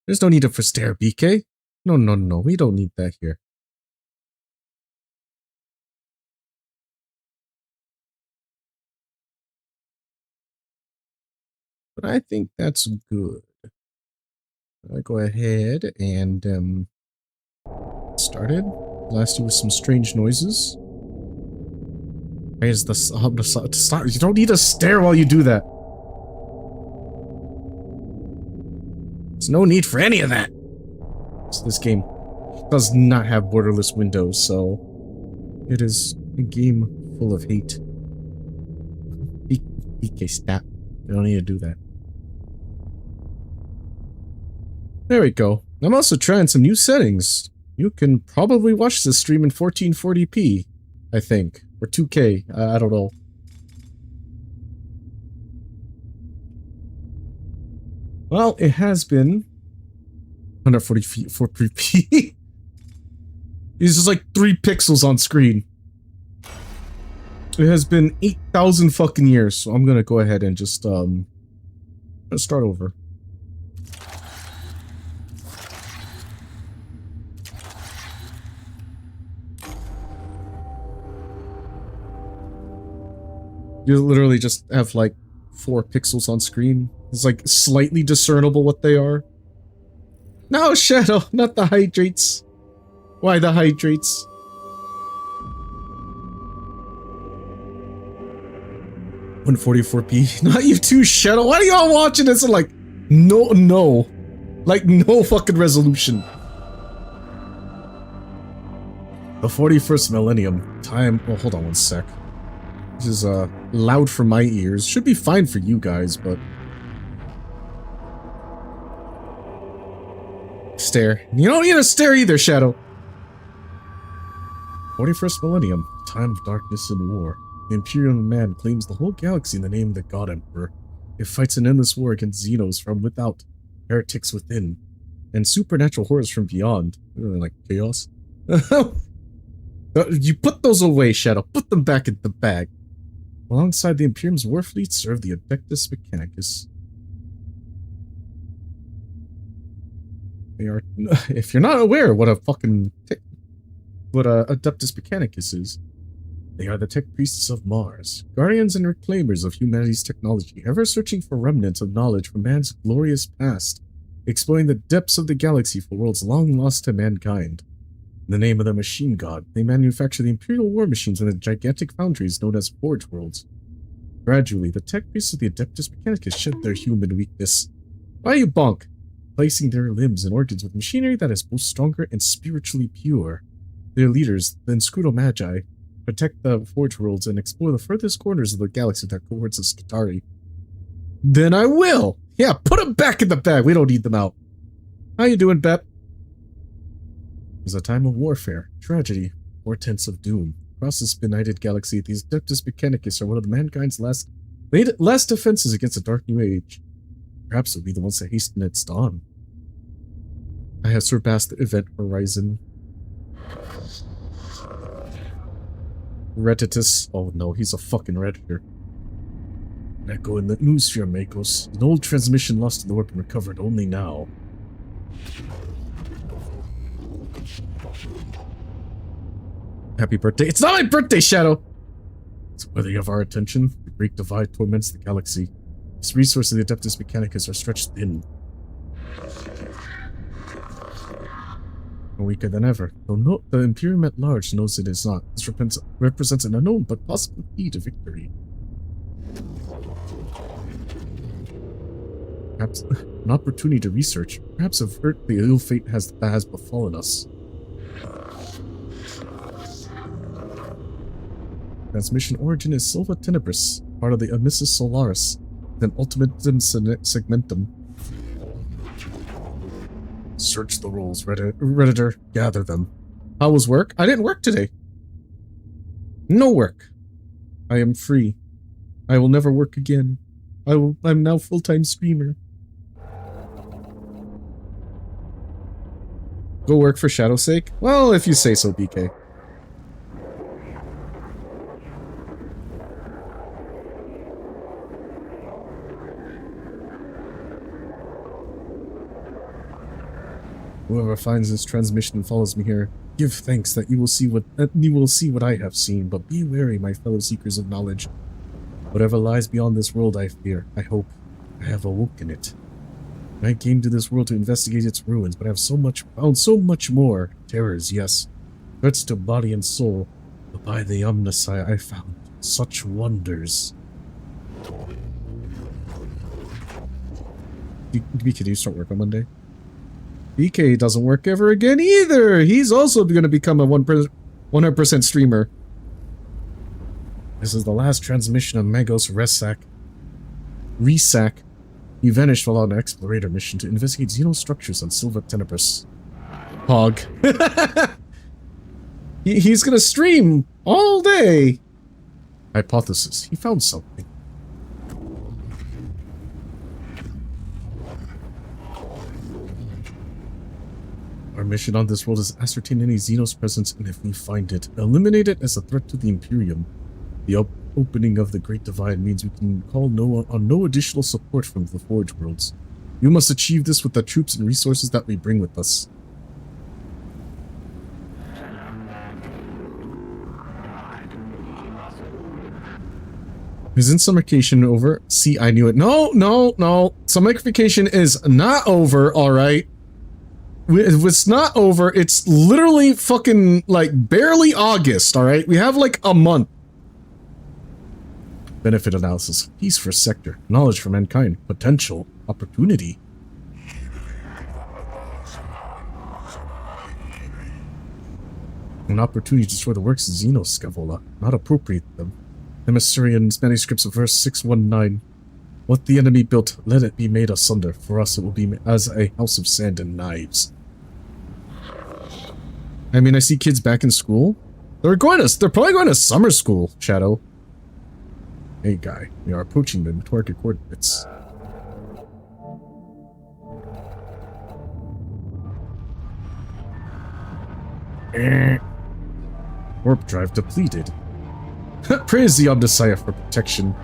There's no need for stair, BK. No, we don't need that here. But I think that's good. I go ahead and get started. Blast you with some strange noises. Raise the stop. You don't need to stare while you do that. There's no need for any of that. So this game does not have borderless windows, so it is a game full of hate. BK, stop. You don't need to do that. There we go. I'm also trying some new settings. You can probably watch this stream in 1440p, I think. Or 2K, I don't know. Well, it has been 144p. It's just like 3 pixels on screen. It has been 8,000 fucking years, so I'm gonna go ahead and just, let's start over. You literally just have like 4 pixels on screen. It's like slightly discernible what they are. No, Shadow, not the hydrates. Why the hydrates? .144p. Not you too, Shadow. Why are y'all watching this? I'm like, no. Like, no fucking resolution. The 41st millennium. Time. Oh, hold on one sec. This is, loud for my ears. Should be fine for you guys, but... Stare. You don't need to stare either, Shadow. 41st millennium. Time of darkness and war. The Imperial Man claims the whole galaxy in the name of the God Emperor. It fights an endless war against Xenos from without, heretics within, and supernatural horrors from beyond. Like chaos. You put those away, Shadow. Put them back in the bag. Alongside the Imperium's war fleet serve the Adeptus Mechanicus. They are, if you're not aware what a fucking Adeptus Mechanicus is, they are the tech priests of Mars, guardians and reclaimers of humanity's technology, ever searching for remnants of knowledge from man's glorious past, exploring the depths of the galaxy for worlds long lost to mankind. In the name of the machine god, they manufacture the Imperial war machines in the gigantic foundries known as Forge Worlds. Gradually, the tech priests of the Adeptus Mechanicus shed their human weakness. Why you bonk? Placing their limbs and organs with machinery that is both stronger and spiritually pure. Their leaders, the Inscruto Magi, protect the Forge Worlds and explore the furthest corners of the galaxy with their cohorts of Skitarii. Then I will! Yeah, put them back in the bag, we don't need them out. How you doing, Bep? It is a time of warfare, tragedy, portents of doom. Across this benighted galaxy, these Adeptus Mechanicus are one of mankind's last defenses against the dark new age. Perhaps they'll be the ones that hasten its dawn. I have surpassed the event horizon. Retitus. Oh no, he's a fucking redditor. An echo in the noosphere, Makos. An old transmission lost in the warp and recovered only now. Happy birthday. It's not my birthday, Shadow! It's worthy of our attention. The great divide torments the galaxy. Its resources of the Adeptus Mechanicus are stretched thin. Weaker than ever. Though the Imperium at large knows it is not. This represents an unknown but possible key to victory. Perhaps an opportunity to research. Perhaps avert the ill fate that has befallen us. Transmission origin is Silva Tenebris, part of the Omnissiah Solaris, then Ultimatum Segmentum. Search the rolls, Redditor. Gather them. How was work? I didn't work today. No work. I am free. I will never work again. I'm now full-time streamer. Go work for Shadow's sake? Well, if you say so, BK. Whoever finds this transmission and follows me here, give thanks that you will see what I have seen, but be wary, my fellow seekers of knowledge. Whatever lies beyond this world, I fear. I hope I have awoken it. I came to this world to investigate its ruins, but I have found so much more. Terrors, yes. Threats to body and soul. But by the Omnissiah, I found such wonders. BK, do you start work on Monday? BK doesn't work ever again either! He's also going to become a 100% streamer. This is the last transmission of Magos Resac. He vanished while on an explorator mission to investigate xenostructures on Silva Tenebris. Hog. He's gonna stream all day! Hypothesis. He found something. Our mission on this world is to ascertain any Xenos presence, and if we find it, eliminate it as a threat to the Imperium. The opening of the Great Divide means we can call on no additional support from the Forge Worlds. We must achieve this with the troops and resources that we bring with us. Isn't summer vacation over? See, I knew it. No. Summer vacation is not over, alright? If it's not over, it's literally fucking, like, barely August, alright? We have, like, a month. Benefit analysis. Peace for sector. Knowledge for mankind. Potential. Opportunity. An opportunity to destroy the works of Xenoscavola. Not appropriate them. Emissarian's manuscripts of verse 619. What the enemy built, let it be made asunder. For us it will be as a house of sand and knives. I mean, I see kids back in school. They're probably going to summer school, Shadow. Hey guy, we are approaching the target coordinates. Warp drive depleted. Praise the Omnissiah for protection.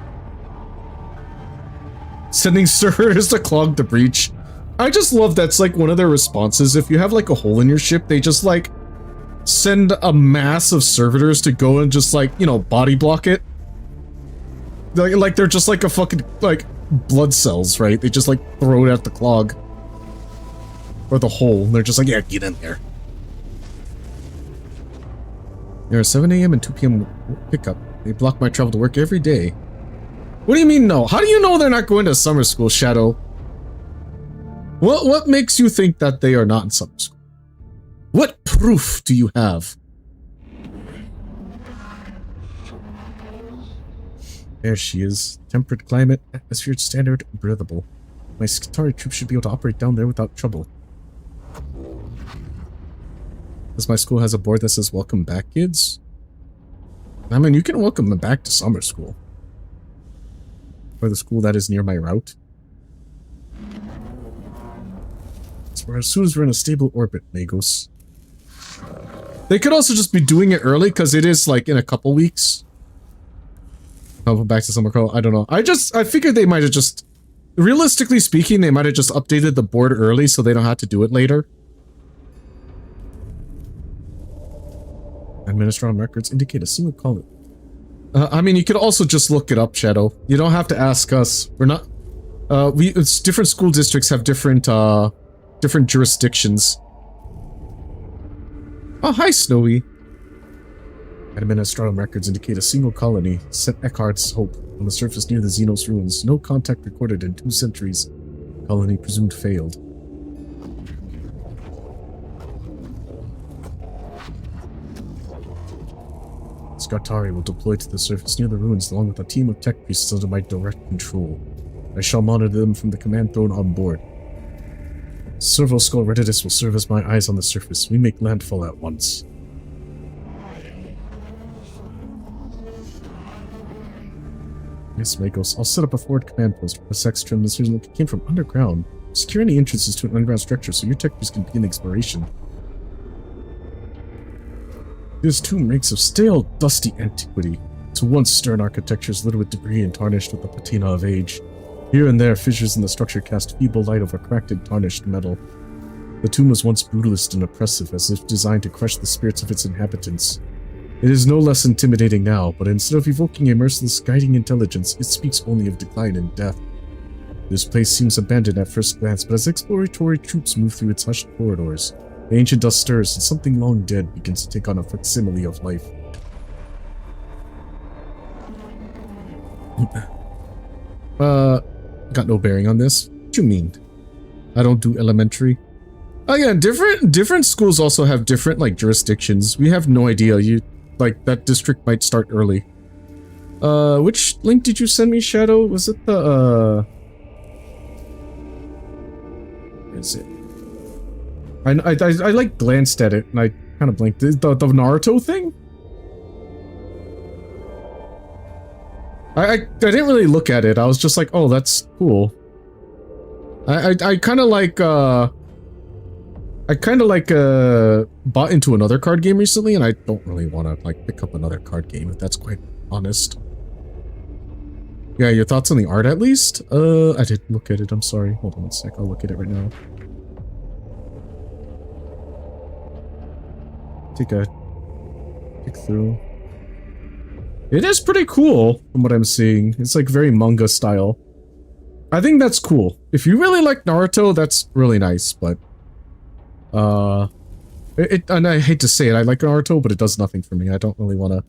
Sending servers to clog the breach. I just love that's like one of their responses. If you have like a hole in your ship, they just like send a mass of servitors to go and just like, you know, body block it. Like they're just like a fucking, like, blood cells, right? They just, like, throw it at the clog. Or the hole. And they're just like, yeah, get in there. There are 7 AM and 2 PM pickup. They block my travel to work every day. What do you mean, no? How do you know they're not going to summer school, Shadow? What makes you think that they are not in summer school? What proof do you have? There she is. Temperate climate, atmosphere standard, breathable. My Skitari troops should be able to operate down there without trouble. Does my school has a board that says welcome back, kids? I mean, you can welcome them back to summer school. Or the school that is near my route. So as soon as we're in a stable orbit, Magos. They could also just be doing it early, because it is, like, in a couple weeks. I'll go back to summer call. I don't know. I figured they might have just... Realistically speaking, they might have just updated the board early so they don't have to do it later. Administrative records indicate a single column. I mean, you could also just look it up, Shadow. You don't have to ask us. We're not... It's different school districts have different, different jurisdictions. Oh, hi, Snowy. Administrative records indicate a single colony, St. Eckhart's Hope, on the surface near the Xenos ruins. No contact recorded in 2 centuries. Colony presumed failed. Skartari will deploy to the surface near the ruins along with a team of tech priests under my direct control. I shall monitor them from the command throne on board. Servo Skull Redditus will serve as my eyes on the surface. We make landfall at once. Yes, Magos. I'll set up a forward command post for the sex trim this reason came from underground. Secure any entrances to an underground structure so your tech priests can begin exploration. This tomb reeks of stale, dusty antiquity. Its once stern architecture is littered with debris and tarnished with the patina of age. Here and there, fissures in the structure cast feeble light over cracked and tarnished metal. The tomb was once brutalist and oppressive, as if designed to crush the spirits of its inhabitants. It is no less intimidating now, but instead of evoking a merciless guiding intelligence, it speaks only of decline and death. This place seems abandoned at first glance, but as exploratory troops move through its hushed corridors, the ancient dust stirs and something long dead begins to take on a facsimile of life. Got no bearing on this. What do you mean? I don't do elementary. Again, different schools also have different, like, jurisdictions. We have no idea. That district might start early. Which link did you send me, Shadow? Was it the, where is it? I like, glanced at it, and I kind of blinked. The Naruto thing? I didn't really look at it. I was just like, oh, that's cool. I kind of like, bought into another card game recently, and I don't really want to, like, pick up another card game, if that's quite honest. Yeah, your thoughts on the art, at least? I didn't look at it, I'm sorry. Hold on one sec, I'll look at it right now. Take a pick through. It is pretty cool, from what I'm seeing. It's, like, very manga style. I think that's cool. If you really like Naruto, that's really nice, but... and I hate to say it, I like Naruto, but it does nothing for me. I don't really want to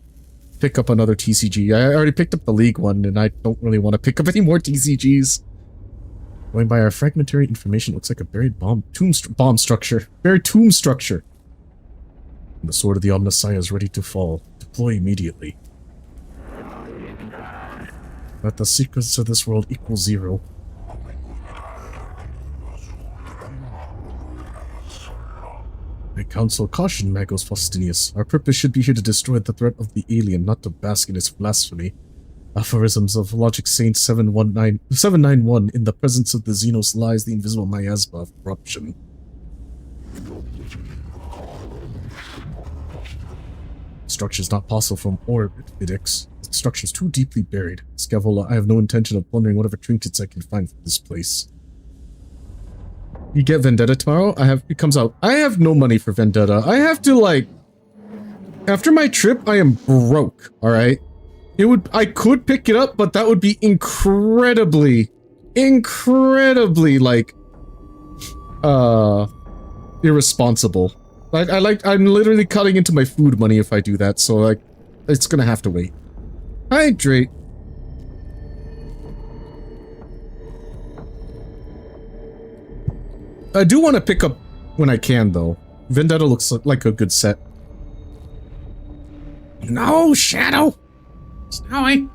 pick up another TCG. I already picked up the League one, and I don't really want to pick up any more TCGs. Going by our fragmentary information, it looks like a buried bomb structure. Buried tomb structure. And the sword of the Omnissiah is ready to fall. Deploy immediately. Let the secrets of this world equal 0. I counsel caution, Magos Faustinius. Our purpose should be here to destroy the threat of the alien, not to bask in its blasphemy. Aphorisms of Logic Saint 791, in the presence of the Xenos lies the invisible miasma of corruption. Structure is not possible from orbit, Idix. The structure is too deeply buried. Scavola, I have no intention of plundering whatever trinkets I can find from this place. You get Vendetta tomorrow? It comes out. I have no money for Vendetta. I have to, like... After my trip, I am broke, alright? I could pick it up, but that would be incredibly, like, irresponsible. I'm literally cutting into my food money if I do that, so, like, it's gonna have to wait. Hydrate. I do want to pick up when I can, though. Vendetta looks like a good set. No, Shadow! Snowy!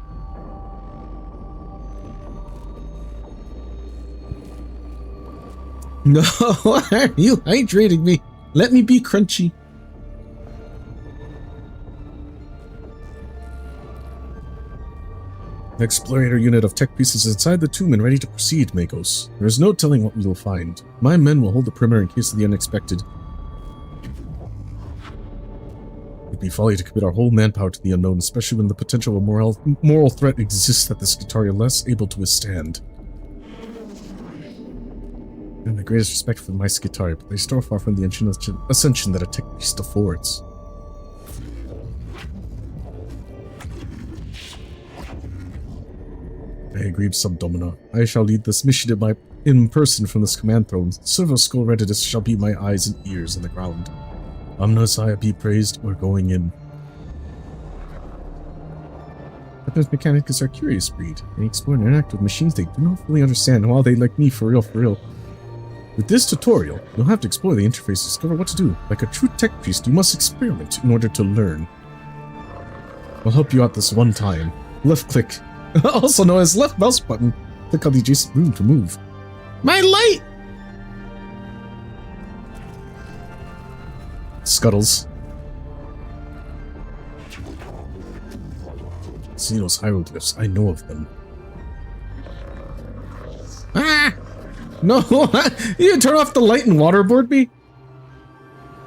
No, why are you hydrating me? Let me be crunchy. The explorator unit of tech pieces is inside the tomb and ready to proceed, Magos. There is no telling what we will find. My men will hold the perimeter in case of the unexpected. It would be folly to commit our whole manpower to the unknown, especially when the potential of a moral threat exists that the Skitari are less able to withstand. I have the greatest respect for my Skitari, but they still far from the ascension that a tech priest affords. I agree, Subdomina. I shall lead this mission in person from this command throne. Silver Skull Redditus shall be my eyes and ears on the ground. Omnissiah be praised, we're going in. Weapons mechanicus are a curious breed. They explore and interact with machines they do not fully understand, while they like me for real. With this tutorial, you'll have to explore the interface to discover what to do. Like a true tech priest, you must experiment in order to learn. I'll help you out this one time. Left click. Also known as left mouse button. Click on the adjacent room to move. My light! Scuttles. Xenos hieroglyphs, I know of them. Ah! No! You turn off the light and waterboard me?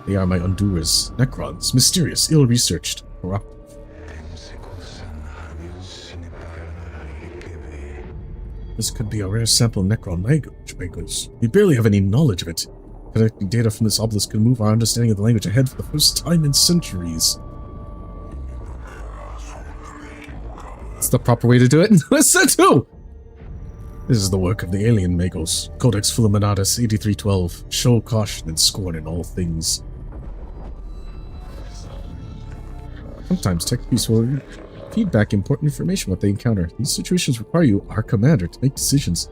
They are my undoers. Necrons, mysterious, ill-researched, corrupt. This could be a rare sample Necron language, Magos. We barely have any knowledge of it. Collecting data from this obelisk could move our understanding of the language ahead for the first time in centuries. That's the proper way to do it. Listen to! This is the work of the alien Magos. Codex Fulminatus 8312. Show caution and scorn in all things. Sometimes tech priests will feed back important information what they encounter. These situations require you, our commander, to make decisions.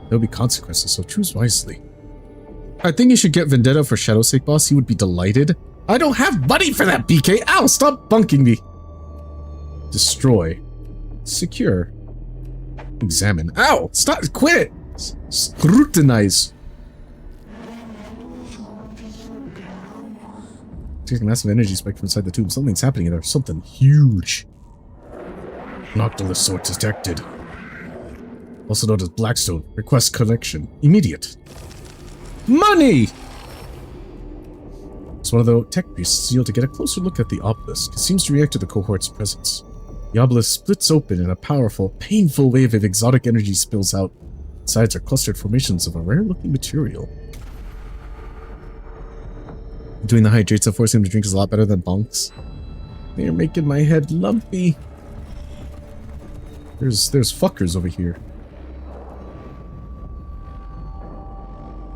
There will be consequences, so choose wisely. I think you should get Vendetta for Shadow's sake, boss. He would be delighted. I don't have money for that, BK! Ow! Stop bunking me! Destroy. Secure. Examine. Ow! Stop! Quit it! Scrutinize. Taking massive energy spike from inside the tube. Something's happening there. Something huge. Noctilus sword detected. Also known as Blackstone. Request connection. Immediate. Money! It's one of the tech priests sealed to get a closer look at the obelisk. It seems to react to the cohort's presence. The obelisk splits open and a powerful, painful wave of exotic energy spills out. Sides are clustered formations of a rare-looking material. Doing the hydrates and forcing him to drink is a lot better than bonks. They're making my head lumpy. There's fuckers over here.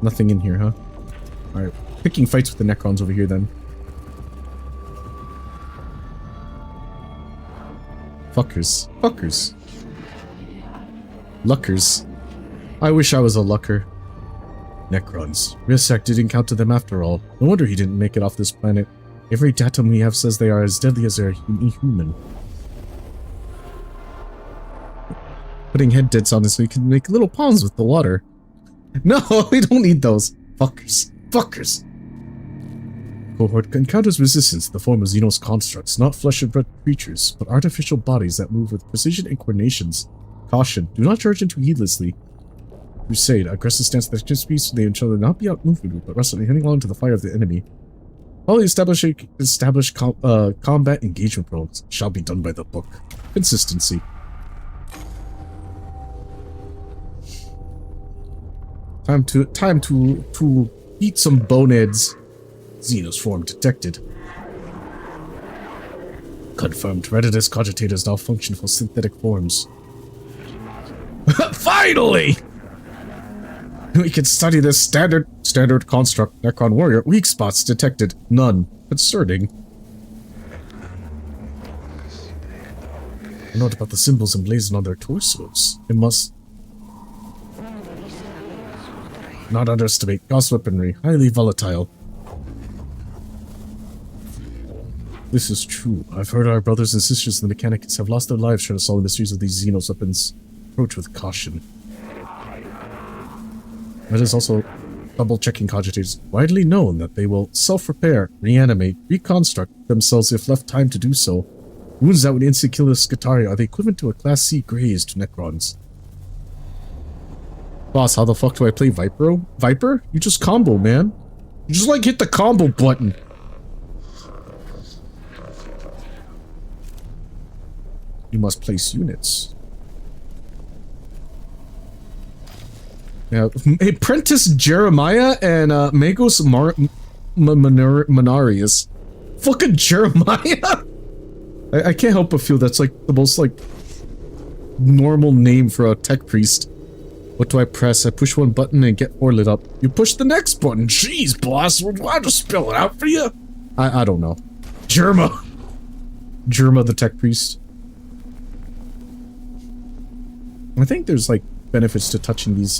Nothing in here, huh? Alright, picking fights with the Necrons over here then. Fuckers. Fuckers. Luckers. I wish I was a lucker. Necrons. Risak didn't encounter them after all. No wonder he didn't make it off this planet. Every datum we have says they are as deadly as they're human. Putting head dents on this so we can make little ponds with the water. No, we don't need those. Fuckers. Fuckers. Cohort encounters resistance in the form of Xenos constructs, not flesh and blood creatures, but artificial bodies that move with precision and coordinations. Caution, do not charge into heedlessly. Crusade, aggressive stance that can speak so they ensure not be outmaneuvered, but wrestle heading along to the fire of the enemy. All the established combat engagement roles shall be done by the book. Consistency. Time to eat some boneheads. Xenos form detected. Confirmed. Redditus cogitators now function for synthetic forms. Finally! We can study this standard construct. Necron warrior. Weak spots detected. None. Concerning. A note about the symbols emblazoned on their torsos. It must not underestimate. Gauss weaponry. Highly volatile. This is true. I've heard our brothers and sisters in the Mechanicus have lost their lives trying to solve the mysteries of these Xenos weapons. Approach with caution. It is also double-checking cogitators. Widely known that they will self-repair, reanimate, reconstruct themselves if left time to do so. Wounds that would instantly kill a Scutari are the equivalent to a Class C graze to Necrons. Boss, how the fuck do I play Viper? Viper? You just combo, man. You just like hit the combo button. You must place units. Yeah, Apprentice Jeremiah and Magos Manarius. Fucking Jeremiah? I can't help but feel that's like the most like normal name for a tech priest. What do I press? I push one button and get 4 lit up. You push the next button. Jeez, boss. I'll just spell it out for you. I don't know. Jerma the tech priest. I think there's like benefits to touching these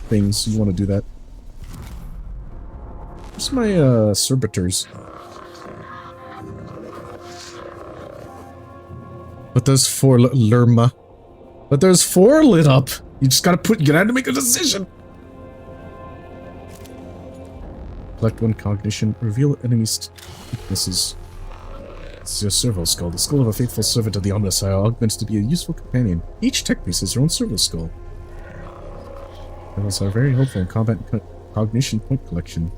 things. You want to do that. Where's my servitors? But there's 4 Lerma. But there's 4 lit up. You just gotta make a decision. Collect 1 cognition. Reveal enemy's weaknesses. It's your servo skull. The skull of a faithful servant of the Omnissiah augments to be a useful companion. Each tech piece has their own servo skull. Servos are very helpful in combat and cognition point collection.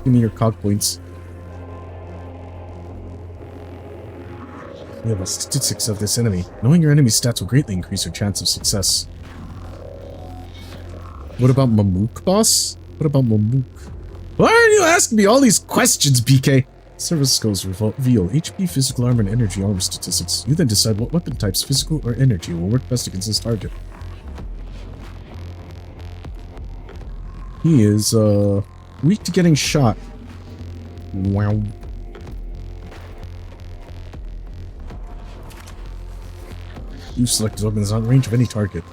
Give me your cog points. We have the statistics of this enemy. Knowing your enemy's stats will greatly increase your chance of success. What about Mamook, boss? What about Mamook? Why are you asking me all these questions, BK? Service skills reveal HP, physical armor, and energy armor statistics. You then decide what weapon types, physical or energy, will work best against this target. He is, weak to getting shot. Wow. You selected weapon is out of range of any target.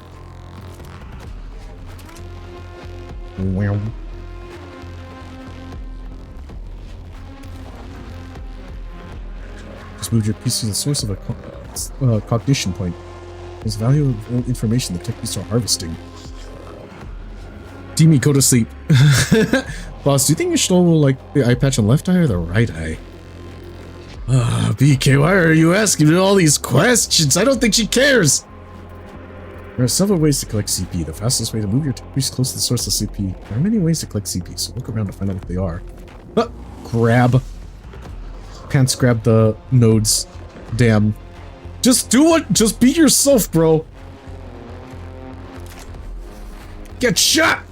Wow. Just moved your piece to the source of a cognition point. There's valuable information the tech beasts are harvesting. Demi, go to sleep. Boss, do you think you should all like the eye patch on the left eye or the right eye? BK, why are you asking me all these questions? I don't think she cares! There are several ways to collect CP. The fastest way to move your tech beast close to the source of CP. There are many ways to collect CP, so look around to find out what they are. Grab. Can't grab the nodes. Damn. Just do it! Just be yourself, bro! Get shot!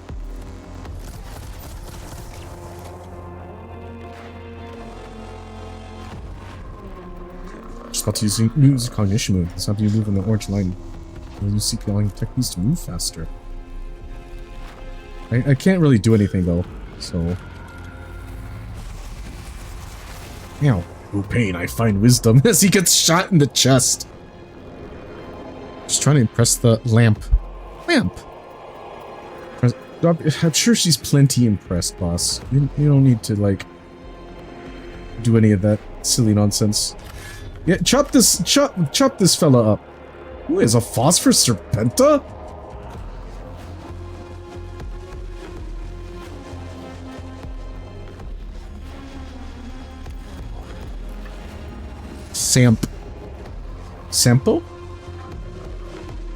Just about to use cognition move. It's after you move in the orange line. You'll use CP allowing tech beast to move faster. I can't really do anything though, so. Ow. Through pain, I find wisdom as he gets shot in the chest. Just trying to impress the lamp. I'm sure she's plenty impressed, boss. You don't need to, like, do any of that silly nonsense. Yeah, chop this fella up. Who is a phosphorus serpenta? Sample?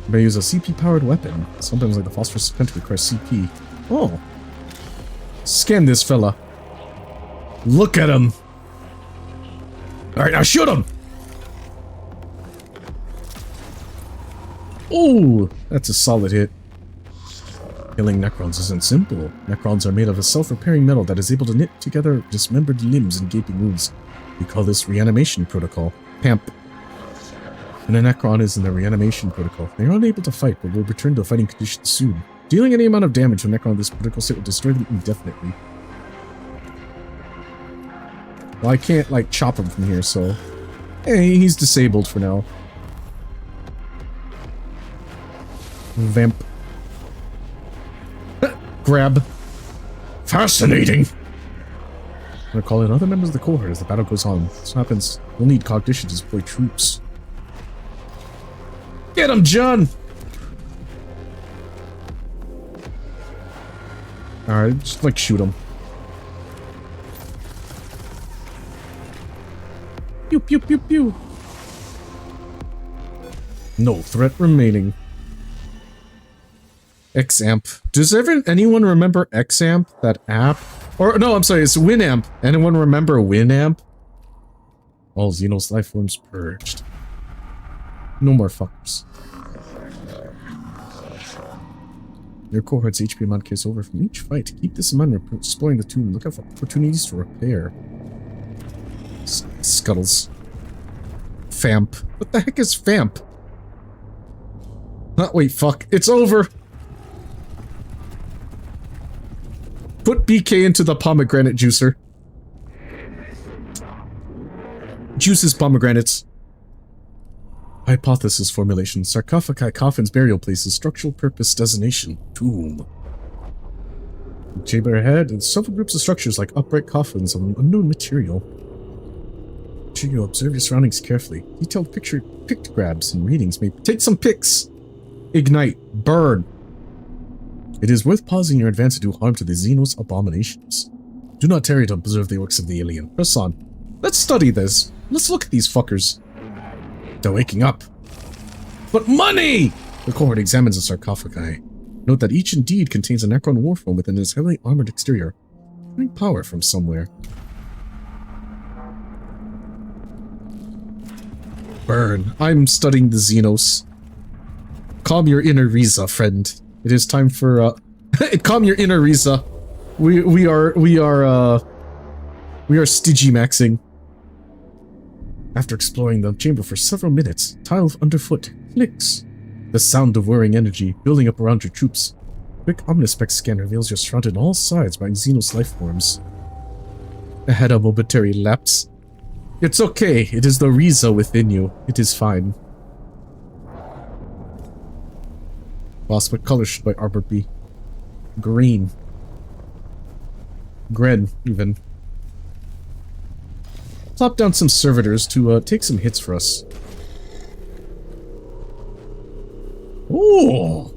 May use a CP-powered weapon. Sometimes, like the phosphorus serpenta, requires CP. Oh. Scan this fella. Look at him. Alright, now shoot him! Oh, that's a solid hit. Killing Necrons isn't simple. Necrons are made of a self-repairing metal that is able to knit together dismembered limbs and gaping wounds. We call this reanimation protocol. PAMP. When a Necron is in the reanimation protocol, they are unable to fight, but will return to a fighting condition soon. Dealing any amount of damage to a Necron in this protocol state will destroy them indefinitely. Well, I can't, like, chop him from here, so... Hey, he's disabled for now. Vamp. Grab. Fascinating! I'm gonna call in other members of the cohort as the battle goes on. This happens, we'll need cognition to deploy troops. Get him, John! Alright, just like shoot him. Pew pew pew pew! No threat remaining. XAMP. Does anyone remember XAMP? That app? Or, no, I'm sorry, it's Winamp. Anyone remember Winamp? All Xenos life forms purged. No more fuckers. Your cohort's HP amount carries over from each fight. Keep this in mind when exploring the tomb. Look out for opportunities to repair. Scuttles. Famp. What the heck is Famp? Wait, fuck. It's over! Put BK into the pomegranate juicer. Juices pomegranates. Hypothesis formulation. Sarcophagi, coffins, burial places. Structural purpose designation. Tomb. Chamber ahead and several groups of structures like upright coffins of an unknown material. Should you observe your surroundings carefully. Detailed pictographs and readings may take some pics. Ignite. Burn. It is worth pausing your advance to do harm to the Xenos abominations. Do not tarry to observe the works of the alien. Press on. Let's study this. Let's look at these fuckers. They're waking up. But money! The cohort examines the sarcophagi. Note that each indeed contains a Necron warform within its heavily armored exterior. Bring power from somewhere. Burn. I'm studying the Xenos. Calm your inner Riza, friend. It is time for, Calm your inner Risa. We are Stigi maxing. After exploring the chamber for several minutes, tile underfoot clicks. The sound of whirring energy building up around your troops. Quick Omnispec scan reveals you're surrounded on all sides by Xenos life forms. I had a momentary lapse. It's okay. It is the Risa within you. It is fine. Boss, what color should my armor be? Green. Gren, even. Plop down some servitors to take some hits for us. Ooh!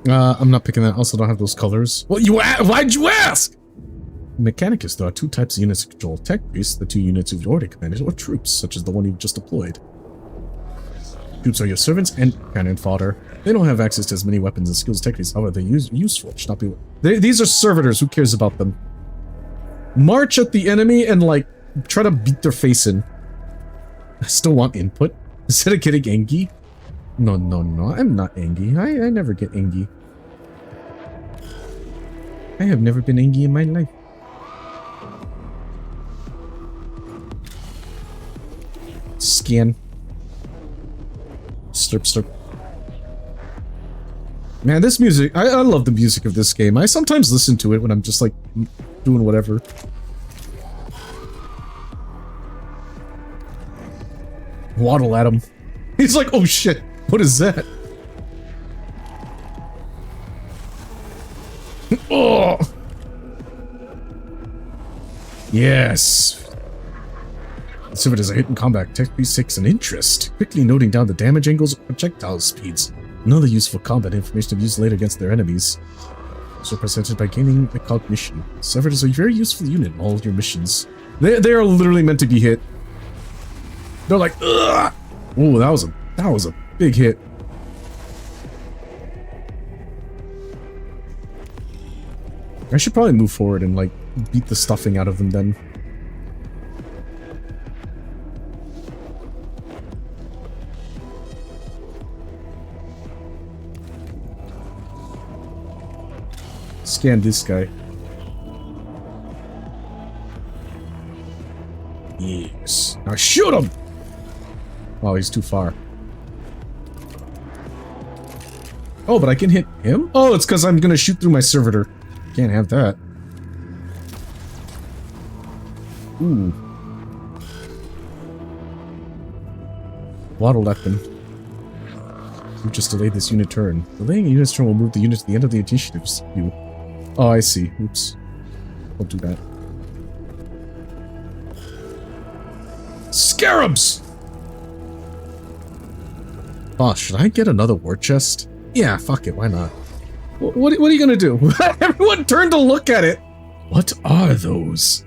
I'm not picking that. Also, don't have those colors. Well, why'd you ask? Mechanicus, there are two types of units to control. Tech priests, the two units you've already commanded, or troops, such as the one you've just deployed. Troops are your servants and cannon fodder. They don't have access to as many weapons and skills as tech priests, however, they're useful. Should not be. These are servitors. Who cares about them? March at the enemy and, like, try to beat their face in. I still want input. Instead of getting angry. No, I'm not angry. I never get angry. I have never been angry in my life. Scan. Slurp. Man, this music, I love the music of this game. I sometimes listen to it when I'm just like doing whatever. Waddle at him. He's like, oh shit, what is that? Oh! Yes! Servitors are hit in combat. Tech Priest takes an interest, quickly noting down the damage angles and projectile speeds. Another useful combat information to be used later against their enemies. It's represented by gaining a cognition. Servitors are a very useful unit in all of your missions. They are literally meant to be hit. They're like, ugh! Oh, that was a big hit. I should probably move forward and like beat the stuffing out of them then. Scan this guy. Yes. Now shoot him! Oh, he's too far. Oh, but I can hit him? Oh, it's because I'm gonna shoot through my servitor. Can't have that. Ooh. Waddle at them. You just delayed this unit turn. Delaying a unit's turn will move the unit to the end of the initiative's view. Oh, I see. Oops. Don't do that. Scarabs! Oh, should I get another war chest? Yeah, fuck it, why not? What are you gonna do? Everyone turned to look at it! What are those?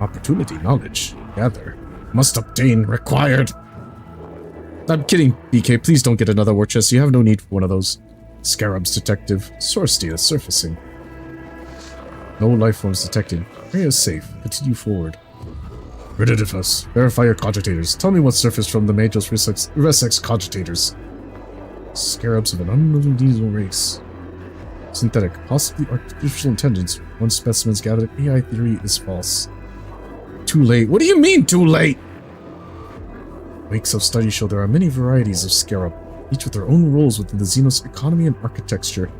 Opportunity, knowledge, gather. Must obtain, required. I'm kidding, BK, please don't get another war chest. You have no need for one of those. Scarabs detective. Source data surfacing. No life forms detected. Area is safe. Continue forward. Redditifus. Verify your cogitators. Tell me what surfaced from the Majos Resex cogitators. Scarabs of an unknown diesel race. Synthetic. Possibly artificial intelligence. One specimen's gathered. AI theory is false. Too late. What do you mean, too late? Wakes of studies show there are many varieties of scarab, each with their own roles within the Xenos economy and architecture.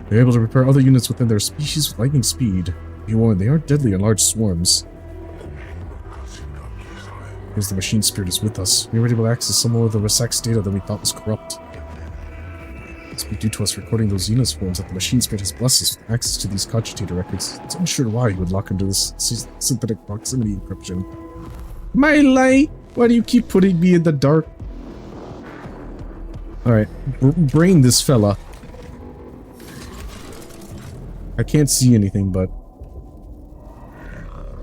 They're able to repair other units within their species with lightning speed. Be warned, they are deadly in large swarms. Here's the machine spirit is with us. We were able to access some more of the Resex data that we thought was corrupt. It's due to us recording those Xenos forms that the machine spirit has blessed us with access to these cogitator records. It's unsure why you would lock into this synthetic proximity encryption. My light! Why do you keep putting me in the dark? Alright, brain this fella. I can't see anything, but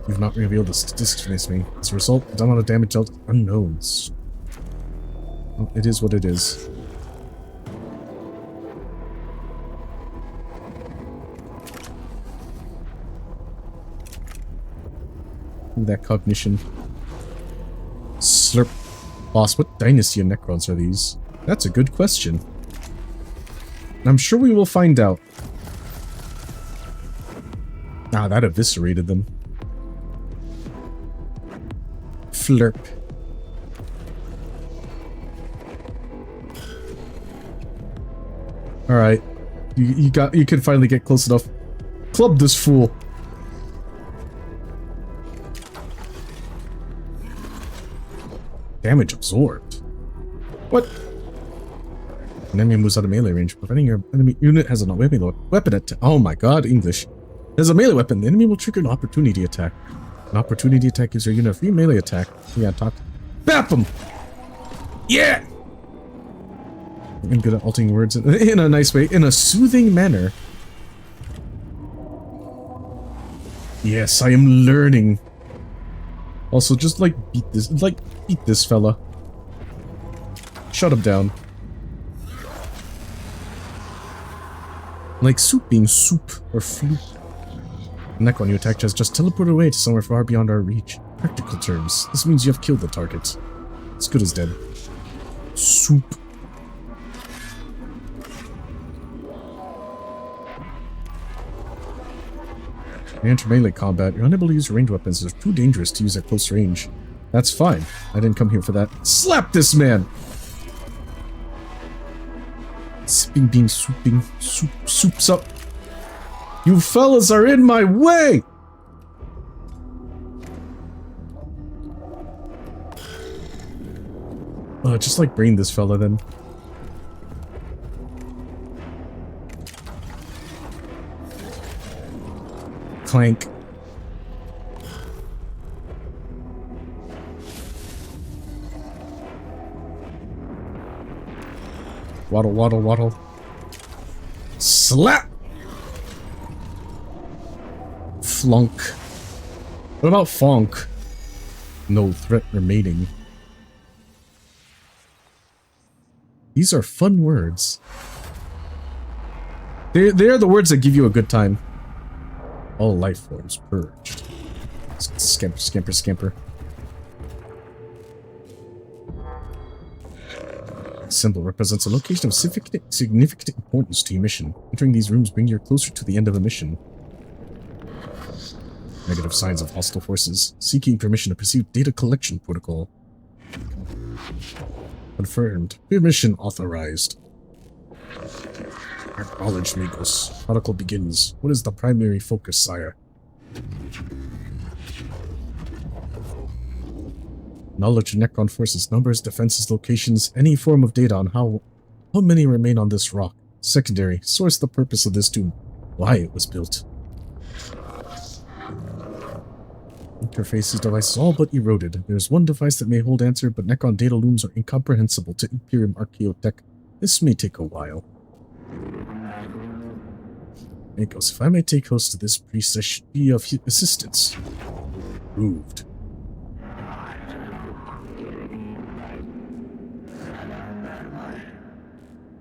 you've not revealed the statistics to me. As a result, the amount of damage dealt unknowns. Well, it is what it is. That cognition. Slurp. Boss, what dynasty of Necrons are these? That's a good question. I'm sure we will find out. Ah, that eviscerated them. Flurp. Alright. You can finally get close enough. Club this fool. Damage absorbed. What? An enemy moves out of melee range, preventing your enemy unit has a weapon attack. Oh my god, English. As a melee weapon, the enemy will trigger an opportunity attack. An opportunity attack gives your unit a free melee attack. Yeah, talk. Bap him! Yeah! I'm good at altering words in a nice way, in a soothing manner. Yes, I am learning. Also, just like beat this fella. Shut him down. Like soup being soup or floop. Necron you attacked has just teleported away to somewhere far beyond our reach. Practical terms, this means you have killed the target. As good as dead. Soup. When you enter melee combat, you're unable to use ranged weapons. They're too dangerous to use at close range. That's fine. I didn't come here for that. Slap this man! Sipping, being, souping, soups up. You fellas are in my way! Just like brain this fella then. Clank. Waddle, waddle, waddle. Slap! Flunk. What about Fonk? No threat remaining. These are fun words. They're the words that give you a good time. All life forms purged. Scamper, scamper, scamper. This symbol represents a location of significant importance to your mission. Entering these rooms brings you closer to the end of a mission. Negative signs of hostile forces. Seeking permission to pursue data collection protocol. Confirmed. Permission authorized. Acknowledged, Migos. Protocol begins. What is the primary focus, sire? Knowledge of Necron forces, numbers, defenses, locations, any form of data on how many remain on this rock. Secondary. Source the purpose of this tomb. Why it was built. Interfaces, devices all but eroded. There's one device that may hold answer, but Necron data looms are incomprehensible to Imperium Archaeotech. This may take a while. Migos, if I may take host to this priest, I should be of assistance. Proved.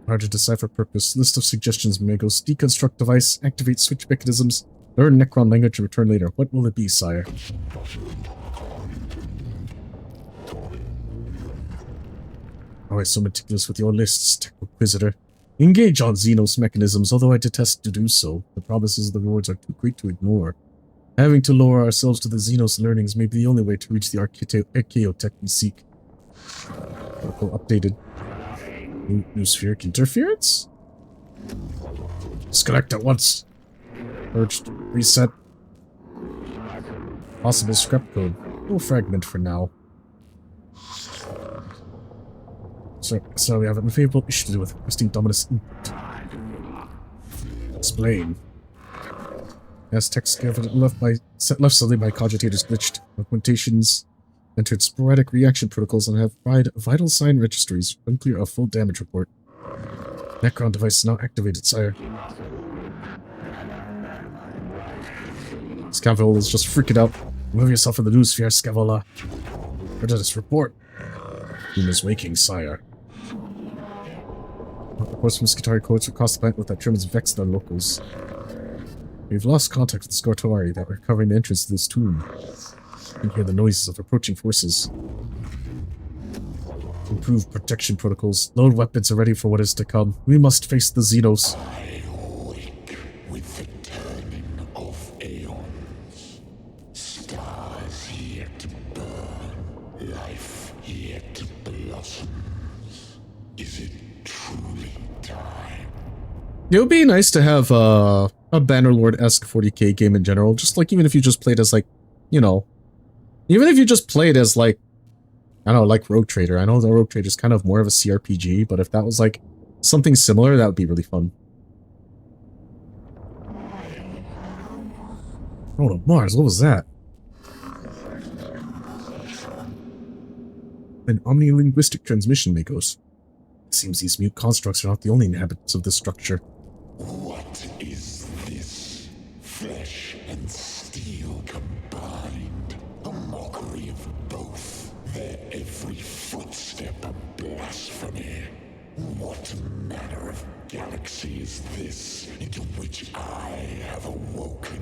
Hard to decipher purpose. List of suggestions, Migos. Deconstruct device, activate switch mechanisms, learn Necron language and return later. What will it be, sire? Always so meticulous with your lists, Tech Inquisitor. Engage on Xenos mechanisms, although I detest to do so. The promises of the rewards are too great to ignore. Having to lower ourselves to the Xenos learnings may be the only way to reach the Archaeotech we seek. Protocol updated. New spheric interference? Disconnect at once. Purged. Reset. Possible scrap code. No fragment for now. So we have an unfavorable issue to do with requesting Dominus input. Explain. As text left suddenly by cogitators glitched. Augmentations entered sporadic reaction protocols and have vital sign registries. Unclear a full damage report. Necron device is now activated, sire. Scavola is just freaking out. Move yourself in the news sphere, Scavola. Prejudice report. Doom is waking, sire. Reports from Skitari codes across the planet with that Germans vexed our locals. We've lost contact with the Scortuari that were covering the entrance to this tomb. You can hear the noises of approaching forces. Improve protection protocols. Load weapons are ready for what is to come. We must face the Xenos. I wake with the turning of aeons. Stars yet to burn. Life yet to blossoms. Is it truly time? It would be nice to have a Bannerlord-esque 40k game in general. Just like even if you just played as like, you know, even if you just played as like, I don't know, like Rogue Trader. I know the Rogue Trader is kind of more of a CRPG, but if that was like something similar, that would be really fun. Oh, no, Mars, what was that? An omni-linguistic transmission, Makos. It seems these mute constructs are not the only inhabitants of this structure. What is this? Flesh and steel combined. A mockery of both. Their every footstep a blasphemy. What manner of galaxy is this into which I have awoken?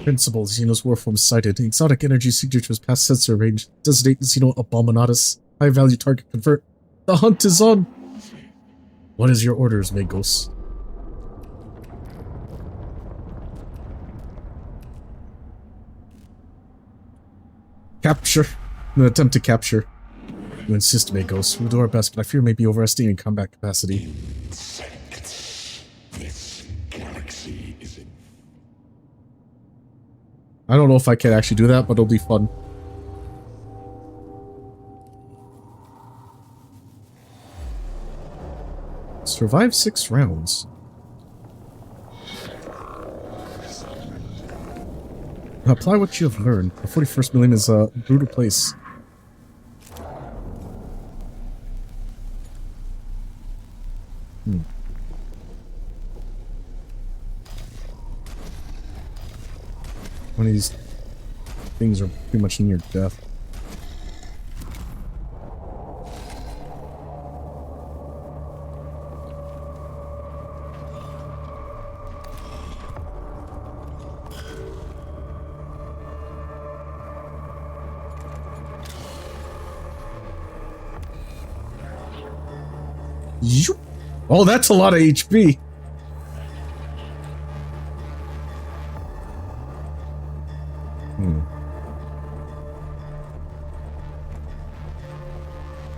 Principal, Xenos warform sighted. Exotic energy signatures past sensor range. Designate Xeno Abominatus. High value target convert. The hunt is on! What is your orders, Magos? Capture. An attempt to capture. You insist, Magos. We'll do our best, but I fear maybe overestimating combat capacity. Insects. This galaxy is in. I don't know if I can actually do that, but it'll be fun. Survive 6 rounds. Apply what you have learned. The 41st Millennium is a brutal place. One of these things are pretty much near death. Oh, that's a lot of HP. Hmm.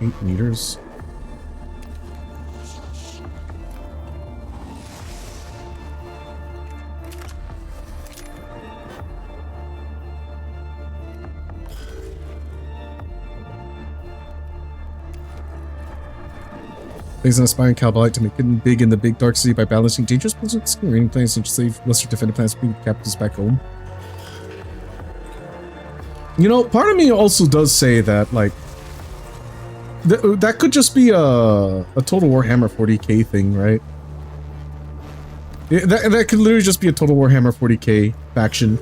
8 meters. Plays an aspiring Cowboy to make it big in the big dark city by balancing dangerous blizzards, screening plans to save lesser defended plans, bring captives back home. You know, part of me also does say that, like, that could just be a Total Warhammer 40k thing, right? That could literally just be a Total Warhammer 40k faction.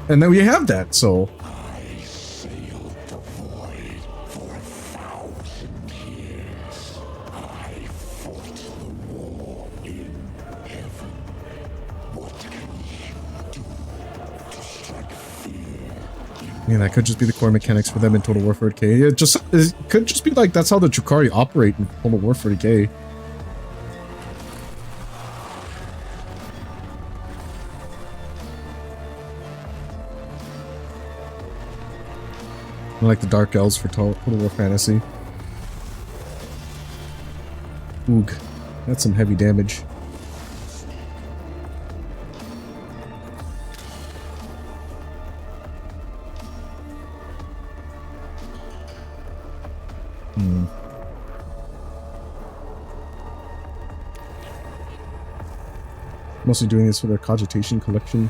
And then we have that, so... I sailed the void for 1,000 years. I fought the war in heaven. What can you do to strike fear? Yeah, that could just be the core mechanics for them in Total War 40k. It could just be like, that's how the Drukhari operate in Total War 40k. Like the Dark Elves for Total War Fantasy. Oog. That's some heavy damage. Mostly doing this for their Cogitation collection.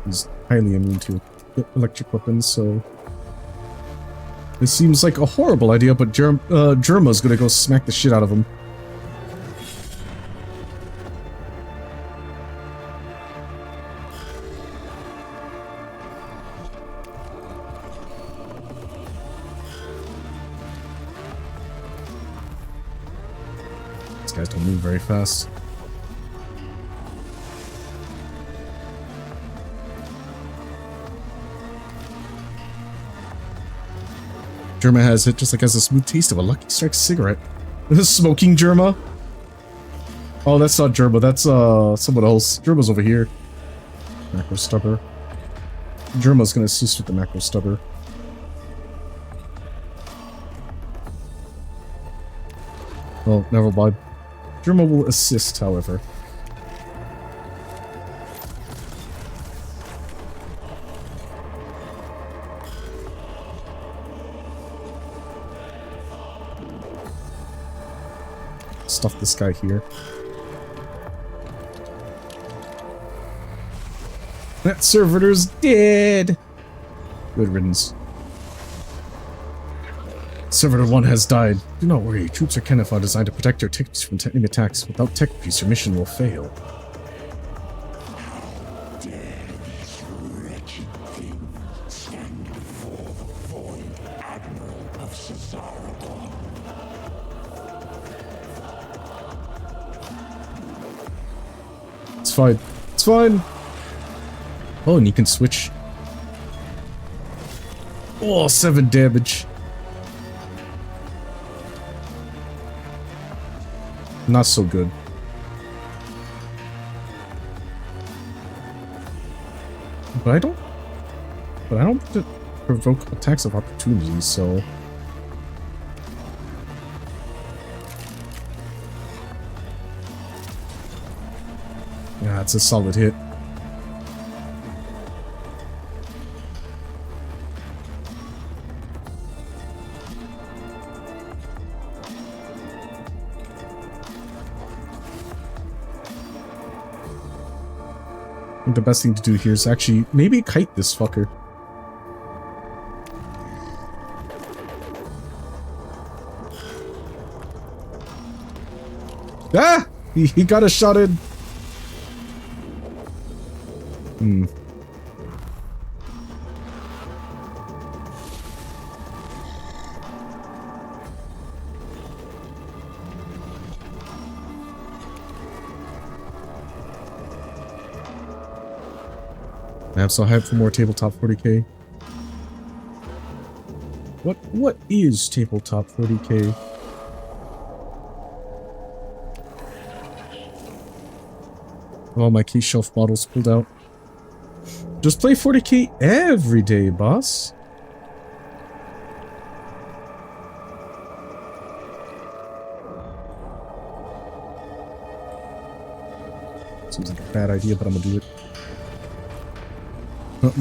He's highly immune to electric weapons, so... This seems like a horrible idea, but Germa's gonna go smack the shit out of him. These guys don't move very fast. Germa has it just like has a smooth taste of a Lucky Strike cigarette. This is smoking Germa. Oh, that's not Germa. That's someone else. Germa's over here. Macro stubber. Germa's gonna assist with the macro stubber. Oh, never mind. Germa will assist, however. Stuff this guy here. That servitor's dead! Good riddance. Servitor 1 has died. Do not worry, troops are Kenneth are designed to protect your tech piece from enemy attacks. Without tech piece, your mission will fail. How dare these wretched things stand before the void admiral of Cesaragon? It's fine. It's fine! Oh, and you can switch. Oh, 7 damage. Not so good. But I don't provoke attacks of opportunity, so yeah, it's a solid hit. I think the best thing to do here is actually maybe kite this fucker. Ah! He got a shot in. I'm so hyped for more tabletop 40k. What is tabletop 40k? Oh, my key shelf bottles pulled out. Just play 40k every day, boss. Seems like a bad idea, but I'm gonna do it.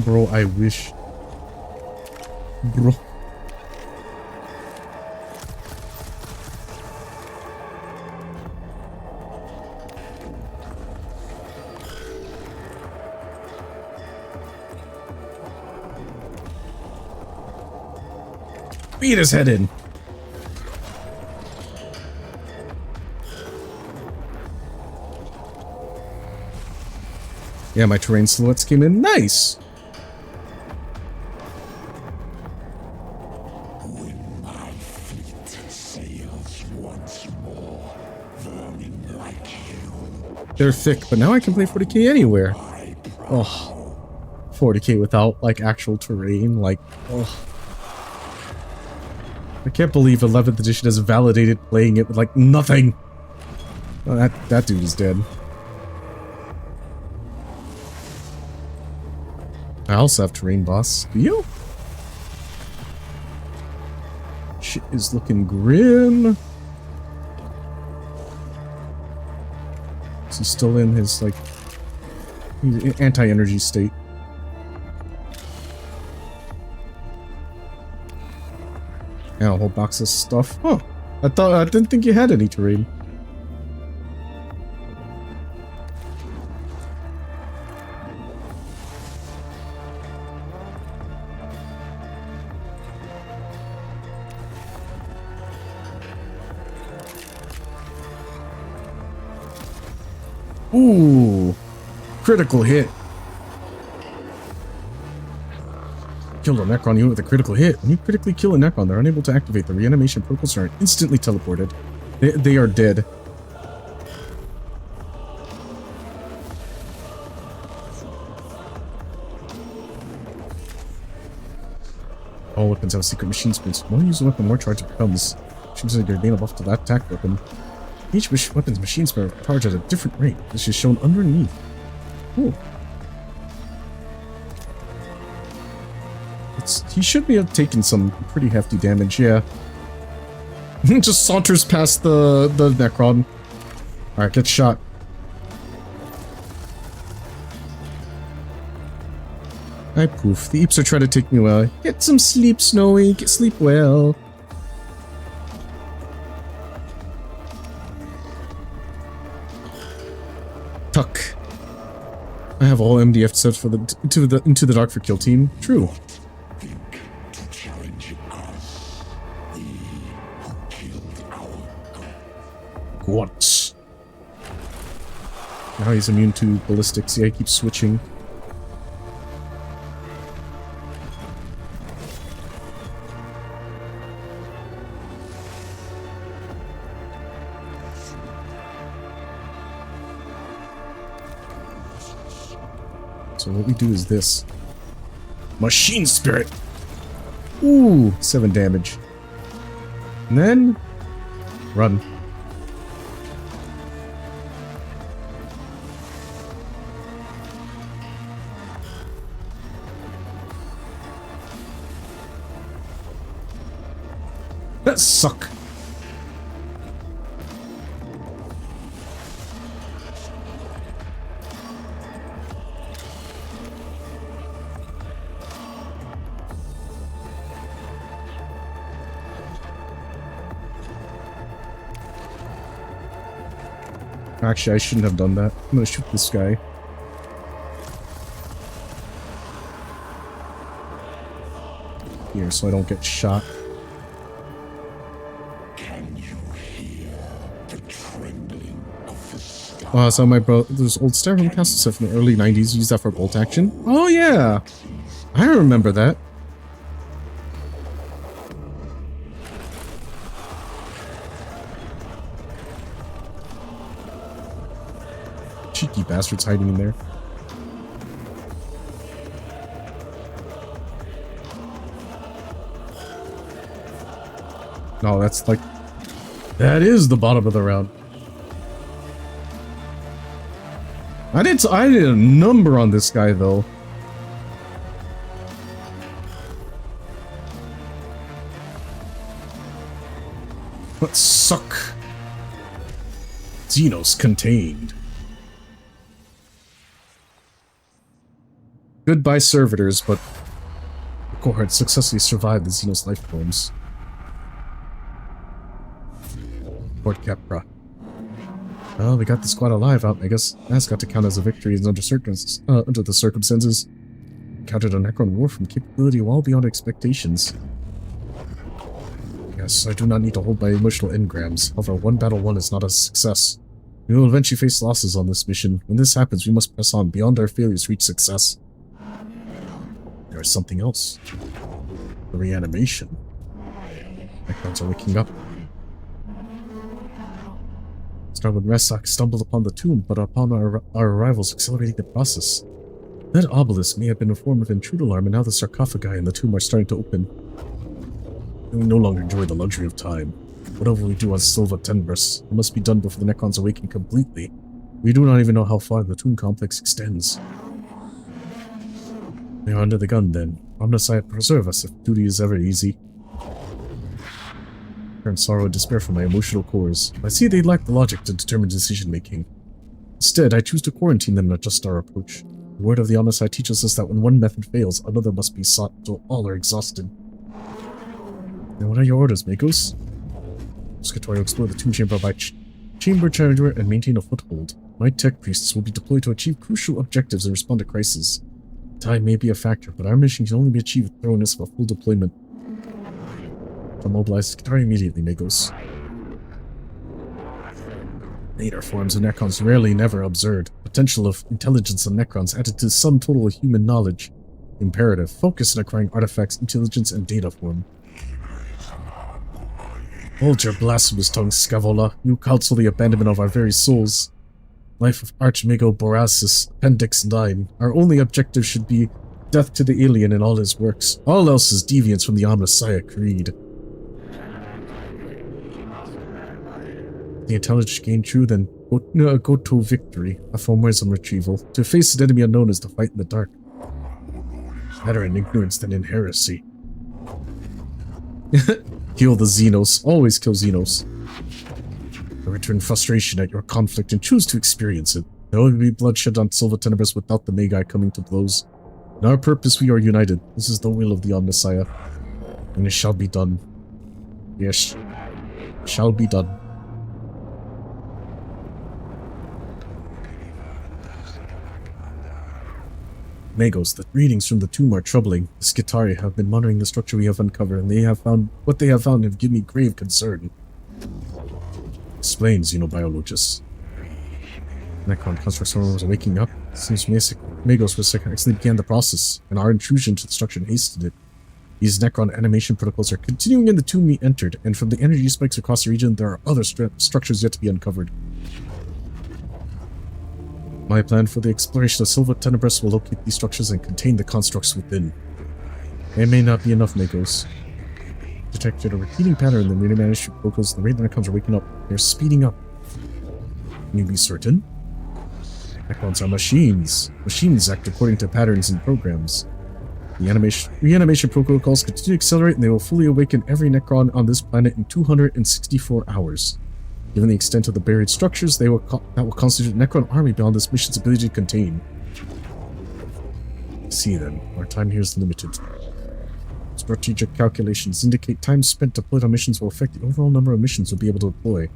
Bro, I wish. Bro. Beat his head in. Yeah, my terrain silhouettes came in nice. When my fleet sails once more, vermin like you, They're thick, but now I can play 40k anywhere. I Oh, 40k without like actual terrain, like, oh. I can't believe 11th edition has validated playing it with like nothing. Oh, that dude is dead. I also have terrain, boss. Do you? Shit is looking grim. Is he still in his, like, anti-energy state? Yeah, a whole box of stuff. Huh. I didn't think you had any terrain. Ooh, critical hit. Killed a Necron unit with a critical hit. When you critically kill a Necron, they're unable to activate the reanimation protocols and are instantly teleported. They are dead. All weapons have secret machine spirits. The more you use a weapon, the more charge it becomes. Seems like you're gain a buff to that attack weapon. Each weapon's machine spirit will charge at a different rate. This is shown underneath. Cool. He should be taking some pretty hefty damage, yeah. Just saunters past the Necron. Alright, get shot. I poof. The Eeps are trying to take me away. Get some sleep, Snowy. Sleep well. Tuck. I have all MDF set for into the dark for kill team. True. What? Now he's immune to ballistics. Yeah, he keeps switching. So what we do is this. Machine Spirit! Ooh, 7 damage. And then... run. That suck. Actually, I shouldn't have done that. I'm gonna shoot this guy. Here, so I don't get shot. Can you hear the trembling of the sky? Oh, so my brother's old styrofoam castle set from the early 90s used that for bolt action. Oh yeah! I remember that. Cheeky bastards hiding in there. No, that's like... that is the bottom of the round. I did a number on this guy, though. Let's suck. Xenos contained. Goodbye, servitors, but the cohort successfully survived the Xenos life forms. Fort Capra. Well, we got the squad alive out. I guess that's got to count as a victory under the circumstances. Encountered a Necron war from capability well beyond expectations. Yes, I do not need to hold my emotional engrams. However, one battle won is not a success. We will eventually face losses on this mission. When this happens, we must press on beyond our failures to reach success. There is something else. The reanimation. Necrons are waking up. Starwood Resak stumbled upon the tomb, but upon our arrivals accelerating the process. That obelisk may have been a form of intrude alarm, and now the sarcophagi in the tomb are starting to open. We no longer enjoy the luxury of time. Whatever we do on Silva Tenbris, it must be done before the Necrons awaken completely. We do not even know how far the tomb complex extends. We are under the gun, then. Omnissiah preserve us if duty is ever easy. I turn sorrow and despair from my emotional cores. I see they lack the logic to determine decision-making. Instead, I choose to quarantine them and adjust our approach. The word of the Omnissiah teaches us that when one method fails, another must be sought until all are exhausted. Now what are your orders, Magos? Scatori explore the tomb chamber by chamber chamber and maintain a foothold. My tech priests will be deployed to achieve crucial objectives and respond to crises. Time may be a factor, but our mission can only be achieved with thoroughness of a full deployment. I'll mobilize Scatori immediately, Magos. Later forms of Necrons rarely never absurd. Potential of intelligence of Necrons added to some total of human knowledge. Imperative. Focus on acquiring artifacts, intelligence, and data form. Hold your blasphemous tongue, Scavola. You counsel the abandonment of our very souls. Life of Archmago Borasis, Appendix 9. Our only objective should be Death to the alien and all his works. All else is deviance from the Omnissiah creed. The intelligence gained true, then go to victory. A form ways on retrieval. To face an enemy unknown is to fight in the dark. Better in ignorance than in heresy. Kill the Xenos. Always kill Xenos. I return frustration at your conflict and choose to experience it. There will be bloodshed on Silva Tenebris without the Magi coming to blows. In our purpose we are united. This is the will of the Omnissiah. And it shall be done. Yes. It shall be done. Magos, the readings from the tomb are troubling. The Skitari have been monitoring the structure we have uncovered, and what they have found have given me grave concern. Explain, xenobiologists. Necron construct server was waking up. It seems Magos was accidentally began the process, and our intrusion to the structure hastened it. These Necron animation protocols are continuing in the tomb we entered, and from the energy spikes across the region, there are other structures yet to be uncovered. My plan for the exploration of Silva Tenebris will locate these structures and contain the constructs within. It may not be enough, Magos. Detected a repeating pattern in the media management protocols. The rate the Necrons are waking up. They're speeding up. Can you be certain? Necrons are machines. Machines act according to patterns and programs. The reanimation protocols continue to accelerate, and they will fully awaken every Necron on this planet in 264 hours. Given the extent of the buried structures, that will constitute a Necron army beyond this mission's ability to contain. See then, our time here is limited. Strategic calculations indicate time spent deployed on missions will affect the overall number of missions we'll be able to deploy.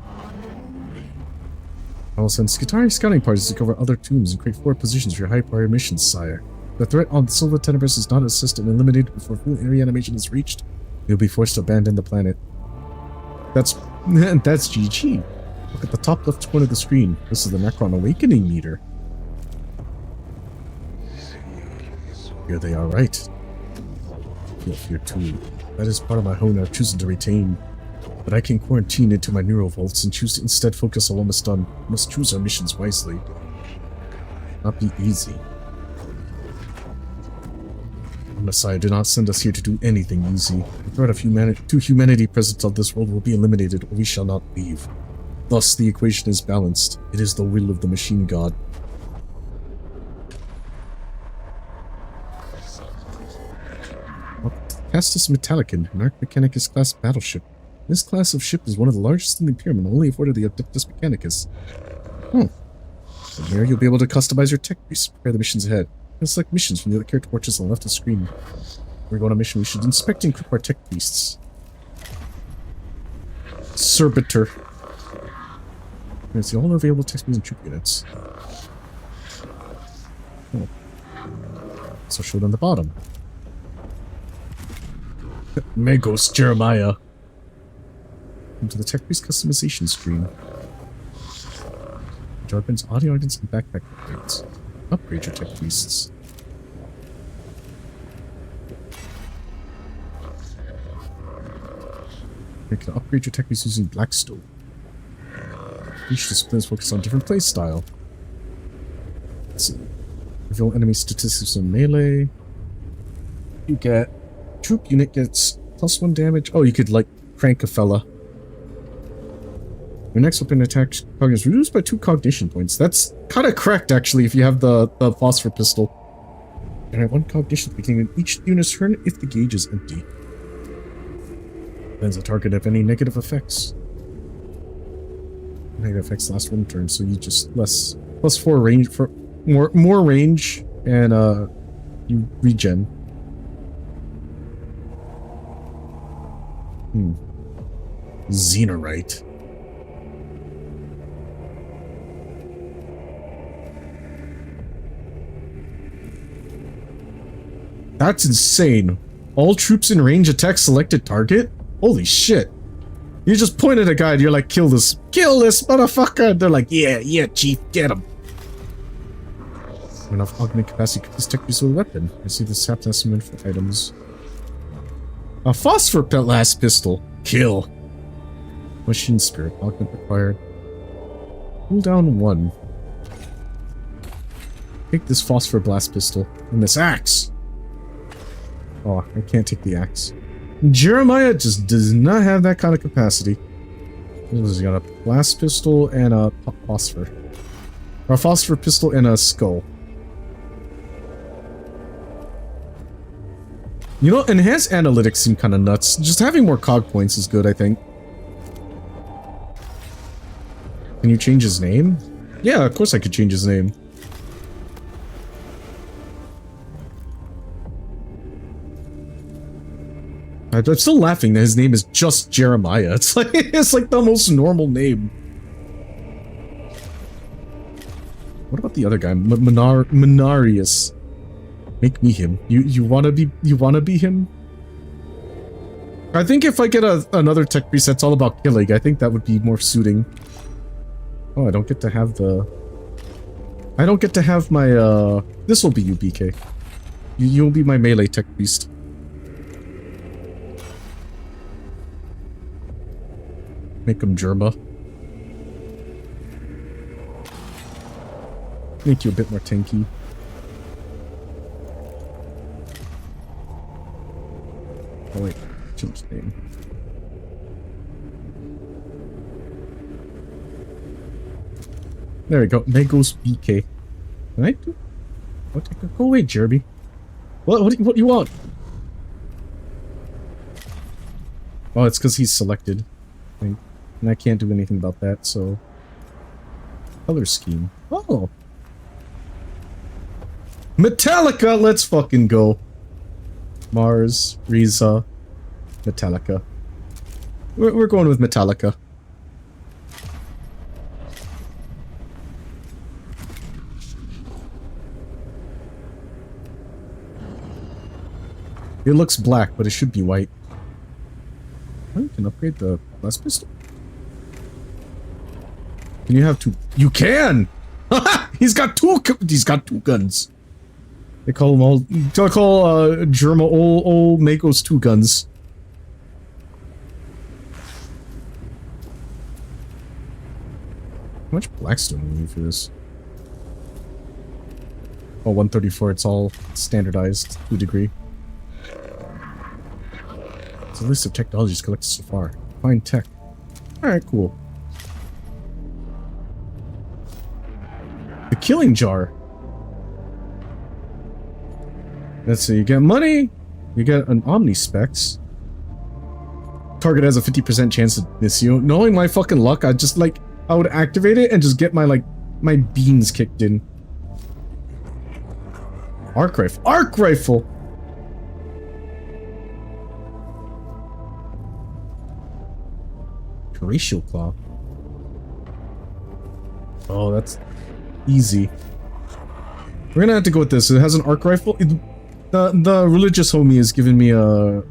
I will send Skitari scouting parties to cover other tombs and create forward positions for your high-priority missions, sire. The threat on Silva Tenebris is not assessed and eliminated before full reanimation is reached. You'll be forced to abandon the planet. That's GG. Look at the top left corner of the screen. This is the Necron Awakening meter. Here they are, right. Feel fear too. That is part of my home I've chosen to retain. But I can quarantine into my neural vaults and choose to instead focus on almost done. We must choose our missions wisely. Not be easy. Omnissiah did not send us here to do anything easy. The threat of humanity present on this world will be eliminated, or we shall not leave. Thus, the equation is balanced. It is the will of the machine god. Castus Metallicon, an Arch Mechanicus class battleship. This class of ship is one of the largest in the Imperium and only afforded the Adeptus Mechanicus. Oh. From here, you'll be able to customize your tech priests to prepare the missions ahead. And select missions from the other character portraits on the left of the screen. If we're going on a mission, we should inspect and equip our tech priests. Servitor. Let's see all the available tech priests and troop units. Oh. So showed on the bottom. Magos Jeremiah. Into the tech priest customization screen. Weapons, audio items, and backpack upgrades. Upgrade your tech priests. You can upgrade your tech priests using Blackstone. Each disciplines focus on different playstyle. Let's see. Reveal enemy statistics in melee. You get troop unit gets +1 damage. Oh, you could like crank a fella. Your next weapon attack cognition is reduced by 2 cognition points. That's kind of correct, actually, if you have the phosphor pistol. And I have 1 cognition beginning in each unit's turn if the gauge is empty. Depends the target of any negative effects. Negative effects last 1 turn, so you just +4 range for more range, and you regen. Xenorite. That's insane. All troops in range attack selected target? Holy shit. You just point at a guy and you're like, kill this motherfucker. And they're like, yeah, chief, get him. Enough augment capacity to this tech piece with a weapon. I see the sap estimate for items. A phosphor blast pistol. Kill. Machine spirit. Augment required. Cooldown 1. Take this phosphor blast pistol and this axe. Oh, I can't take the axe. Jeremiah just does not have that kind of capacity. He's got a blast pistol and a phosphor. Or a phosphor pistol and a skull. You know, enhanced analytics seem kind of nuts. Just having more cog points is good, I think. Can you change his name? Yeah, of course I could change his name. I'm still laughing that his name is just Jeremiah. It's like the most normal name. What about the other guy, Minarius? Make me him. You wanna be him? I think if I get another tech piece that's all about killing, I think that would be more suiting. Oh, I don't get to have the... I don't get to have my, this will be you, BK. You'll be my melee tech beast. Make him Germa. Make you a bit more tanky. Oh wait, change the name. There we go. Megos BK. Can I do? What? Go away, Jeremy. What do you want? Oh, it's because he's selected. And I can't do anything about that, so... Color scheme. Oh! Metallica! Let's fucking go. Mars, Riza, Metallica. We're going with Metallica. It looks black, but it should be white. Oh, you can upgrade the blast pistol? Can you have two? You can! He's got two guns. They call them all... They call Germa old Mako's two guns. How much blackstone do we need for this? Oh, 134. It's all standardized to a degree. It's a list of technologies collected so far. Find tech. Alright, cool. The killing jar. Let's see, you get money, you get an Omni specs. Target has a 50% chance to miss you. Knowing my fucking luck, I would activate it and just get my, my beans kicked in. Arc rifle. Arc rifle! Horatio claw. Oh, that's easy. We're gonna have to go with this. It has an arc rifle. The religious homie has given me a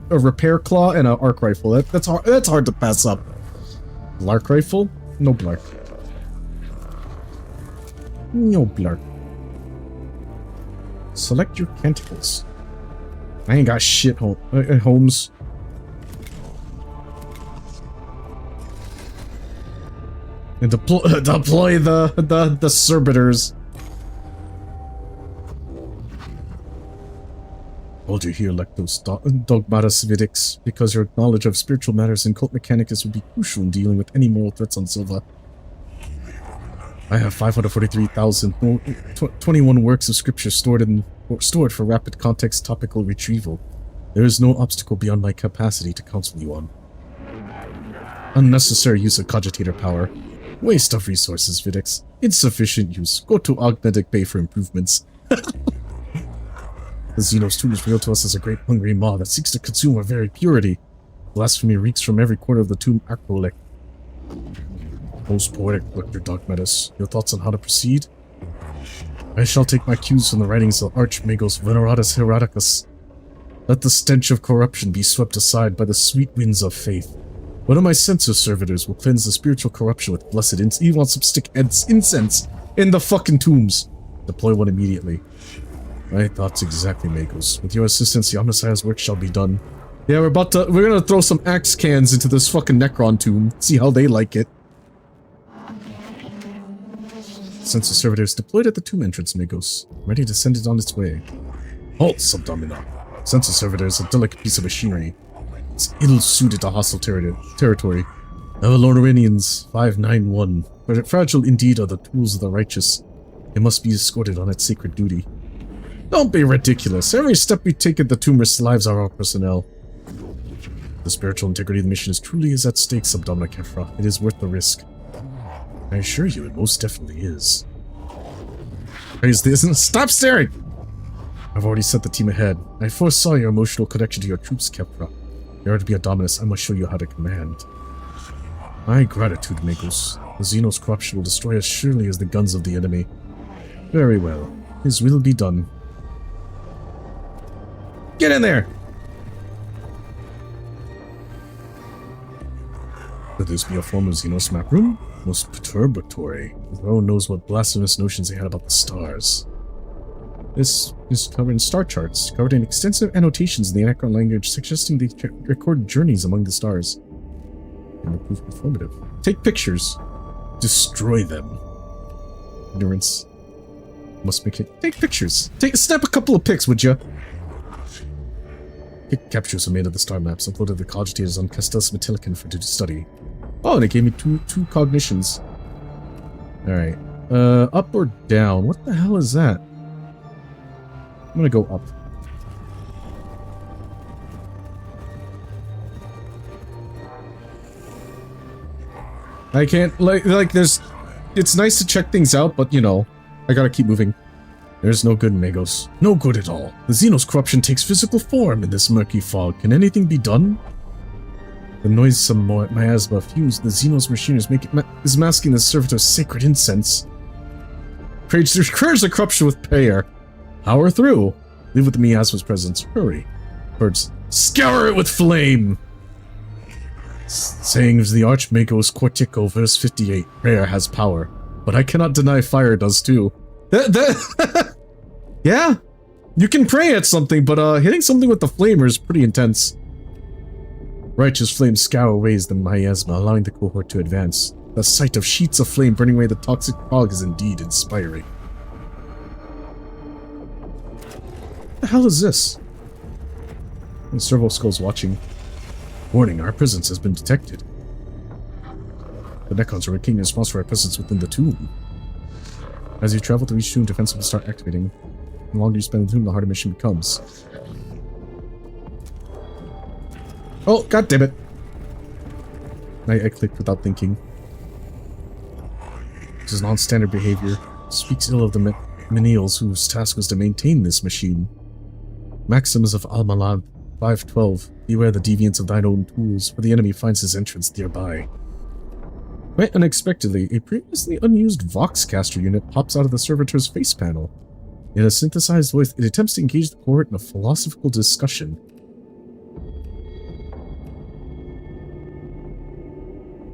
repair claw and an arc rifle. That's hard to pass up. Blark rifle? No blark. No blark. Select your canticles. I ain't got shit, Holmes. And deploy the servitors. Hold you here, Lectos Dogmatus Vidics, because your knowledge of spiritual matters and cult mechanics will be crucial in dealing with any moral threats on Silva. I have 543,021 works of scripture stored for rapid context topical retrieval. There is no obstacle beyond my capacity to counsel you on. Unnecessary use of cogitator power. Waste of resources, Vidics. Insufficient use. Go to Augmented Bay for improvements. The Xenos tomb is revealed to us as a great hungry maw that seeks to consume our very purity. Blasphemy reeks from every corner of the tomb acrolect. Most poetic, Dr. Dogmatus. Your thoughts on how to proceed? I shall take my cues from the writings of Archmagos Veneratus Heroticus. Let the stench of corruption be swept aside by the sweet winds of faith. One of my census servitors will cleanse the spiritual corruption with blessed incense. He wants some stick incense in the fucking tombs. Deploy one immediately. My thoughts exactly, Magos. With your assistance, the Omnissiah's work shall be done. Yeah, we're gonna throw some axe cans into this fucking Necron tomb. See how they like it. Census servitors deployed at the tomb entrance, Magos. Ready to send it on its way. Halt, Subdomina. Sensor servitor is a delicate piece of machinery. It's ill-suited to hostile territory. Avalorinians 591. But fragile indeed are the tools of the righteous. It must be escorted on its sacred duty. Don't be ridiculous. Every step we take at the tomb risks lives of our personnel. The spiritual integrity of the mission is truly at stake, Subdomina Kefra. It is worth the risk. I assure you, it most definitely is. Praise this. Stop staring! I've already sent the team ahead. I foresaw your emotional connection to your troops, Kefra. In order to be a Dominus, I must show you how to command. My gratitude, Magos. The Xenos corruption will destroy as surely as the guns of the enemy. Very well. His will be done. Get in there! Could this be a form of Xenos map room? Most perturbatory. No one knows what blasphemous notions they had about the stars. This is covered in star charts, covered in extensive annotations in the Anacron language suggesting they record journeys among the stars. And the proof informative. Take pictures. Destroy them. Ignorance. Must make it. Take pictures. Snap a couple of pics, would ya? Pic captures are made of the star maps, uploaded the cogitators on Castus Metillicon for to study. Oh, and it gave me two cognitions. Alright. Up or down? What the hell is that? I'm gonna go up. I can't, like, there's... It's nice to check things out, but, you know, I gotta keep moving. There's no good, Magos. No good at all. The Xenos corruption takes physical form in this murky fog. Can anything be done? The noisome miasma fused the Xenos machinery is masking the servitor's sacred incense. Purge the corruption with prayer. Power through. Live with the miasma's presence. Hurry. Birds. Scour it with flame! Sayings of the Archmagos Cortico, verse 58. Prayer has power. But I cannot deny fire does too. Yeah? You can pray at something, but hitting something with the flamer is pretty intense. Righteous flames scour ways the miasma, allowing the cohort to advance. The sight of sheets of flame burning away the toxic fog is indeed inspiring. What the hell is this? And Servo Skull's watching. Warning, our presence has been detected. The Necrons are making a response for our presence within the tomb. As you travel through each tomb, defense will start activating. The longer you spend in the tomb, the harder mission becomes. Oh, god damn it! I clicked without thinking. This is non-standard behavior. It speaks ill of the menials whose task was to maintain this machine. Maxims of Al-Malad 512. Beware the deviance of thine own tools, for the enemy finds his entrance nearby. Quite unexpectedly, a previously unused Voxcaster unit pops out of the servitor's face panel. In a synthesized voice, it attempts to engage the cohort in a philosophical discussion.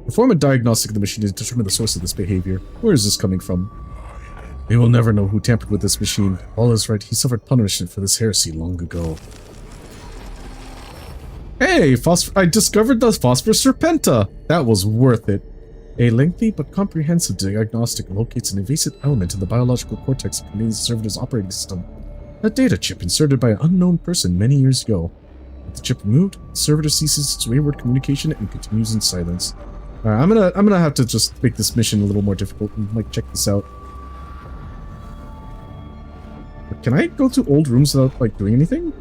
Perform a diagnostic of the machine to determine the source of this behavior. Where is this coming from? We will never know who tampered with this machine. All is right, he suffered punishment for this heresy long ago. Hey, I discovered the Phosphorus Serpenta! That was worth it. A lengthy but comprehensive diagnostic locates an invasive element in the biological cortex that contains the servitor's operating system. A data chip inserted by an unknown person many years ago. With the chip removed, the servitor ceases its wayward communication and continues in silence. Alright, I'm gonna have to just make this mission a little more difficult and, like, check this out. But can I go to old rooms without, like, doing anything?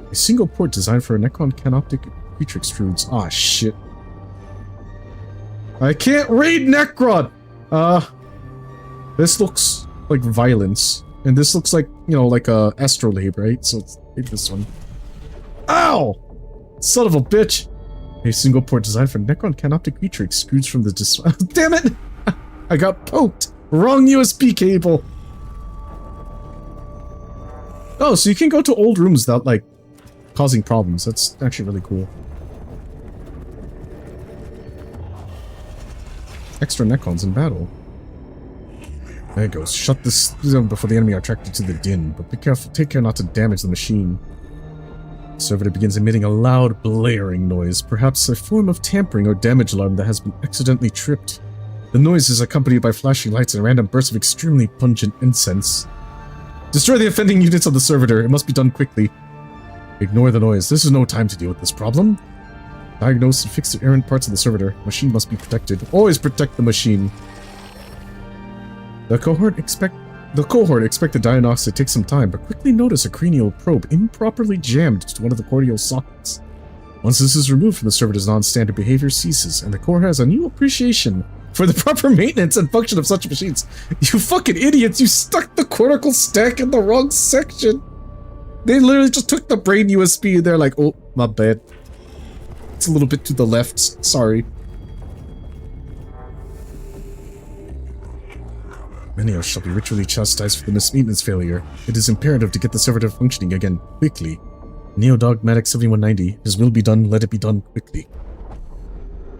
A single port designed for a Necron canoptic creature extrudes. Ah, shit. I can't read Necron! This looks like violence. And this looks like, you know, like a astrolabe, right? So it's maybe this one. Ow! Son of a bitch! A single port designed for Necron canoptic creature extrudes from the damn it! I got poked! Wrong USB cable! Oh, so you can go to old rooms without, like, causing problems. That's actually really cool. Extra Necrons in battle. There it goes. Shut this down before the enemy are attracted to the din, but be careful. Take care not to damage the machine. The servitor begins emitting a loud, blaring noise, perhaps a form of tampering or damage alarm that has been accidentally tripped. The noise is accompanied by flashing lights and random bursts of extremely pungent incense. Destroy the offending units of the servitor. It must be done quickly. Ignore the noise. This is no time to deal with this problem. Diagnose and fix the errant parts of the servitor. Machine must be protected. Always protect the machine. The cohort expect the diagnostic to take some time, but quickly notice a cranial probe improperly jammed to one of the cordial sockets. Once this is removed from the servitor's non-standard behavior ceases, and the core has a new appreciation for the proper maintenance and function of such machines. You fucking idiots! You stuck the cortical stack in the wrong section! They literally just took the brain USB and they're like, oh, my bad. It's a little bit to the left, sorry. Many of us shall be ritually chastised for the mismaintenance failure. It is imperative to get the servitor functioning again, quickly. Neo-Dogmatic 7190, his will be done, let it be done quickly.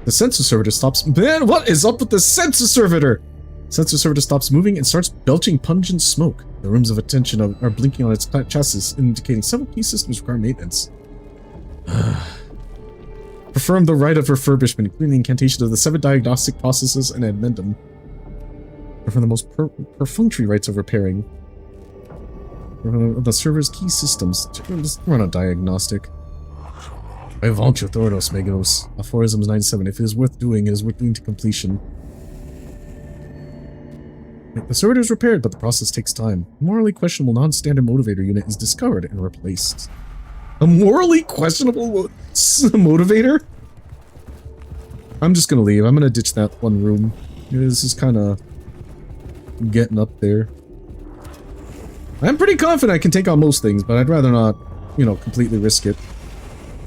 The sensor servitor stops— Man, what is up with the sensor servitor? Sensor servitor stops moving and starts belching pungent smoke. The rooms of attention are blinking on its chassis, indicating several key systems require maintenance. Perform the rite of refurbishment, including the incantation of the 7 diagnostic processes and amendum. Perform the most perfunctory rites of repairing. The server's key systems. Just run a diagnostic. I vaunt you, Thordos Meganos. Aphorisms 97. If it is worth doing, it is worth doing to completion. The servitor is repaired, but the process takes time. A morally questionable non-standard motivator unit is discovered and replaced. A morally questionable motivator? I'm just gonna leave. I'm gonna ditch that one room. This is kind of getting up there. I'm pretty confident I can take on most things, but I'd rather not, you know, completely risk it.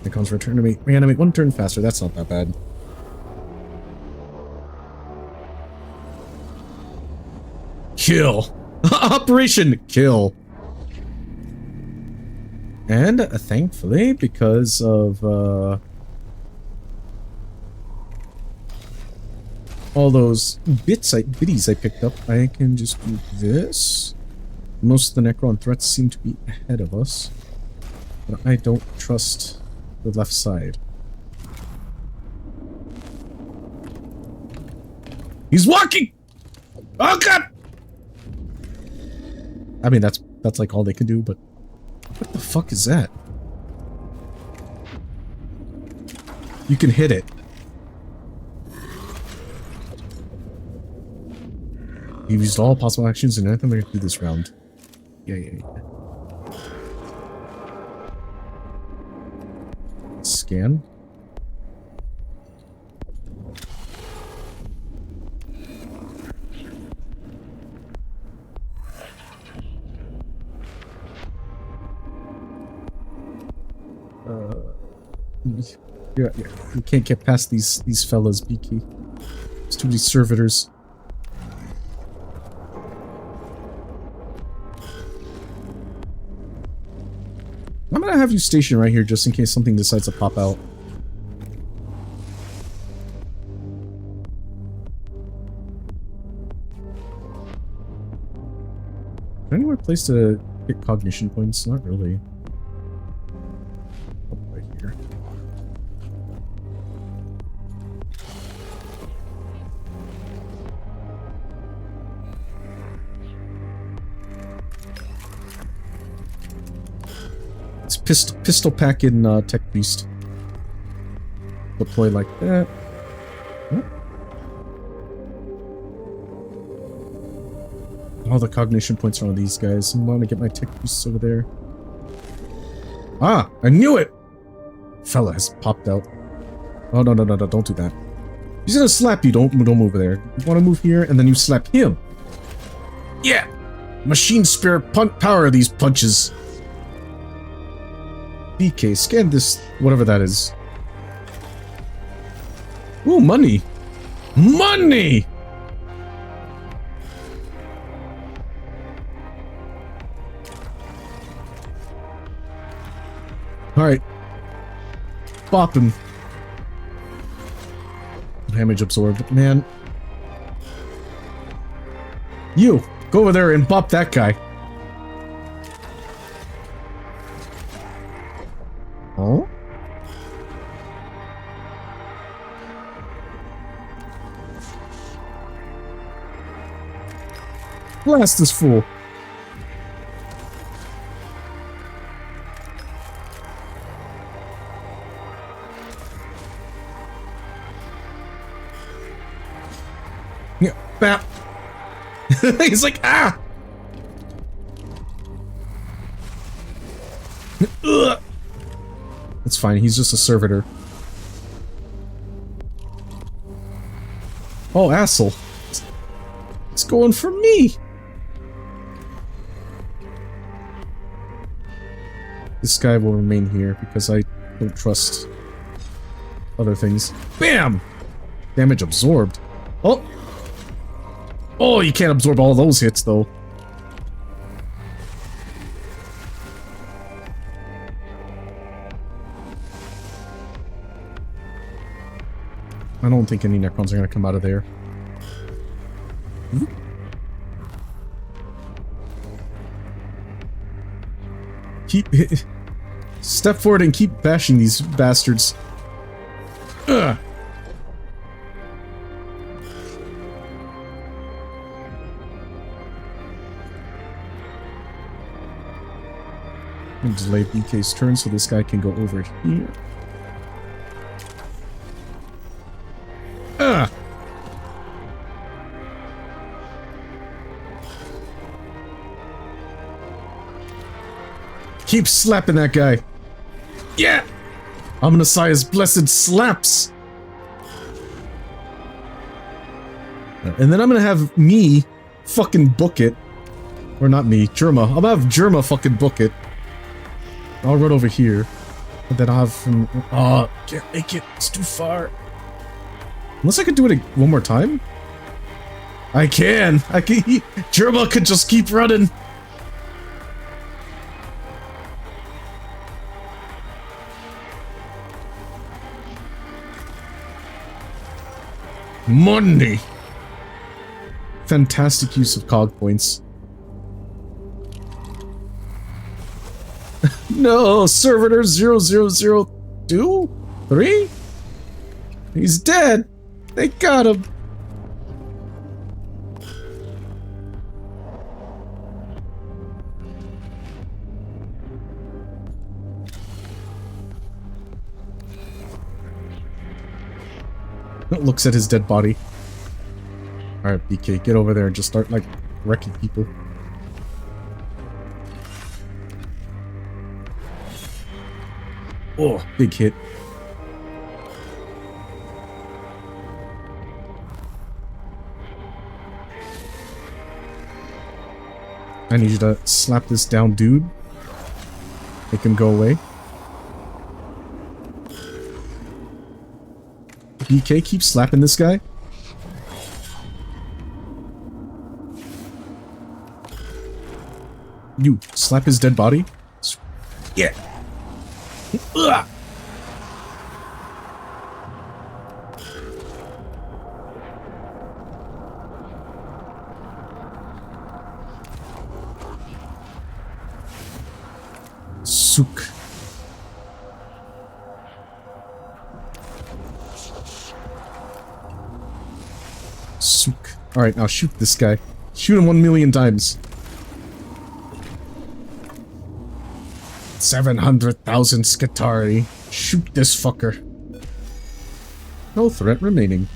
Icons return to me. Reanimate 1 turn faster. That's not that bad. Kill. Operation Kill. And thankfully, because of all those biddies I picked up, I can just do this. Most of the Necron threats seem to be ahead of us, but I don't trust the left side. He's walking! Oh god! I mean, that's like all they can do, but what the fuck is that? You can hit it. You've used all possible actions and anything we're gonna do this round. Yeah. Scan. Yeah. You can't get past these fellas, BK. There's too many servitors. I'm gonna have you stationed right here just in case something decides to pop out. Is there anywhere place to get cognition points? Not really. Oh, right here. Pistol pack in Tech Beast. Deploy like that. Oh. All the cognition points are on these guys. I want to get my Tech Beasts over there. Ah! I knew it! Fella has popped out. Oh, no, don't do that. He's gonna slap you. Don't move over there. You want to move here, and then you slap him. Yeah! Machine spirit power these punches. BK, scan this, whatever that is. Ooh, money! Money! Alright. Bop him. Damage absorbed. Man. You! Go over there and bop that guy. Oh? Blast this fool. Bap! He's like, ah! Ugh. It's fine, he's just a servitor. Oh, asshole. It's going for me! This guy will remain here because I don't trust other things. Bam! Damage absorbed. Oh! Oh, you can't absorb all those hits, though. I don't think any Necrons are gonna come out of there. Keep... Step forward and keep bashing these bastards. Ugh. And delay BK's turn so this guy can go over here. Ugh. Keep slapping that guy. Yeah! Omnissiah's blessed slaps! And then I'm gonna have me fucking book it. Or not me, Germa. I'm gonna have Germa fucking book it. I'll run over here. And then I'll have him... Oh, can't make it. It's too far. Unless I could do it one more time? I can! Germa could just keep running! Money! Fantastic use of cog points. No, Servitor 0002? 3? He's dead! They got him! Looks at his dead body. Alright, BK, get over there and just start, like, wrecking people. Oh, big hit. I need you to slap this down dude. Make him go away. BK, keep slapping this guy. You slap his dead body. Yeah. Ugh. Sook. Sook. Alright, now shoot this guy. Shoot him 1,000,000 times. 700,000 Skitari. Shoot this fucker. No threat remaining.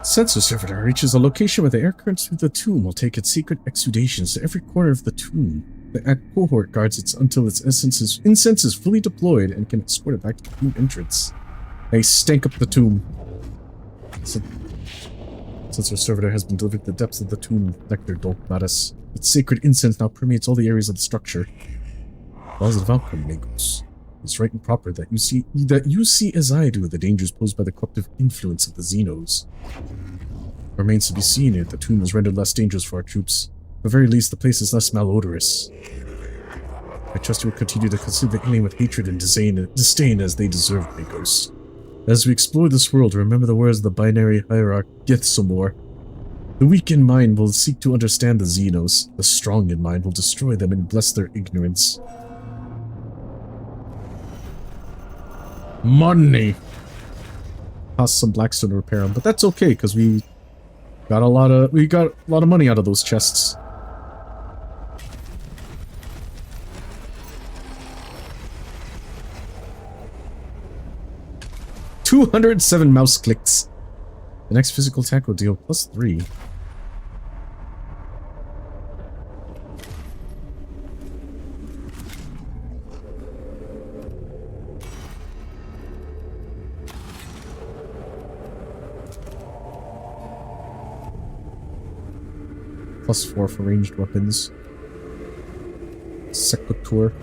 Sensor servitor reaches a location where the air currents through the tomb will take its secret exudations to every corner of the tomb. The cohort guards it until its incense is fully deployed and can escort it back to the tomb entrance. They stank up the tomb. Sensor servitor has been delivered to the depths of the tomb, Nectar Dogmatis. Its sacred incense now permeates all the areas of the structure. Positive outcome, Magos. It's right and proper that you see as I do the dangers posed by the corruptive influence of the Xenos. Remains to be seen if the tomb is rendered less dangerous for our troops. At the very least, the place is less malodorous. I trust you will continue to consider the alien with hatred and disdain as they deserve, Magos. As we explore this world, remember the words of the binary hierarch Githsomor. The weak in mind will seek to understand the Xenos. The strong in mind will destroy them and bless their ignorance. Money! Cost some Blackstone to repair them, but that's okay because we got a lot of money out of those chests. 207 mouse clicks. The next physical attack will deal +3. +4 for ranged weapons. Sequitur.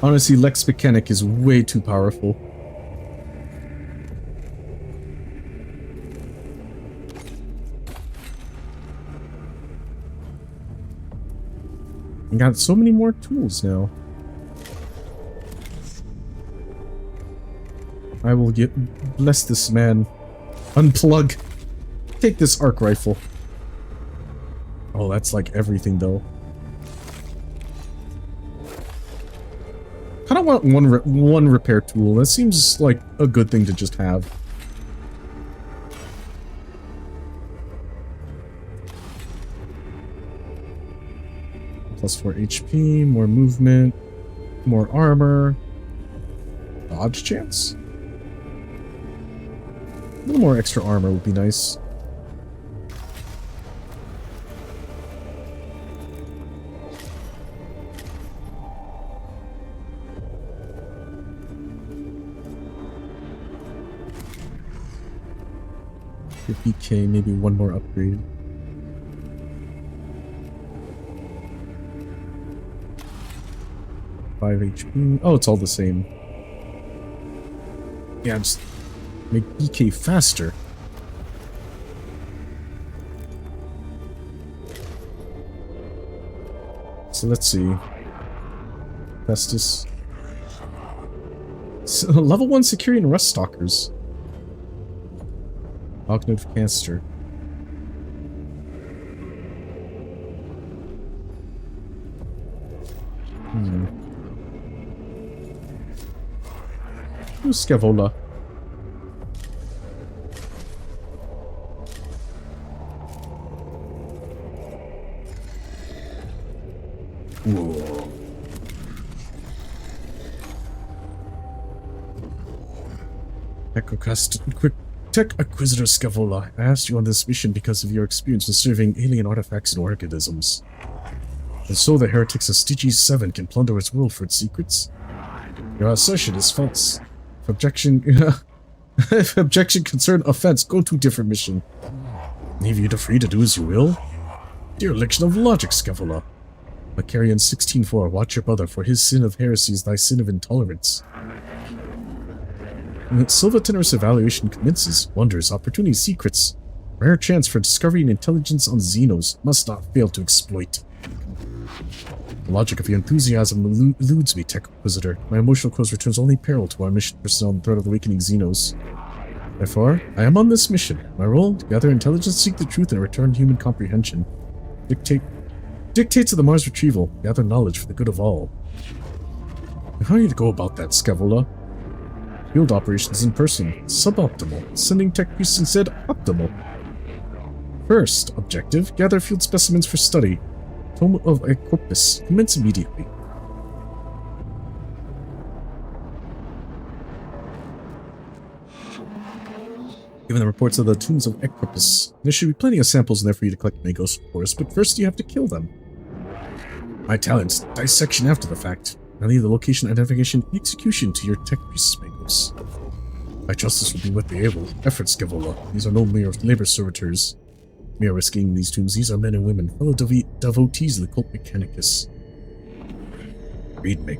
Honestly, Lex Mechanic is way too powerful. I got so many more tools now. I will bless this man. Unplug. Take this arc rifle. Oh, that's like everything though. Kind of want one repair tool. That seems like a good thing to just have. +4 HP, more movement, more armor, dodge chance? A little more extra armor would be nice. BK, maybe one more upgrade. HP. Oh, it's all the same. Yeah, just make BK faster. So let's see. Festus. So, level 1 security and rust stalkers. Cognitive caster. Scavola. Whoa. Quick Tech Acquisitor Scavola. I asked you on this mission because of your experience in serving alien artifacts and organisms. And so the heretics of Stygies 7 can plunder its world for its secrets? Your assertion is false. If objection concern offense, go to different mission. Leave you free to do as you will? Dear election of logic, Scavola. Macarian 16:4, watch your brother, for his sin of heresy is thy sin of intolerance. Silva Tenor's evaluation commences. Wonders, opportunities, secrets. Rare chance for discovering intelligence on Xenos. Must not fail to exploit. The logic of your enthusiasm eludes me, Tech Inquisitor. My emotional cause returns only peril to our mission personnel and threat of awakening Xenos. Therefore, I am on this mission. My role, to gather intelligence, seek the truth, and return human comprehension. Dictates of the Mars retrieval. Gather knowledge for the good of all. How are you to go about that, Scavola? Field operations in person. Suboptimal. Sending tech priests instead, optimal. First objective, gather field specimens for study. Tome of Ecropus. Commence immediately. Given the reports of the tombs of Ecropus, there should be plenty of samples in there for you to collect Magos, of course, but first you have to kill them. My talents, dissection after the fact. I leave the location, identification, and execution to your tech priests, Magos. I trust this will be what they able. Effort, Scavola. These are no mere labor servitors. We are risking these tombs. These are men and women, fellow devotees of the cult Mechanicus. Read me.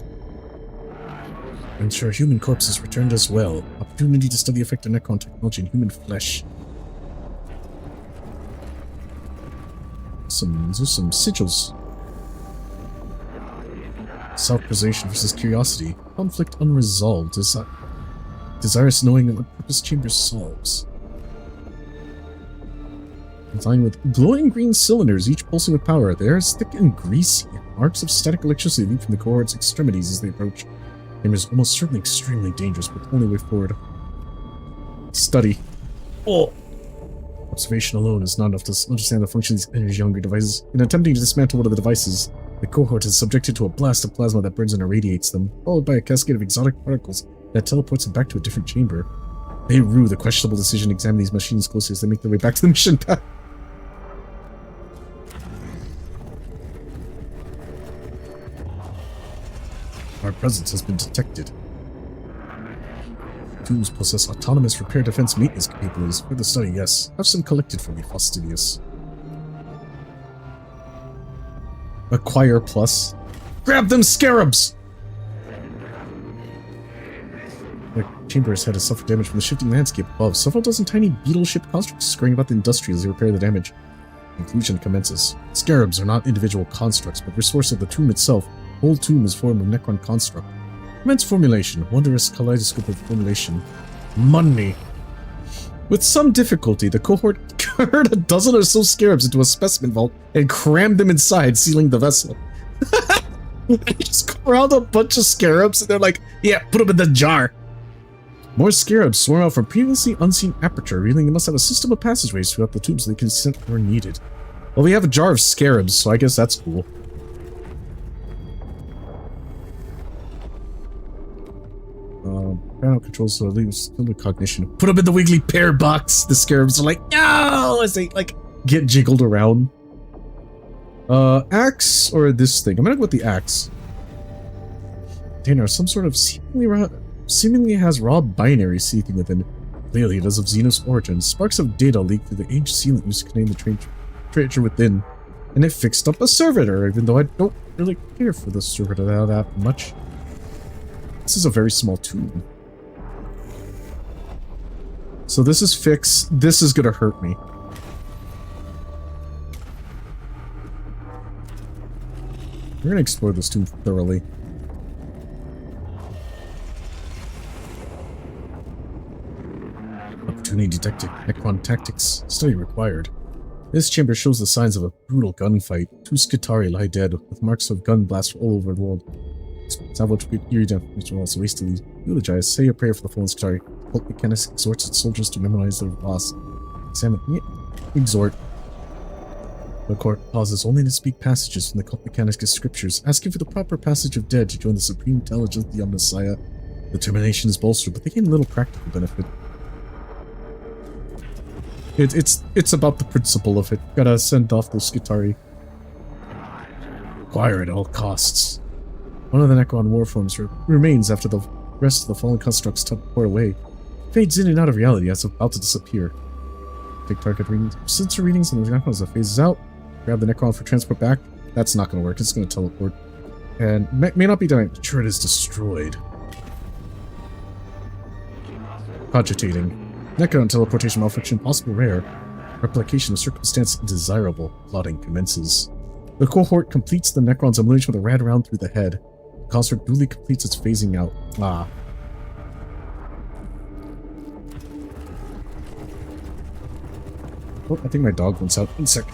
Ensure human corpses returned as well. Opportunity to study the effect of Necron technology in human flesh. There's some sigils. Self-preservation versus curiosity. Conflict unresolved. Desirous knowing what purpose chamber solves. Designed with glowing green cylinders, each pulsing with power. They are thick and greasy. Arcs of static electricity leap from the cohort's extremities as they approach. Chamber is almost certainly extremely dangerous, but the only way forward. Study. Oh! Observation alone is not enough to understand the function of these energy-hungry devices. In attempting to dismantle one of the devices, the cohort is subjected to a blast of plasma that burns and irradiates them, followed by a cascade of exotic particles that teleports them back to a different chamber. They rue the questionable decision to examine these machines closely as they make their way back to the mission path. Our presence has been detected. Tools possess autonomous repair defense maintenance capabilities. For the study, yes. Have some collected for me, fastidious. Acquire plus. Grab them scarabs! The chamber's head has suffered damage from the shifting landscape above. Several dozen tiny beetle-shaped constructs scurrying about the industry as they repair the damage. Conclusion commences. Scarabs are not individual constructs, but resource of the tomb itself. The whole tomb is formed of Necron construct. Immense formulation, wondrous kaleidoscope of formulation. Money. With some difficulty, the cohort carried a dozen or so scarabs into a specimen vault and crammed them inside, sealing the vessel. They just go around a bunch of scarabs and they're like, yeah, put them in the jar. More scarabs swarm out from previously unseen aperture, revealing they must have a system of passageways throughout the tube so they can send where needed. Well, we have a jar of scarabs, so I guess that's cool. Panel controls so it leaves still cognition. Put them in the wiggly pear box. The scarabs are like, no, as they like get jiggled around. Axe or this thing? I'm gonna go with the axe. Container, some sort of seemingly has raw binary seething within. Clearly, it is of Xenos origin. Sparks of data leak through the ancient sealant used to contain the treasure within, and it fixed up a servitor. Even though I don't really care for the servitor that much. This is a very small tube. So this is fixed. This is gonna hurt me. We're gonna explore this tomb thoroughly. Opportunity detected. Necron tactics. Study required. This chamber shows the signs of a brutal gunfight. 2 Skitari lie dead, with marks of gun blasts all over the world. Salvage eerie death, which will also hastily eulogize. Say a prayer for the fallen Skitari. Cult Mechanist exhorts its soldiers to memorize their loss. Examine. Exhort. The court pauses only to speak passages from the Cult Mechanicus scriptures, asking for the proper passage of dead to join the supreme intelligence of the Omnissiah. Determination is bolstered, but they gain little practical benefit. It's about the principle of it. Gotta send off those Skitari. Acquire at all costs. One of the Necron warforms remains after the rest of the fallen constructs teleport away. Fades in and out of reality as about to disappear. Take target readings. Sensor readings and the Necron as it phases out. Grab the Necron for transport back. That's not going to work. It's going to teleport. And may not be dying. Sure, it is destroyed. Cogitating. Necron teleportation malfunction possible rare. Replication of circumstance desirable. Plotting commences. The cohort completes the Necron's elimination with a rad round through the head. The construct duly completes its phasing out. Ah. Oh, I think my dog wants out. 1 sec.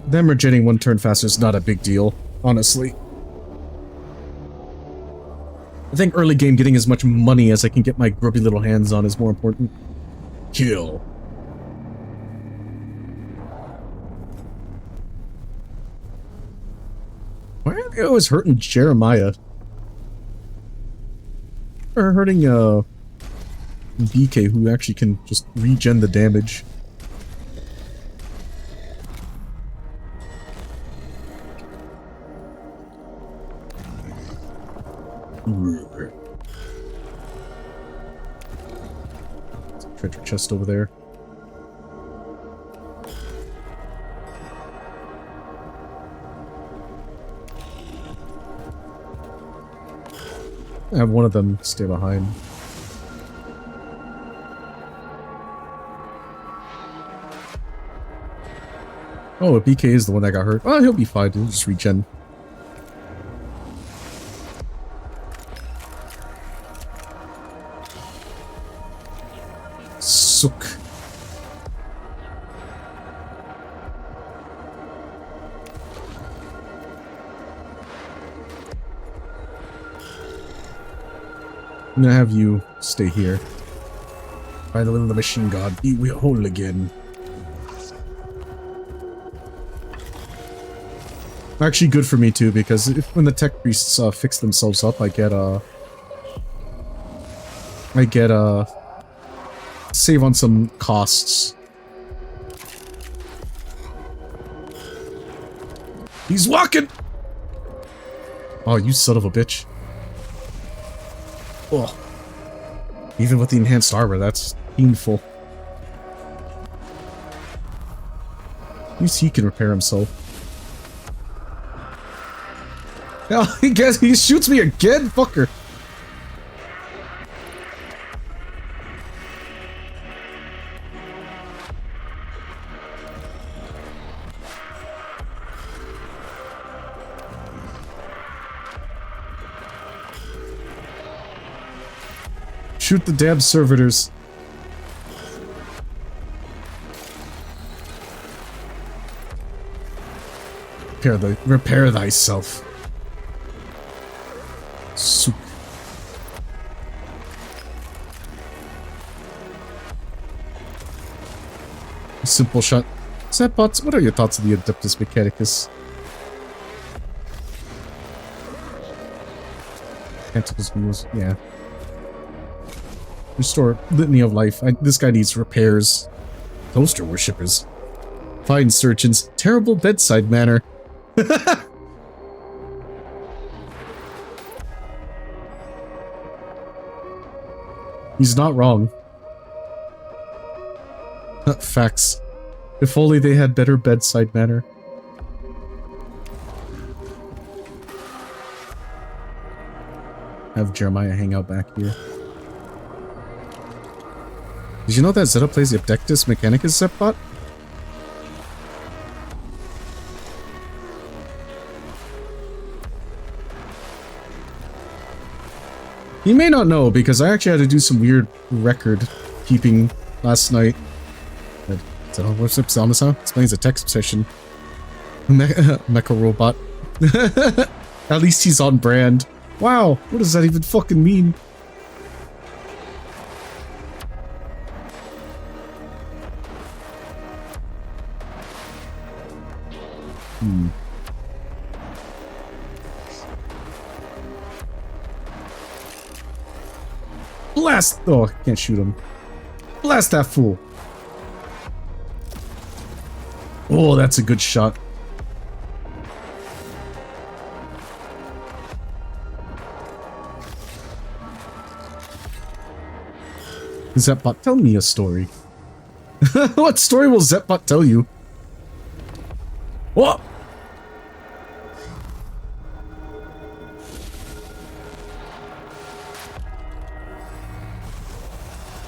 Them regenerating 1 turn faster is not a big deal, honestly. I think early game getting as much money as I can get my grubby little hands on is more important. Kill. Why are they always hurting Jeremiah? Or hurting BK, who actually can just regen the damage. Treasure chest over there. I have one of them stay behind. Oh, BK is the one that got hurt. Oh, he'll be fine. He'll just regen. Sook. I'm gonna have you stay here. By the will of the machine god, be we whole again. Actually good for me too, because when the tech priests fix themselves up, I get save on some costs. He's walking! Oh, you son of a bitch. Oh. Even with the enhanced armor, that's painful. At least he can repair himself. Oh, he shoots me again? Fucker. Shoot the damn servitors. Repair thyself. Soup. Simple shot. Setbots, what are your thoughts on the Adeptus Mechanicus? Tentacles mules, yeah. Restore litany of life. This guy needs repairs. Toaster worshippers. Fine surgeons. Terrible bedside manner. He's not wrong. Facts. If only they had better bedside manner. Have Jeremiah hang out back here. Did you know that Zeta plays the Adeptus Mechanicus Zepbot? You may not know, because I actually had to do some weird record keeping last night. So, what's up, Omnissiah? Explains a text session. Mecha robot. At least he's on brand. Wow, what does that even fucking mean? Blast! Oh, I can't shoot him. Blast that fool! Oh, that's a good shot. Zepbot, tell me a story. What story will Zepbot tell you? What?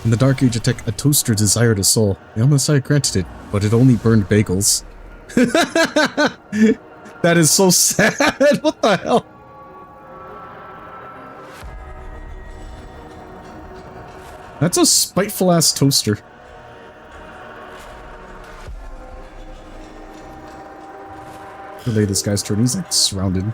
In the Dark Age attack, a toaster desired a soul. The Omnissiah granted it, but it only burned bagels. That is so sad. What the hell? That's a spiteful ass toaster. Delay this guy's turn. He's like surrounded.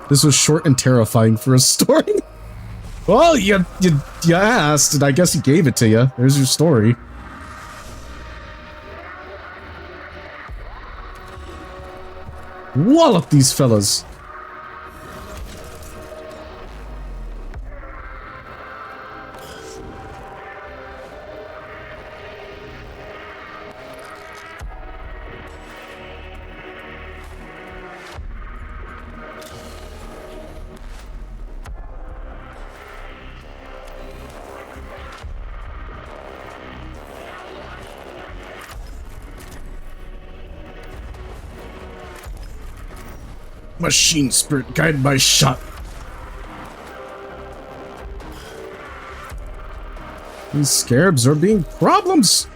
This was short and terrifying for a story. Well, you asked, and I guess he gave it to you. There's your story. Wallop these fellas. Machine spirit, guide my shot. These scarabs are being problems.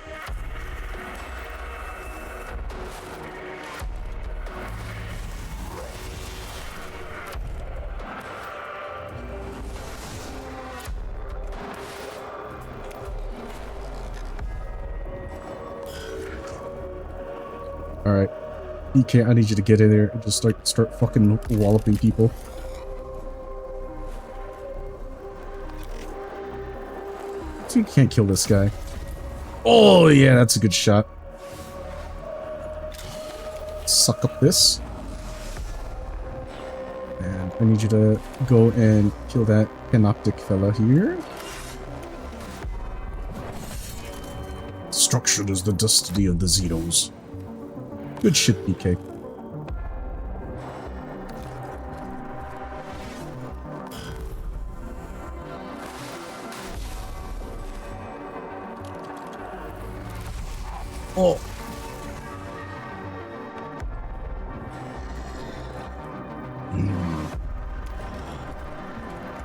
BK, I need you to get in there and just start fucking walloping people. So you can't kill this guy. Oh yeah, that's a good shot. Suck up this. And I need you to go and kill that panoptic fella here. Destruction is the destiny of the Zetos. Good shit, BK. Oh.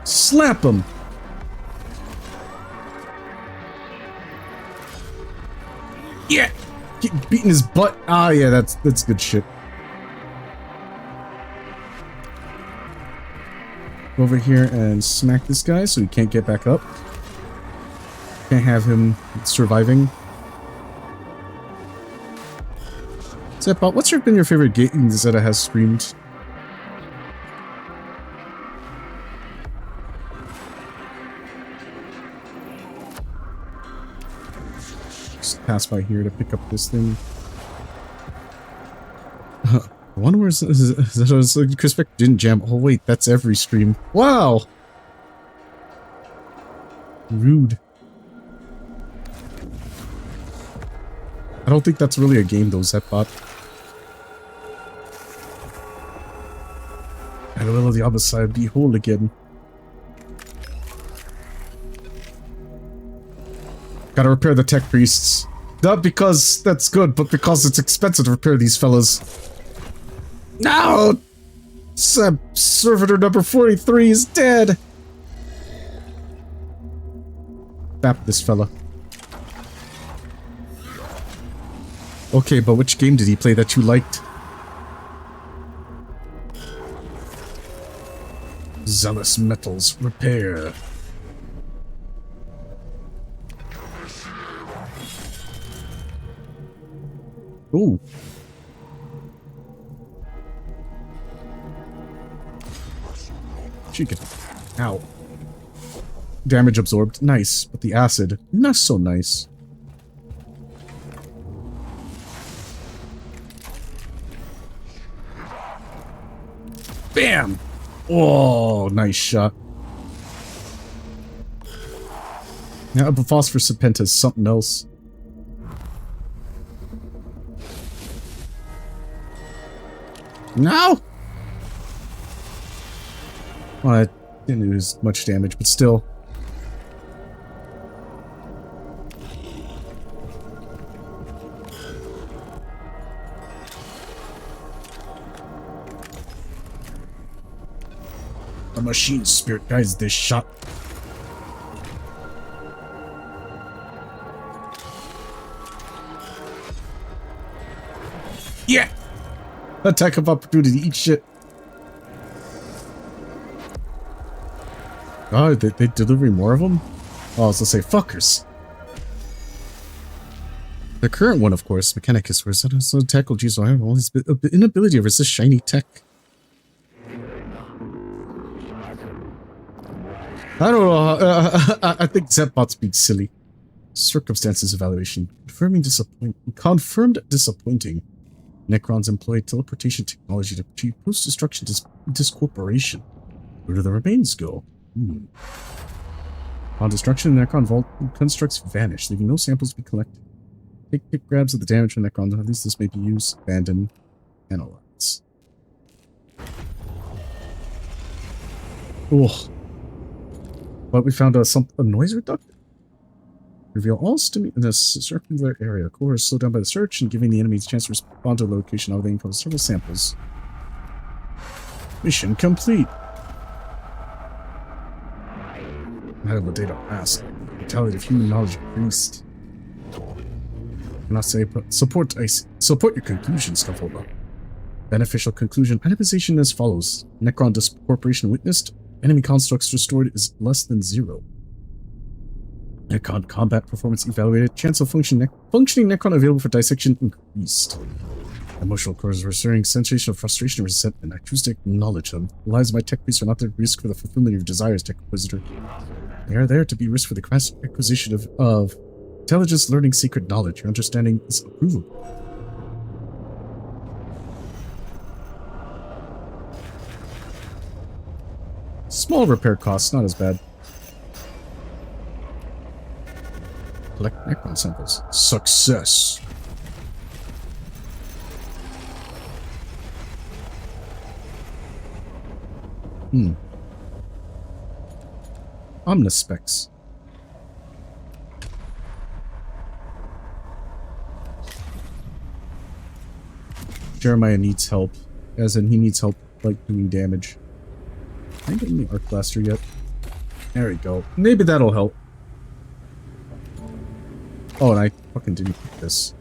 Slap him. Yeah. Get beating his butt. Ah, yeah, that's good shit. Go over here and smack this guy so he can't get back up. Can't have him surviving. Zepbot, what's been your favorite game Zeta has streamed? Just pass by here to pick up this thing. I wonder where Zeta Chris Beck didn't jam. Oh wait, that's every stream. Wow! Rude. I don't think that's really a game though, Zepbot. And will the Omnissiah be whole again? Gotta repair the tech priests. Not because that's good, but because it's expensive to repair these fellas. No! Servitor number 43 is dead! Bap this fella. Okay, but which game did he play that you liked? Zealous Metals Repair. Ooh. Chicken. Ow. Damage absorbed. Nice. But the acid, not so nice. Bam! Oh, nice shot. Now, but Phosphorus Serpenta is something else. No! Well, I didn't do as much damage, but still. A machine spirit guides this shot. Yeah! Attack of opportunity, eat shit. Oh, they delivering more of them? Oh, I was gonna say, fuckers. The current one, of course, Mechanicus, where so tackle G, so I have all this inability to resist shiny tech. I don't know, I think Zepbot's being silly. Circumstances evaluation. Confirmed disappointing. Necrons employ teleportation technology to achieve post-destruction discorporation. Where do the remains go? On destruction, the Necron vault constructs vanish, leaving no samples to be collected. Take pick grabs of the damage from Necrons, at least this may be used, abandon, analyze. Ugh. But we found a noise reductor. Reveal all stimuli in this circular area. Core is slowed down by the search and giving the enemies a chance to respond to the location of the info several samples. Mission complete. Medical data passed. Brutality of human knowledge increased. Cannot say, but support your conclusion, Scaffolda. Beneficial conclusion. Itemization as follows. Necron discorporation witnessed. Enemy constructs restored is less than 0. Necron combat performance evaluated. Chance of functioning Necron available for dissection increased. Emotional cores are stirring sensation of frustration and resentment. I choose to acknowledge them. The lives of my tech priests are not the risk for the fulfillment of your desires, Tech Inquisitor. They are there to be risk for the acquisition of intelligence, learning, secret knowledge. Your understanding is approval. Small repair costs, not as bad. Collect Necron samples. Success! Omnispecs. Jeremiah needs help. As in, he needs help, like, doing damage. Can I get any Arc Blaster yet? There we go. Maybe that'll help. Oh, and I fucking didn't pick this.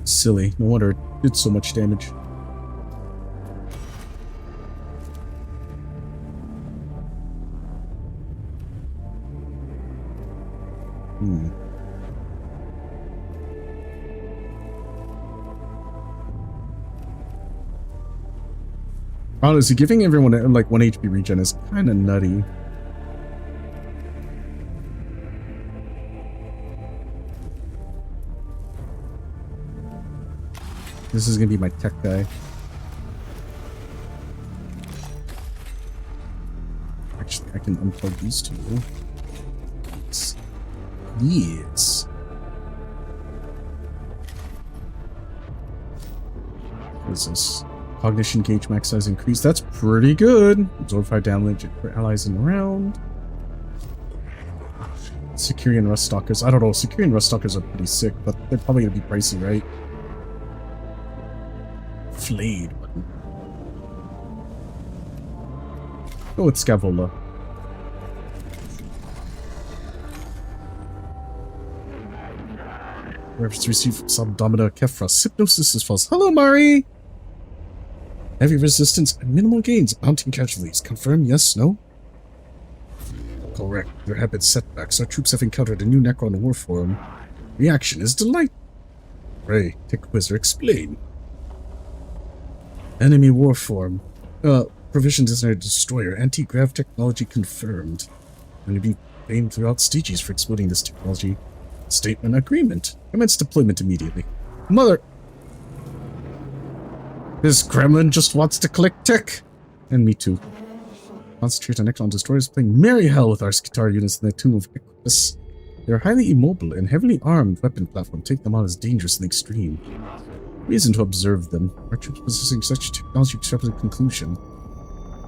Silly. No wonder it did so much damage. Honestly, giving everyone like 1 HP regen is kind of nutty. This is gonna be my tech guy. Actually, I can unplug these two. Yes. What is this? Cognition gauge max size increase. That's pretty good. Absorb 5 damage for allies in the round. Securian Rust Stalkers. I don't know. Securian Rust Stalkers are pretty sick, but they're probably gonna be pricey, right? Flayed button. Go with Scavola. Reference received from Subdomina Kefros. Hypnosis is false. Hello, Mari! Heavy resistance and minimal gains. Mounting casualties. Confirm yes, no? Correct. There have been setbacks. Our troops have encountered a new Necron war form. Reaction is delight. Ray, Tech Inquisitor, explain. Enemy war form. Provision designated destroyer. Anti-grav technology confirmed. Going to be blamed throughout Styges for exploiting this technology. Statement agreement. Commence deployment immediately. Mother... This gremlin just wants to collect tech. And me too. Concentrate on Necron destroyers playing merry hell with our Skitar units in the Tomb of Equus. They are highly immobile and heavily armed weapon platform. Take them on as dangerous in the extreme. Reason to observe them. Our troops possessing such technology accepted conclusion.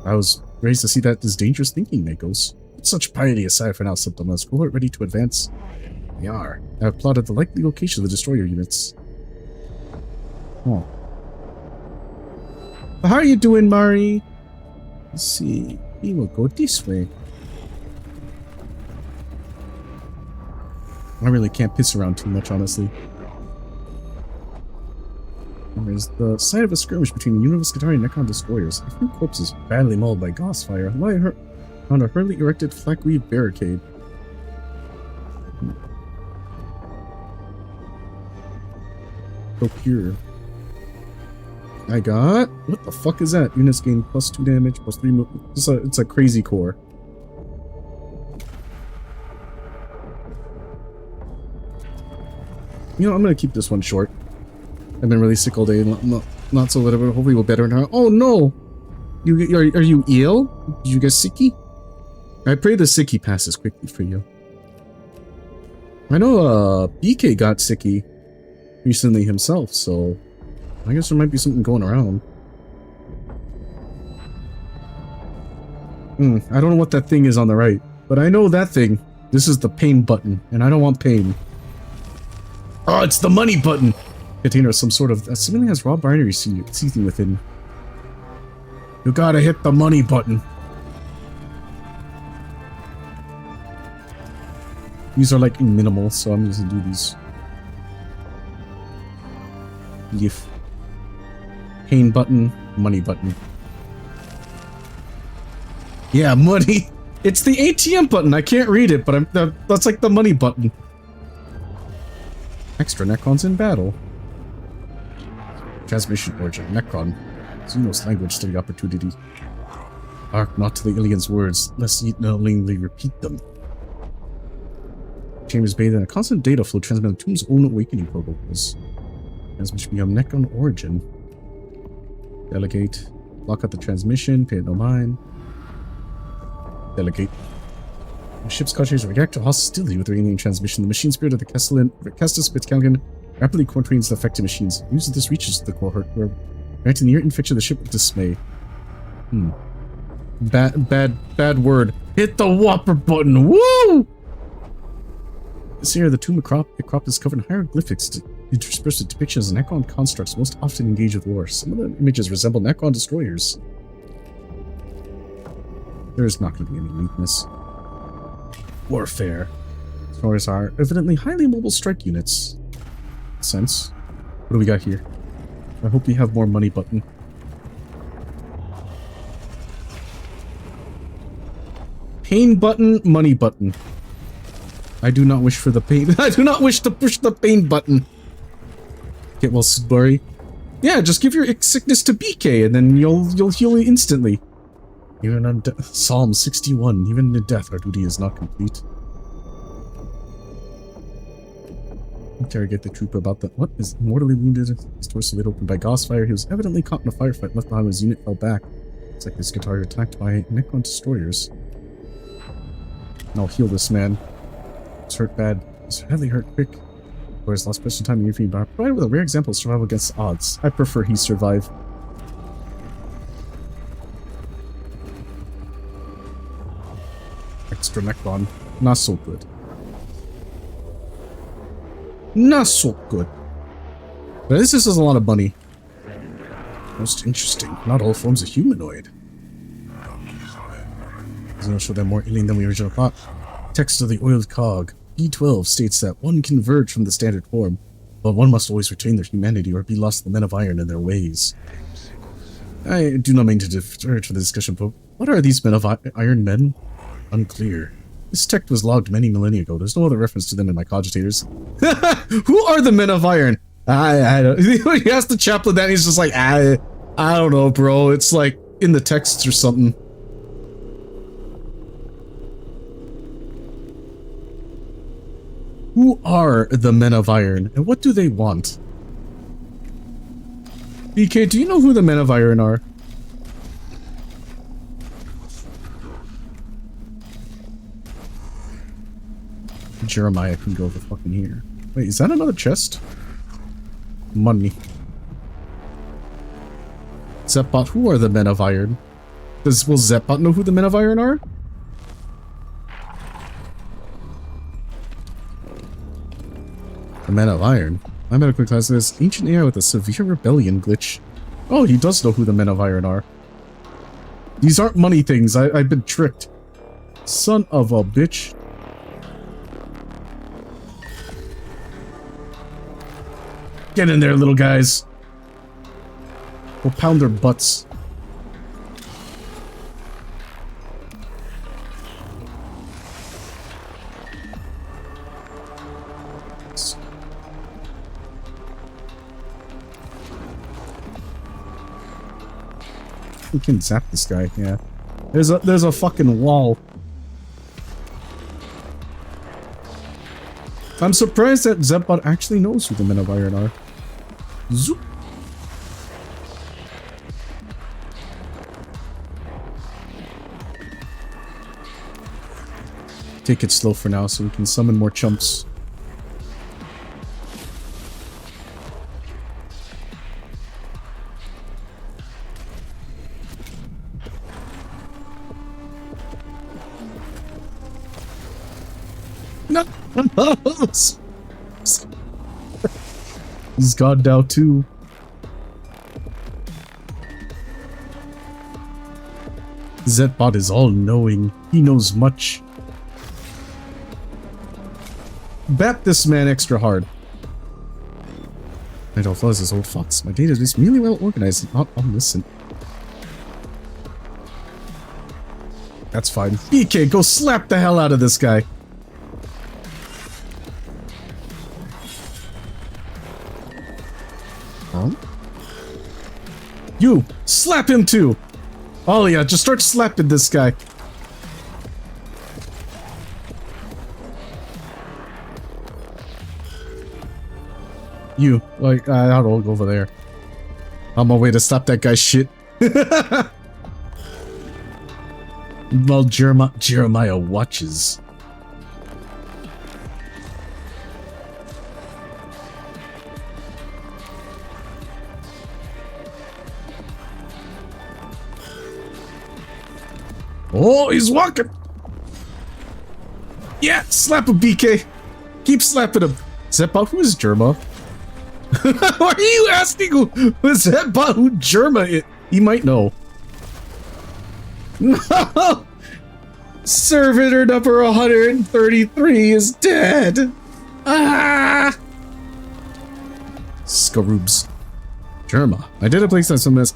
I was raised to see that as dangerous thinking, Makos. Put such piety aside for now, Subdominus. Cohort ready to advance. They are. I have plotted the likely location of the destroyer units. Oh. How are you doing, Mari? Let's see. We will go this way. I really can't piss around too much, honestly. There's the site of a skirmish between Universe Skitari and Necron destroyers. A few corpses badly mauled by Gauss fire lie on a hurriedly erected flak-weave barricade. Procure. I got... What the fuck is that? Units gain +2 damage, +3 movement. It's a crazy core. You know, I'm gonna keep this one short. I've been really sick all day. Not so little, but hopefully we'll better now. Oh no! Are you ill? Did you get sicky? I pray the sicky passes quickly for you. I know BK got sicky recently himself, so I guess there might be something going around. I don't know what that thing is on the right, but I know that thing. This is the pain button, and I don't want pain. Oh, it's the money button! Container of some sort of... seemingly has raw binary seething within. You gotta hit the money button. These are like minimal, so I'm just gonna do these. Leaf. Pain button, money button. Yeah, money. It's the ATM button. I can't read it, but that's like the money button. Extra Necrons in battle. Transmission origin. Necron. Xenos language study opportunity. Hark not to the aliens' words, lest ye knowingly repeat them. Chambers bathed in a constant data flow transmitting the Tomb's own awakening protocols. Transmission beyond Necron origin. Delegate. Lock out the transmission. Pay it no mind. Delegate. The ship's conscious react to hostility with the alien transmission. The machine spirit of the Kestis Spitzkalgan rapidly contains the affected machines. News of this reaches the cohort, who are reacting the irritant fixture of the ship with dismay. Bad word. Hit the whopper button. Woo! This year, the tomb crop is covered in hieroglyphics interspersed with depictions of Necron constructs most often engaged with war. Some of the images resemble Necron destroyers. There is not going to be any weakness. Warfare. Destroyers are evidently highly mobile strike units. Sense. What do we got here? I hope we have more money button. Pain button, money button. I do not wish for the pain. I do not wish to push the pain button. Get well, Sudbury. Yeah, just give your sickness to BK and then you'll heal instantly. Even on Psalm 61, even in death, our duty is not complete. Interrogate the trooper about the— what is mortally wounded? His torso laid open by gauss fire. He was evidently caught in a firefight left behind when his unit fell back. It's like this guitar attacked by Necron destroyers. I'll heal this man. It's hurt bad. He's badly hurt quick. Whereas last person time in Infamy Bar provided with a rare example of survival against odds. I prefer he survive. Extra Necron. Not so good. Not so good. But this is a lot of money. Most interesting. Not all forms of humanoid. Doesn't show them more alien than we originally thought. Text of the oiled cog. B12 states that one can verge from the standard form, but one must always retain their humanity or be lost to the men of iron and their ways. I do not mean to diverge from the discussion, but what are these men of iron men? Unclear. This tech was logged many millennia ago. There's no other reference to them in my cogitators. Who are the men of iron? I don't. He asked the chaplain that, and he's just like, I don't know, bro. It's like in the texts or something. Who are the men of iron, and what do they want? BK, do you know who the men of iron are? Jeremiah can go over fucking here. Wait, is that another chest? Money. Zepbot, who are the men of iron? Will Zepbot know who the men of iron are? The men of iron. My medical class says ancient AI with a severe rebellion glitch. Oh, he does know who the men of iron are. These aren't money things. I've been tricked. Son of a bitch. Get in there, little guys. We'll pound their butts. We can zap this guy, yeah. There's a fucking wall. I'm surprised that Zepbot actually knows who the men of iron are. Zoop. Take it slow for now so we can summon more chumps. No! He's gone now too. Zepbot is all-knowing. He knows much. Bat this man extra hard. I don't flaws this old fox. My data is really well organized and not omniscient. That's fine. BK, go slap the hell out of this guy. Huh? You! Slap him too! Oh yeah, just start slapping this guy. You, like, I don't know, go over there. On my way to stop that guy's shit. Well, Jeremiah watches. Oh, he's walking! Yeah, slap him, BK! Keep slapping him! Zeppa, who is Jerma? Why are you asking who Zeppa, who Jerma is? He might know. No! Servitor number 133 is dead! Ah! Scaroobs. Jerma. I did a place on something else.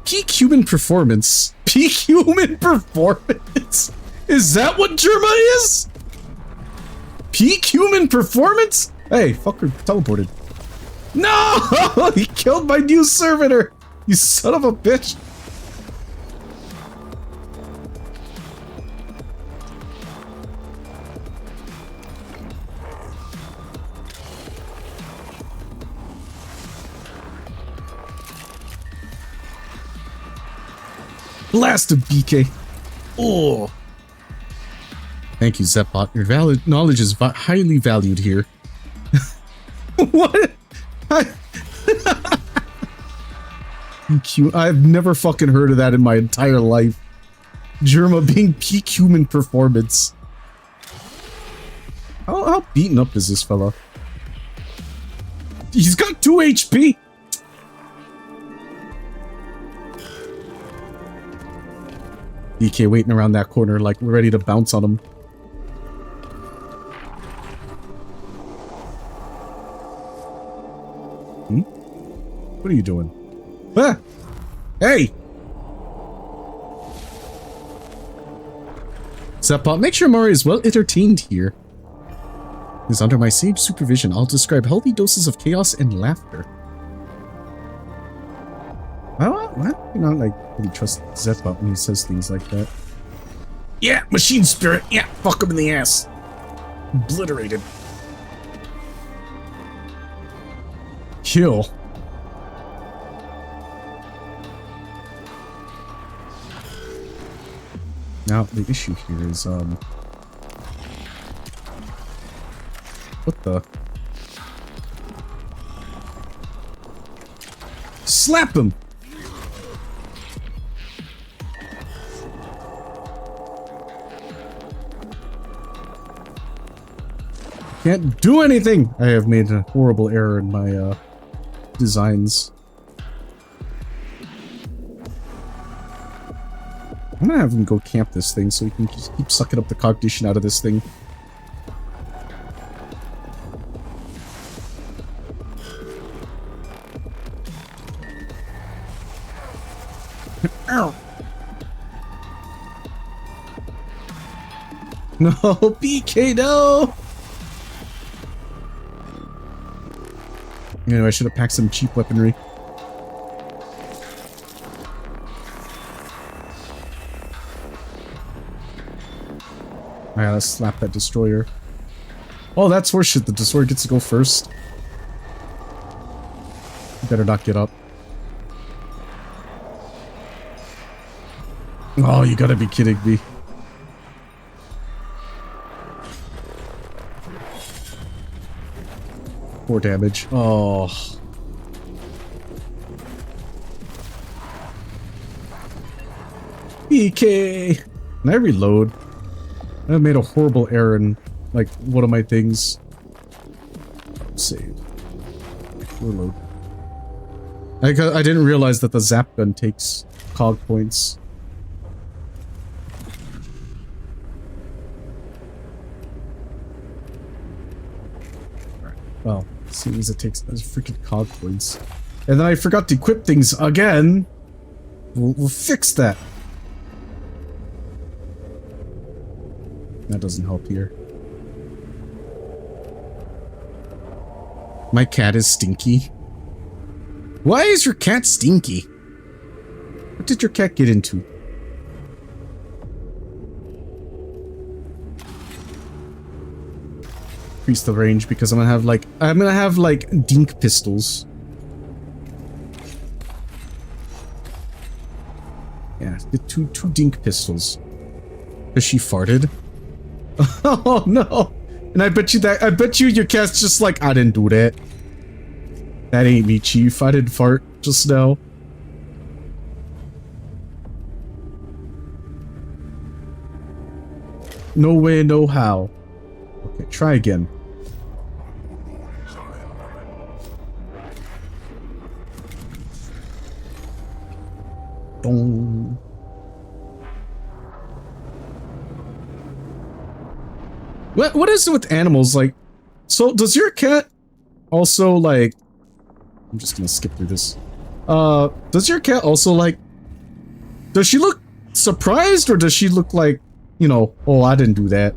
Peak human performance. Peak human performance? Is that what Jerma is? Peak human performance? Hey, fucker teleported. No! He killed my new servitor! You son of a bitch! Blast him, BK! Oh! Thank you, Zepbot. Your knowledge is highly valued here. What? PQ. I've never fucking heard of that in my entire life. Jerma being peak human performance. How beaten up is this fella? He's got 2 HP! DK waiting around that corner like we're ready to bounce on him. Hmm? What are you doing? Ah! Hey! Zeppa, make sure Mari is well entertained here. Is under my sage supervision. I'll describe healthy doses of chaos and laughter. What? You know, like, really trust Zeppa when he says things like that. Yeah, machine spirit. Yeah, fuck him in the ass. Obliterated. Kill. Now, the issue here is, what the? Slap him! Can't do anything! I have made a horrible error in my, designs. I'm gonna have him go camp this thing so he can just keep sucking up the cognition out of this thing. Ow! No, BK, no! Anyway, I should have packed some cheap weaponry. Alright, let's slap that destroyer. Oh, that's horseshit. The destroyer gets to go first. You better not get up. Oh, you gotta be kidding me. Poor damage. Oh. BK! Can I reload? I made a horrible error in, like, one of my things. Save. Reload. I didn't realize that the zap gun takes cog points. Well, Seems it takes those freaking cog points. And then I forgot to equip things again. We'll fix that. That doesn't help here. My cat is stinky. Why is your cat stinky? What did your cat get into? Increase the range because I'm gonna have like dink pistols. Yeah, get two dink pistols. Cause she farted. Oh no! And I bet you your cat's just like, I didn't do that. That ain't me, Chief. I didn't fart just now. No way, no how. Okay, try again. Boom. What is it with animals? Like, so does your cat also like... I'm just gonna skip through this. Does your cat also like... Does she look surprised or does she look like, you know, oh, I didn't do that?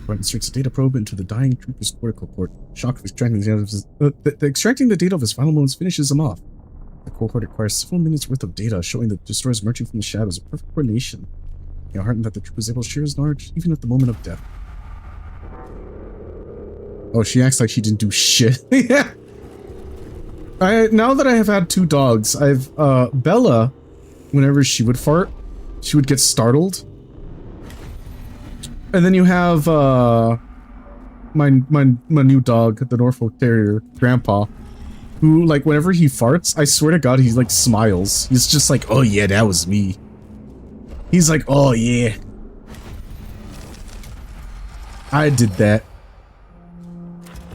Inserts a data probe into the dying trooper's cortical port. Shocked with extracting the data of his, extracting the data of his final moments finishes him off. The cohort requires several minutes worth of data showing the destroyers emerging from the shadows of perfect coordination. They are heartened that the troop was able to share his knowledge even at the moment of death. Oh, she acts like she didn't do shit. Yeah. Now that I have had 2 dogs, Bella, whenever she would fart, she would get startled. And then you have, my new dog, the Norfolk Terrier, Grandpa, who, like, whenever he farts, I swear to God, he, like, smiles. He's just like, oh yeah, that was me. He's like, oh yeah. I did that.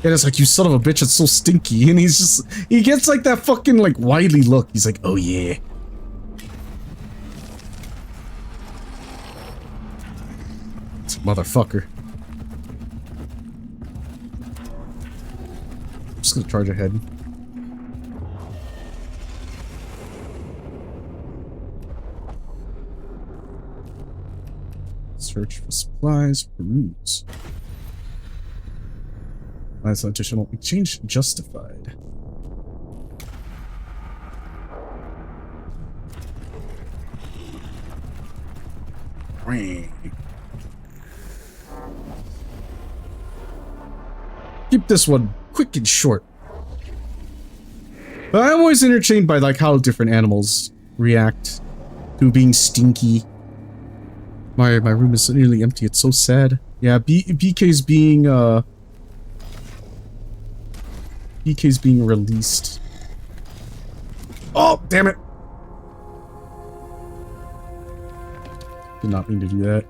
And it's like, you son of a bitch, it's so stinky. And he's just, he gets like that fucking, like, wily look. He's like, oh yeah. It's a motherfucker. I'm just gonna charge ahead. Search for supplies, peruse. That's additional exchange justified. Keep this one quick and short. But I'm always entertained by like how different animals react to being stinky. My room is nearly empty. It's so sad. Yeah, BK's being released. Oh, damn it! Did not mean to do that.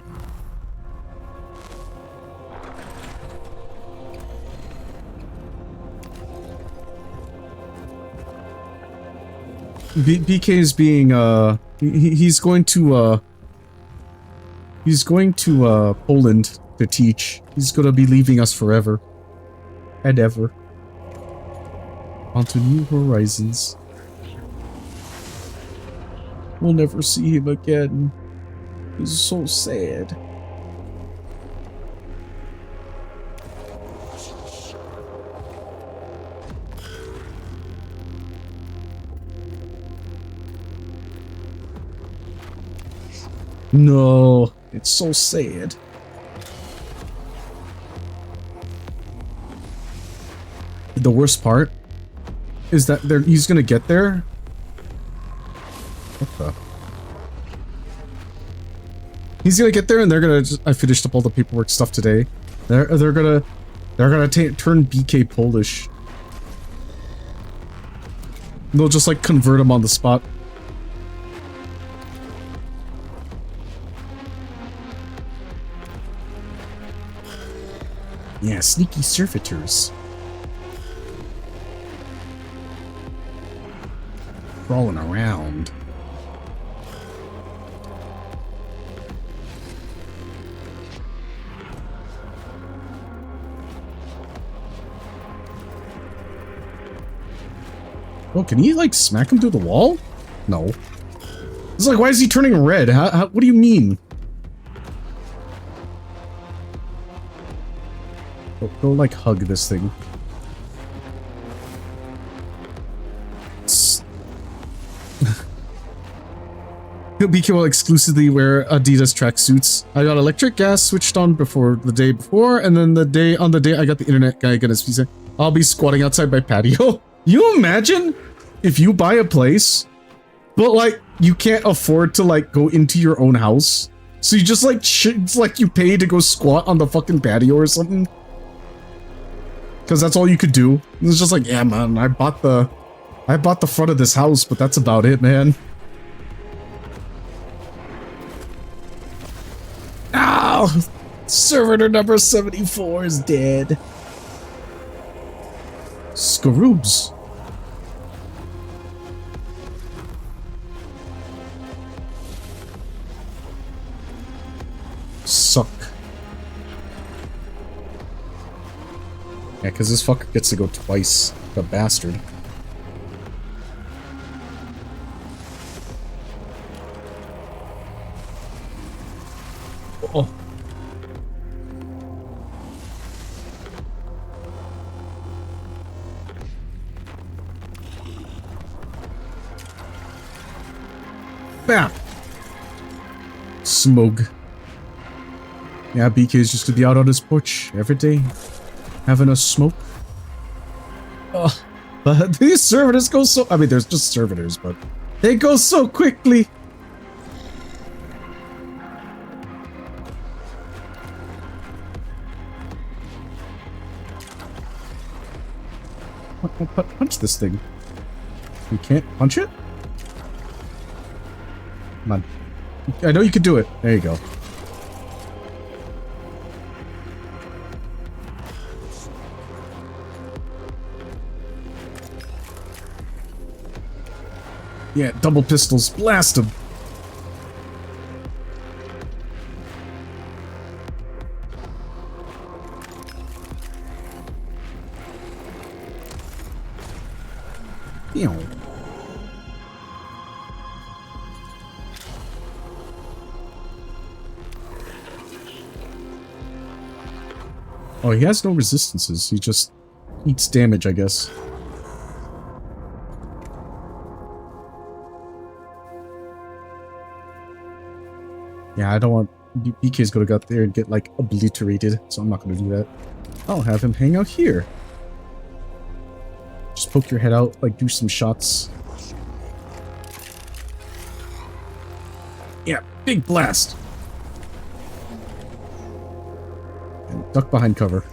BK is being he's going to Poland to teach. He's gonna be leaving us forever and ever. Onto new horizons. We'll never see him again. It's so sad. No, it's so sad. The worst part is that he's gonna get there. What the? He's gonna get there, and they're gonna. I finished up all the paperwork stuff today. They're gonna turn BK Polish. They'll just like convert him on the spot. Yeah, sneaky servitors. Crawling around. Oh, can he, like, smack him through the wall? No. It's like, why is he turning red? What do you mean? Go, like, hug this thing. BK will exclusively wear Adidas tracksuits. I got electric gas switched on before the day before, and then the day I got the internet guy got his pizza. I'll be squatting outside my patio. You imagine if you buy a place, but like you can't afford to like go into your own house, so you just like it's like you pay to go squat on the fucking patio or something, because that's all you could do. It's just like, yeah, man, I bought the front of this house, but that's about it, man. Ow! Servitor number 74 is dead. Scaroobs. Suck. Yeah, because this fucker gets to go twice. The bastard. Oh. Bam. Smug. Yeah, BK is just gonna be out on his porch every day, having a smoke. Oh, but these servitors go so— I mean, there's just servitors, but they go so quickly. Punch this thing. You can't punch it? Come on. I know you can do it. There you go. Yeah, double pistols. Blast him. Ew. Oh, he has no resistances. He just eats damage, I guess. Yeah, I don't want BK's gonna go out there and get like obliterated, so I'm not gonna do that. I'll have him hang out here. Just poke your head out, like do some shots. Yeah, big blast. And duck behind cover.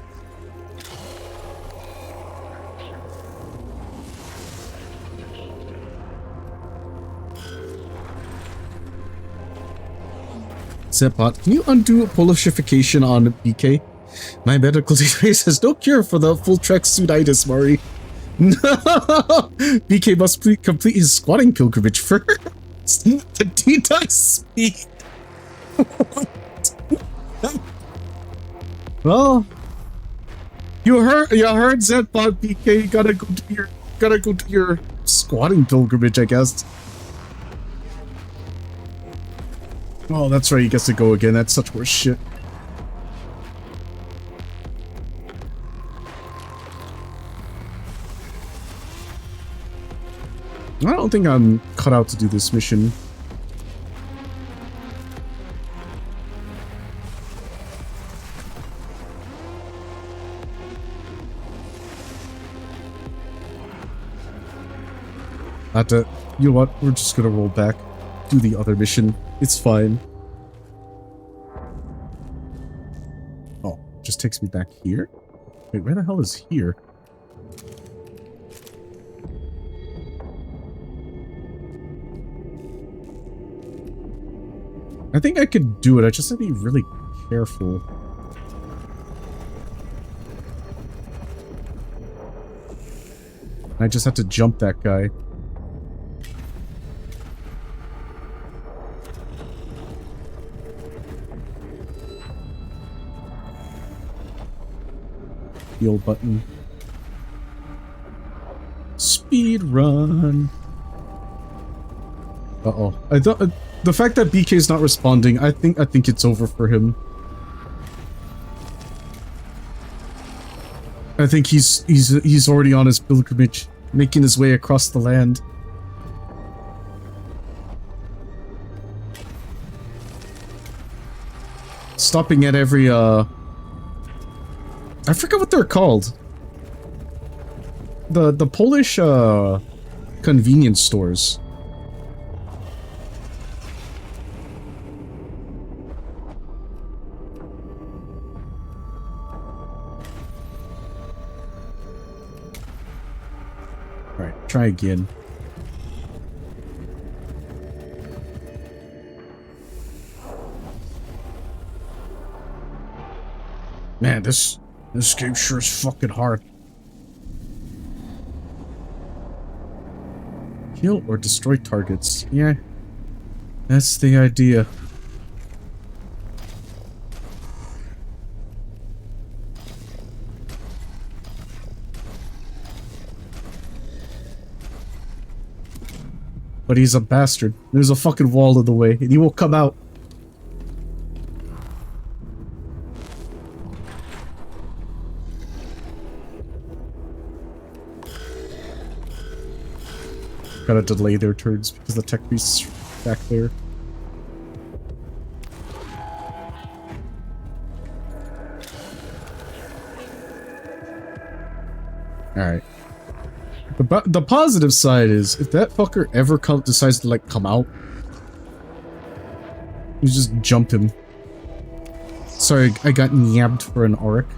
Zepbot, can you undo polification on BK? My medical database has no cure for the full trek suititis, Mari. No! BK must complete his squatting pilgrimage first. The detox speed. Well, you heard Zepbot, BK. You gotta go to your squatting pilgrimage, I guess. Oh, that's right, he gets to go again. That's such worse shit. I don't think I'm cut out to do this mission. You know what? We're just gonna roll back. Do the other mission. It's fine. Oh, just takes me back here? Wait, where the hell is here? I think I could do it. I just have to be really careful. I just have to jump that guy. The old button. Speed run. Uh-oh. I thought the fact that BK is not responding, I think it's over for him. I think he's already on his pilgrimage, making his way across the land. Stopping at every I forget what they're called. The Polish convenience stores. Alright, try again. Man, this game sure is fucking hard. Kill or destroy targets. Yeah, that's the idea. But he's a bastard. There's a fucking wall in the way, and he will come out. Gotta delay their turns because the tech beast's back there. Alright. The positive side is, if that fucker ever decides to, like, come out, you just jump him. Sorry, I got nabbed for an Auric.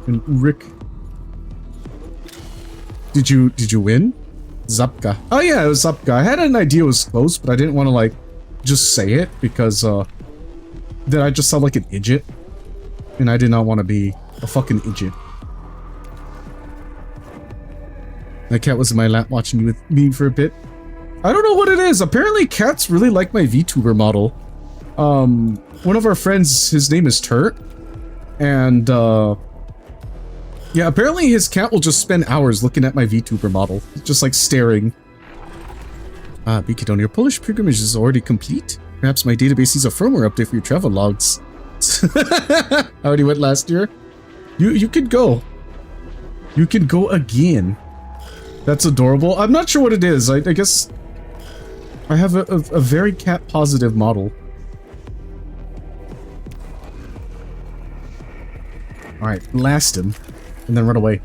And Rick. Did you win? Zapka. Oh yeah, it was Zapka. I had an idea it was close, but I didn't want to, like, just say it because, then I just sound like an idiot. And I did not want to be a fucking idiot. My cat was in my lap watching with me for a bit. I don't know what it is. Apparently cats really like my VTuber model. One of our friends, his name is Turt. And, yeah, apparently his cat will just spend hours looking at my VTuber model. Just like staring. Ah, Bikidon, your Polish pilgrimage is already complete? Perhaps my database needs a firmware update for your travel logs. I already went last year. You could go. You can go again. That's adorable. I'm not sure what it is. I guess I have a very cat positive model. Alright, blast him. And then run away.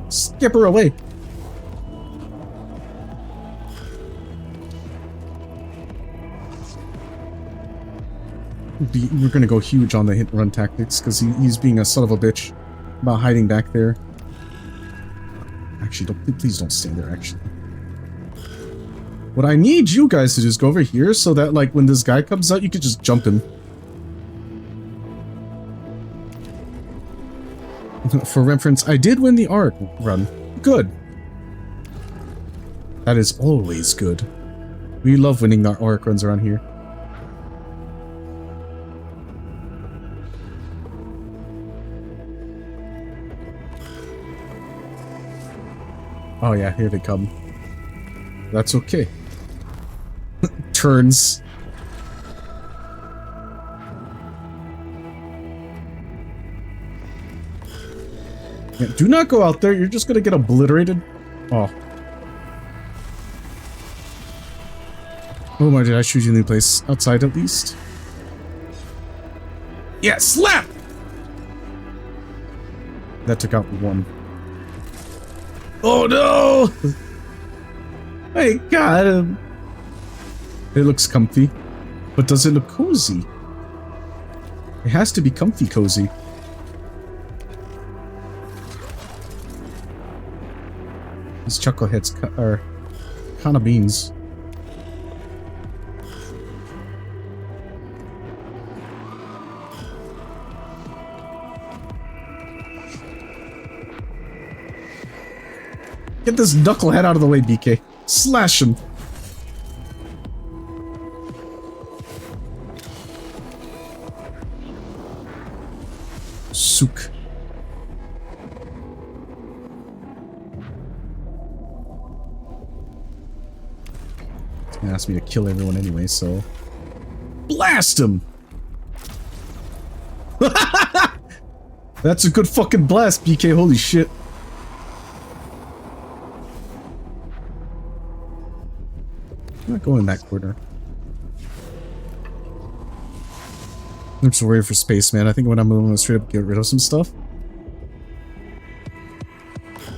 Skip her away. We're gonna go huge on the hit and run tactics because he's being a son of a bitch about hiding back there. Actually, please don't stand there, actually. What I need you guys to do is go over here so that, like, when this guy comes out, you could just jump him. For reference, I did win the Arc run. Good. That is always good. We love winning our Arc runs around here. Oh yeah, here they come. That's okay. Turns. Yeah, do not go out there, you're just gonna get obliterated. Oh. Oh my, did I shoot you in the place? Outside at least? Yeah, slap! That took out one. Oh no! I got him. It looks comfy. But does it look cozy? It has to be comfy cozy. These chuckleheads are kind of beans. Get this knucklehead out of the way, BK. Slash him. Sook. It's gonna ask me to kill everyone anyway, so... Blast him! That's a good fucking blast, BK, holy shit. I'm not going in that corner. I'm just worried for space, man. I think when I'm moving, straight up get rid of some stuff.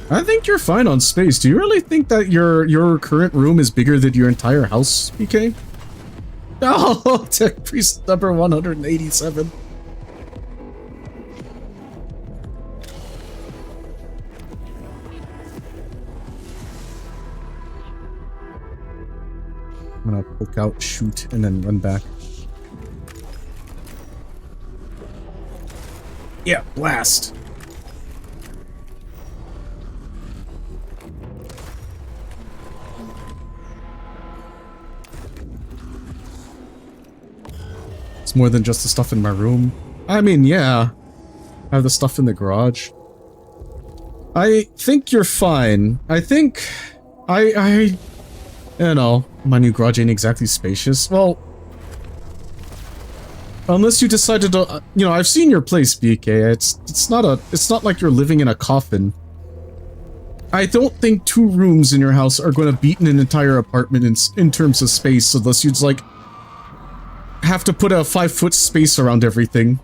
I think you're fine on space. Do you really think that your current room is bigger than your entire house, BK? Oh, Tech Priest number 187. I'm gonna poke out, shoot, and then run back. Yeah, blast! It's more than just the stuff in my room. I mean, yeah. I have the stuff in the garage. I think you're fine. I think... I you know, my new garage ain't exactly spacious. Well... Unless you decided to, you know, I've seen your place, BK. It's not like you're living in a coffin. I don't think 2 rooms in your house are going to beat an entire apartment in terms of space, unless you'd like have to put a 5-foot space around everything.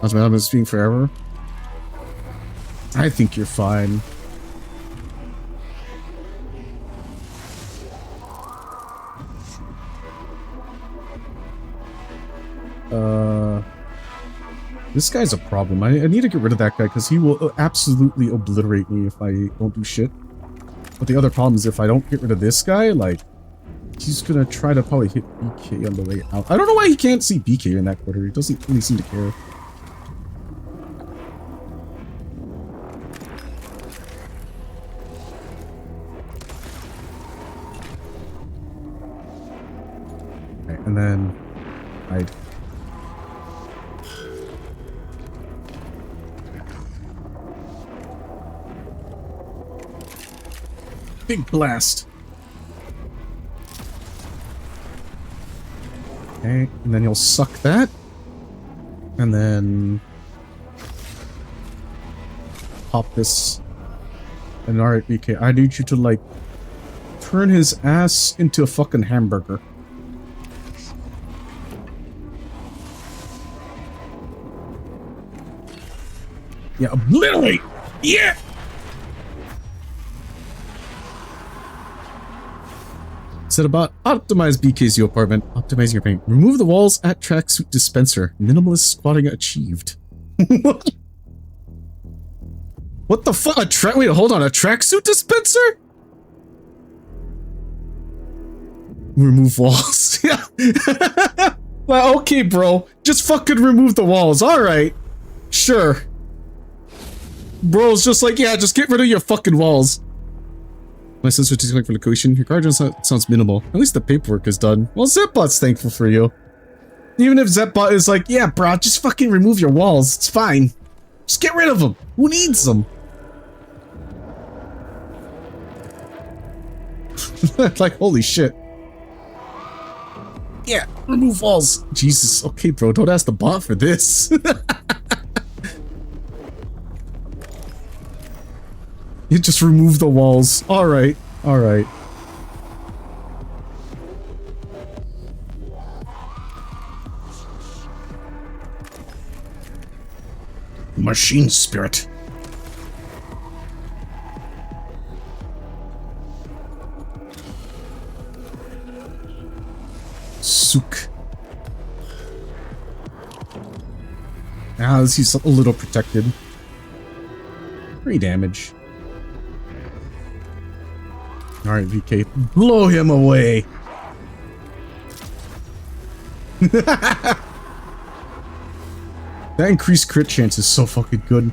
I've been speaking forever. I think you're fine. This guy's a problem. I need to get rid of that guy because he will absolutely obliterate me if I don't do shit. But the other problem is if I don't get rid of this guy, like, he's gonna try to probably hit BK on the way out. I don't know why he can't see BK in that quarter. He doesn't really seem to care. Okay, and then hide. Big blast. Okay, and then you'll suck that. And then pop this. And alright, BK, I need you to, like, turn his ass into a fucking hamburger. Yeah, obliterate! Yeah! Said about optimize BK's apartment. Optimizing your paint. Remove the walls at tracksuit dispenser. Minimalist squatting achieved. What the fuck? Wait, hold on. A tracksuit dispenser? Remove walls. Yeah. Well, okay, bro. Just fucking remove the walls. Alright. Sure. Bro's just like, yeah, just get rid of your fucking walls. My sister is looking for location. Your card sounds minimal. At least the paperwork is done. Well, Zepbot's thankful for you. Even if Zepbot is like, yeah, bro, just fucking remove your walls. It's fine. Just get rid of them. Who needs them? Like, holy shit. Yeah, remove walls. Jesus. Okay, bro, don't ask the bot for this. You just remove the walls. Alright, alright. Machine spirit. Sook. Ah, he's a little protected. 3 damage. Alright, VK, blow him away! That increased crit chance is so fucking good.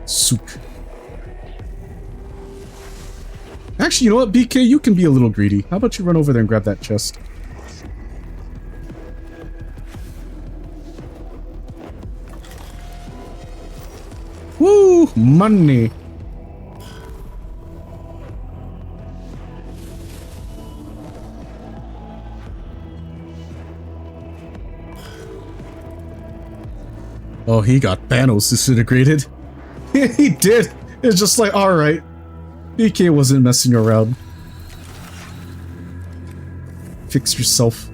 Sook. Actually, you know what, BK? You can be a little greedy. How about you run over there and grab that chest? Ooh, money. Oh, he got Thanos disintegrated. He did. It's just like, alright. BK wasn't messing around. Fix yourself.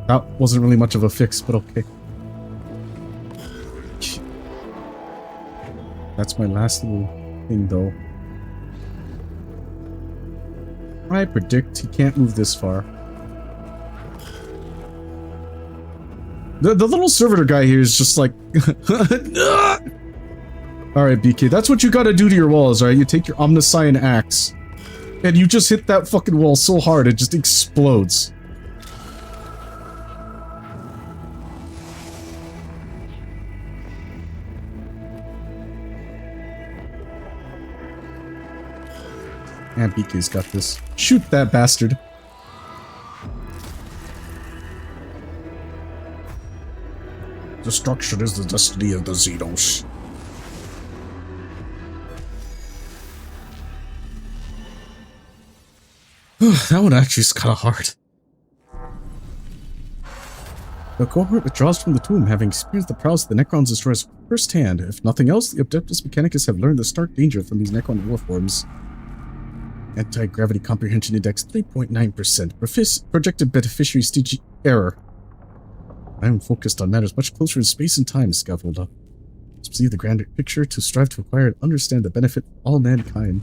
That wasn't really much of a fix, but okay. That's my last little thing, though. I predict he can't move this far. The little servitor guy here is just like... Alright, BK, that's what you gotta do to your walls, alright? You take your Omnissiah axe, and you just hit that fucking wall so hard it just explodes. And BK's got this. Shoot that bastard. Destruction is the destiny of the Xenos. That one actually is kind of hard. The cohort withdraws from the tomb, having experienced the prowess of the Necrons destroyers firsthand. If nothing else, the Adeptus Mechanicus have learned the stark danger from these Necron warforms. Anti-gravity comprehension index 3.9%. Projected beneficiary stage error. I am focused on matters much closer in space and time, Scaffolder. To see the grander picture, to strive to acquire and understand the benefit of all mankind.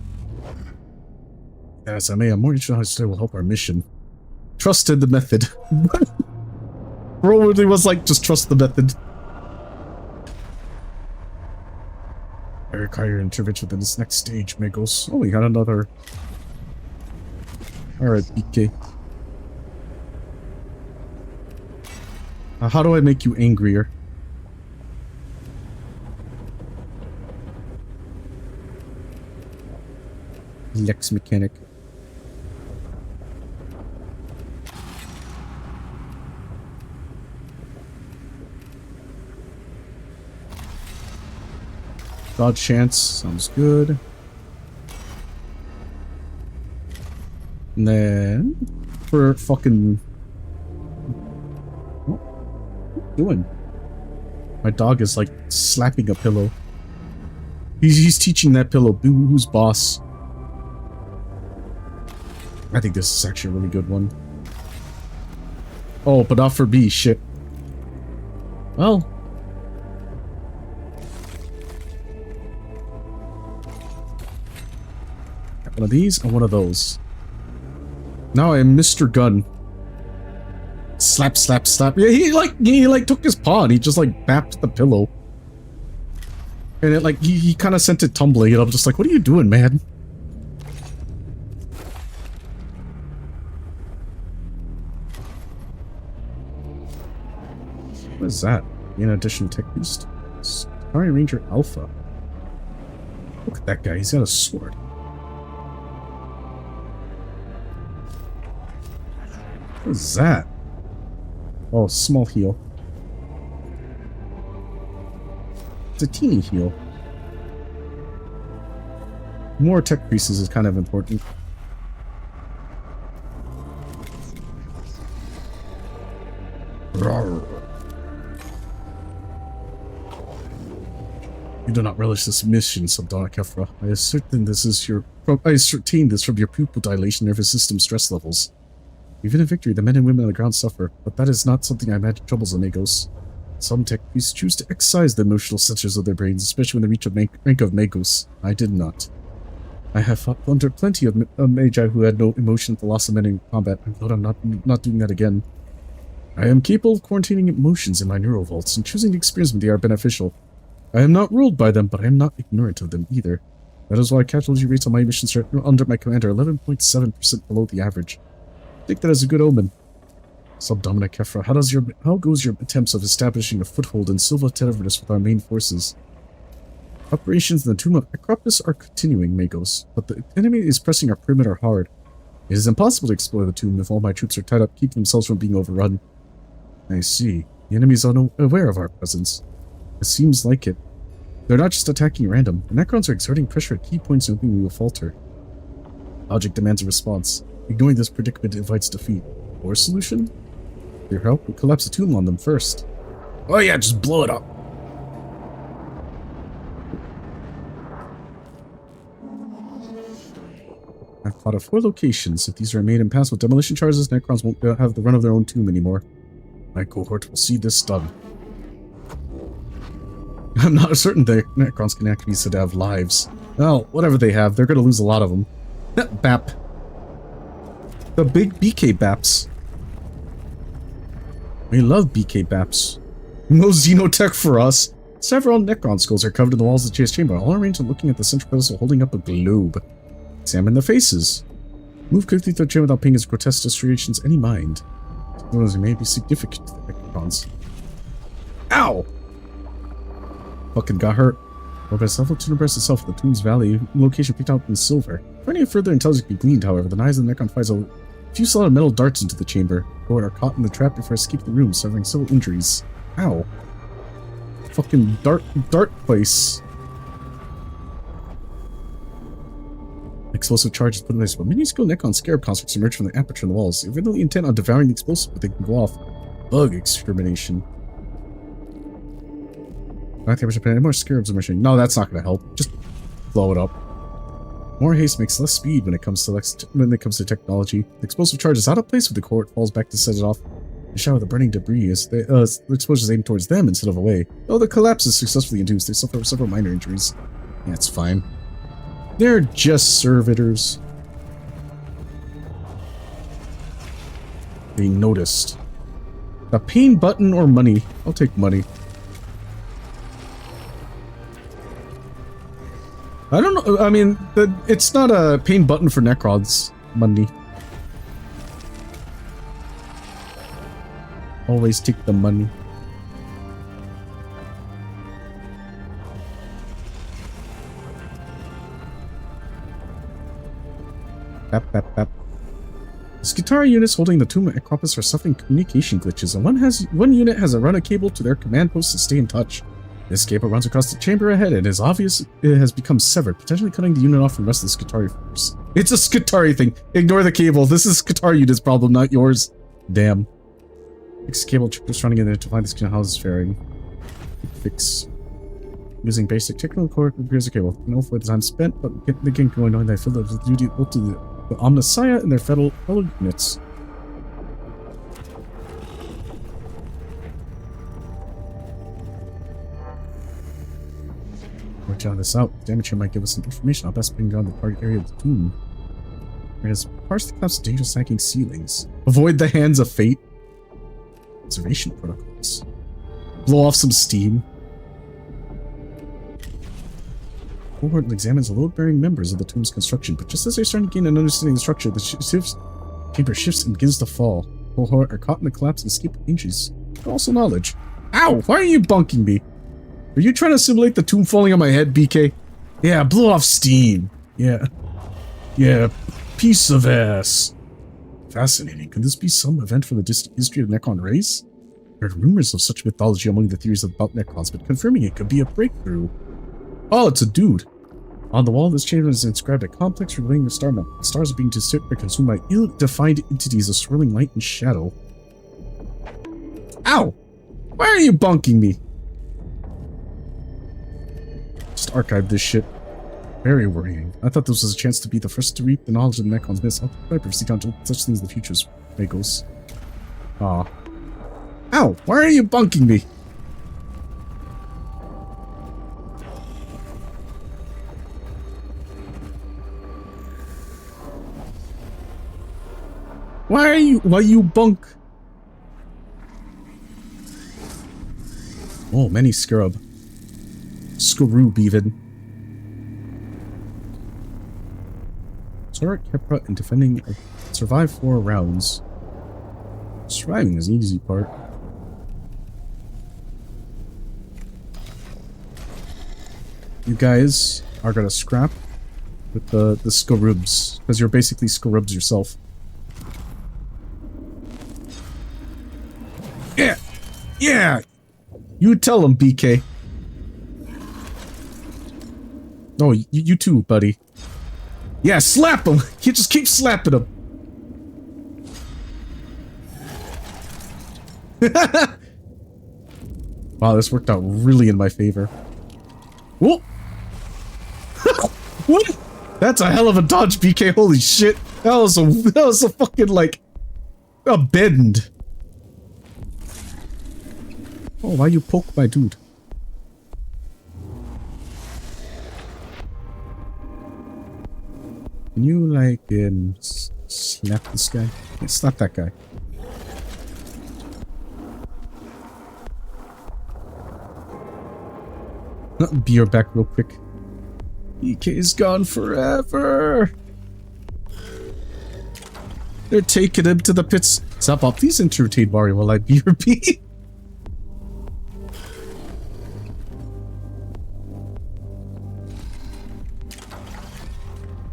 As I may, I'm more interested in how today will help our mission. Trusted the method. Bro really was like, just trust the method. I require your intervention within this next stage, Megos. Oh, we got another. Alright, BK. How do I make you angrier? Lex mechanic. Dodge chance, sounds good. And then for fucking what are you doing? My dog is like slapping a pillow. He's teaching that pillow who's boss. I think this is actually a really good one. Oh, but not for B, shit. Well. One of these and one of those. Now I am Mr. Gun. Slap, slap, slap. Yeah, he like took his paw and he just like bapped the pillow. And it like he kind of sent it tumbling and I'm just like, what are you doing, man? What is that? In addition, Tech Beast. Starry Ranger Alpha. Look at that guy, he's got a sword. What is that? Oh, small heal. It's a teeny heal. More tech pieces is kind of important. Rawr. You do not relish this mission, Subdonna Kefra. I ascertain this from your pupil dilation nervous system stress levels. Even in victory, the men and women on the ground suffer, but that is not something I imagine troubles Amigos. Some tech priests choose to excise the emotional sensors of their brains, especially when they reach a rank of Magos. I did not. I have fought under plenty of Magi who had no emotion at the loss of men in combat. I'm glad I'm not doing that again. I am capable of quarantining emotions in my neurovaults, and choosing to experience them they are beneficial. I am not ruled by them, but I am not ignorant of them either. That is why casualty rates on my missions under my command are 11.7% below the average. I think that is a good omen. Subdomina Kefra, how goes your attempts of establishing a foothold in Silva Terraverus with our main forces? Operations in the Tomb of Acropus are continuing, Magos, but the enemy is pressing our perimeter hard. It is impossible to explore the tomb if all my troops are tied up, keeping themselves from being overrun. I see. The enemy is unaware of our presence. It seems like it. They're not just attacking at random. The Necrons are exerting pressure at key points hoping we will falter. Logic demands a response. Ignoring this predicament invites defeat. Or a solution? With your help, we'll collapse a tomb on them first. Oh yeah, just blow it up. I've thought of 4 locations. If these are made impassable demolition charges, Necrons won't have the run of their own tomb anymore. My cohort will see this done. I'm not certain the Necrons can actually be said to have lives. Well, whatever they have, they're going to lose a lot of them. Bap. The big BK Baps. We love BK Baps. No Xenotech for us. Several Necron skulls are covered in the walls of the chase chamber, all arranged and looking at the central pedestal holding up a globe. Examine the faces. Move quickly through the chamber without paying his grotesque striations any mind. Those may be significant to the Necrons. Ow! Fucking got hurt. Or by itself, the tomb abreast itself, the tomb's valley, location picked out in silver. For any further intelligence can be gleaned, however, the knives of the Necron fires a few solid metal darts into the chamber. Or are caught in the trap before escaping the room, suffering several injuries. Ow. Fucking dart place. Explosive charges put in place, but many skilled Necron scarab constructs emerge from the aperture in the walls. They're really intent on devouring the explosive, but they can go off. Bug extermination. I think we should put any more scarabs emerging. No, that's not going to help. Just blow it up. More haste makes less speed when it comes to technology. The explosive charge is out of place when the cohort falls back to set it off. The shower of the burning debris is the explosion is aimed towards them instead of away. Though the collapse is successfully induced, they suffer several minor injuries. Yeah, it's fine. They're just servitors. They noticed. A pain button or money? I'll take money. I don't know. I mean, it's not a pain button for Necrons. Money. Always take the money. Bap, bap, bap. The Skitarii units holding the tomb at Acropolis are suffering communication glitches, and one unit has a run a cable to their command post to stay in touch. This cable runs across the chamber ahead and is obvious it has become severed, potentially cutting the unit off from the rest of the Skitarii force. It's a Skitarii thing. Ignore the cable. This is Skitarii unit's problem, not yours. Damn. Fix cable chippers running in there to find this house is faring. Fix. Using basic technical core repairs the cable. No for the time spent, but get the game going knowing that I feel the duty both to the Omnissiah and their fellow units. Work this out. Damage here might give us some information. I'll best bring down the target area of the tomb. It has parts that collapse dangerous sagging ceilings. Avoid the hands of fate. Observation protocols. Blow off some steam. Cohort examines the load-bearing members of the tomb's construction, but just as they're starting to gain an understanding of the structure, the chamber shifts and begins to fall. Cohort are caught in the collapse and escape inches. But also knowledge. Ow! Why are you bunking me? Are you trying to simulate the tomb falling on my head, BK? Yeah, blow off steam. Yeah. Yeah, piece of ass. Fascinating. Could this be some event from the distant history of the Necron race? I heard rumors of such mythology among the theories about Necrons, but confirming it could be a breakthrough. Oh, it's a dude. On the wall of this chamber is inscribed a complex relating the star map. The stars are being disturbed or consumed by ill-defined entities of swirling light and shadow. Ow! Why are you bunking me? Just archive this shit. Very worrying. I thought this was a chance to be the first to reap the knowledge of the Necrons miss. I'll try to down to such things in the future as may goes. Aw. Ow! Why are you bunking me? Why you bunk? Oh, many scarab. Scaroob even. Zorak, Kepra, and defending survived 4 rounds. Surviving is the easy part. You guys are gonna scrap with the Scaroobs, because you're basically Scaroobs yourself. Yeah! Yeah! You tell them, BK. Oh, you too, buddy. Yeah, slap him! You just keep slapping him. Wow, this worked out really in my favor. Whoa! What? That's a hell of a dodge, BK. Holy shit. That was a fucking, like, a bend. Oh, why you poke my dude? Can you, like, slap this guy? Yeah, slap that guy. Be your back real quick. BK is gone forever. They're taking him to the pits. Zappa, please entertain Mario while I be your B.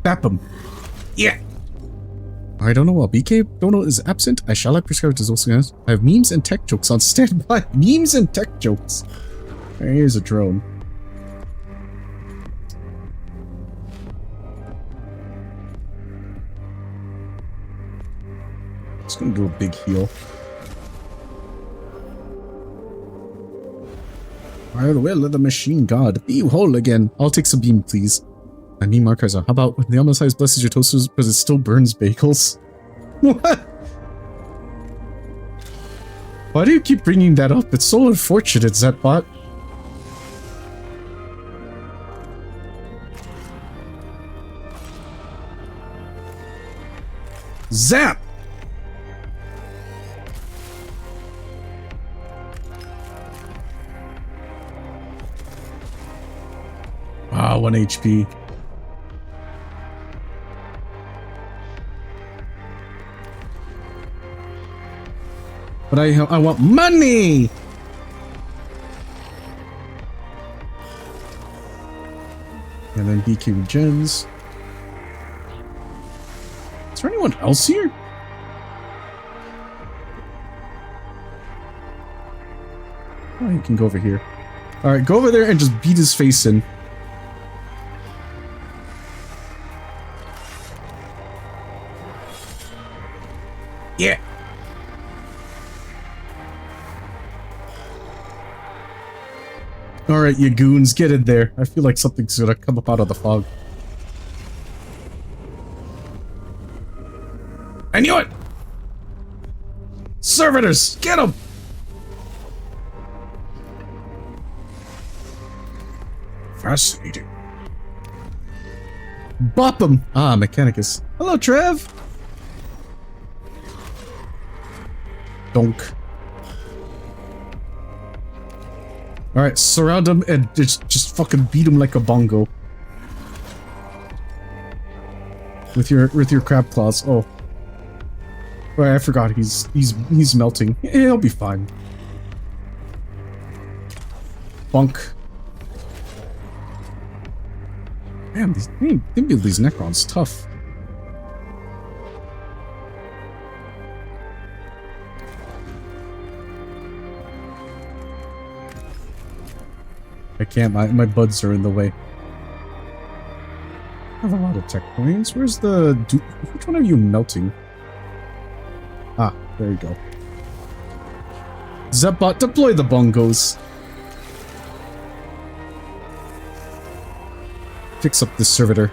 Bap him. Yeah. I don't know what BK Dono is absent. I shall have prescribed his also. I have memes and tech jokes on standby. Memes and tech jokes. Here's a drone. Just gonna do a big heal. By the will of the machine god, be whole again. I'll take some beam, please. I mean, Markers, how about the Omnissiah blesses your toasters because it still burns bagels? What? Why do you keep bringing that up? It's so unfortunate, Zetbot. Zap! Ah, 1 HP. But I want money! And then BK regens. Is there anyone else here? Oh, you can go over here. Alright, go over there and just beat his face in. Yeah! Alright, you goons, get in there. I feel like something's gonna come up out of the fog. I knew it! Servitors, get them! Fascinating. Bop him! Ah, Mechanicus. Hello, Trev! Donk. Alright, surround him and just fucking beat him like a bongo. With your crab claws. Oh. Right, I forgot he's melting. He'll be fine. Bunk. Man, these Necrons tough. I can't, my buds are in the way. I have a lot of tech coins. Where's the... which one are you melting? Ah, there you go. Zepbot, deploy the bongos. Fix up this servitor.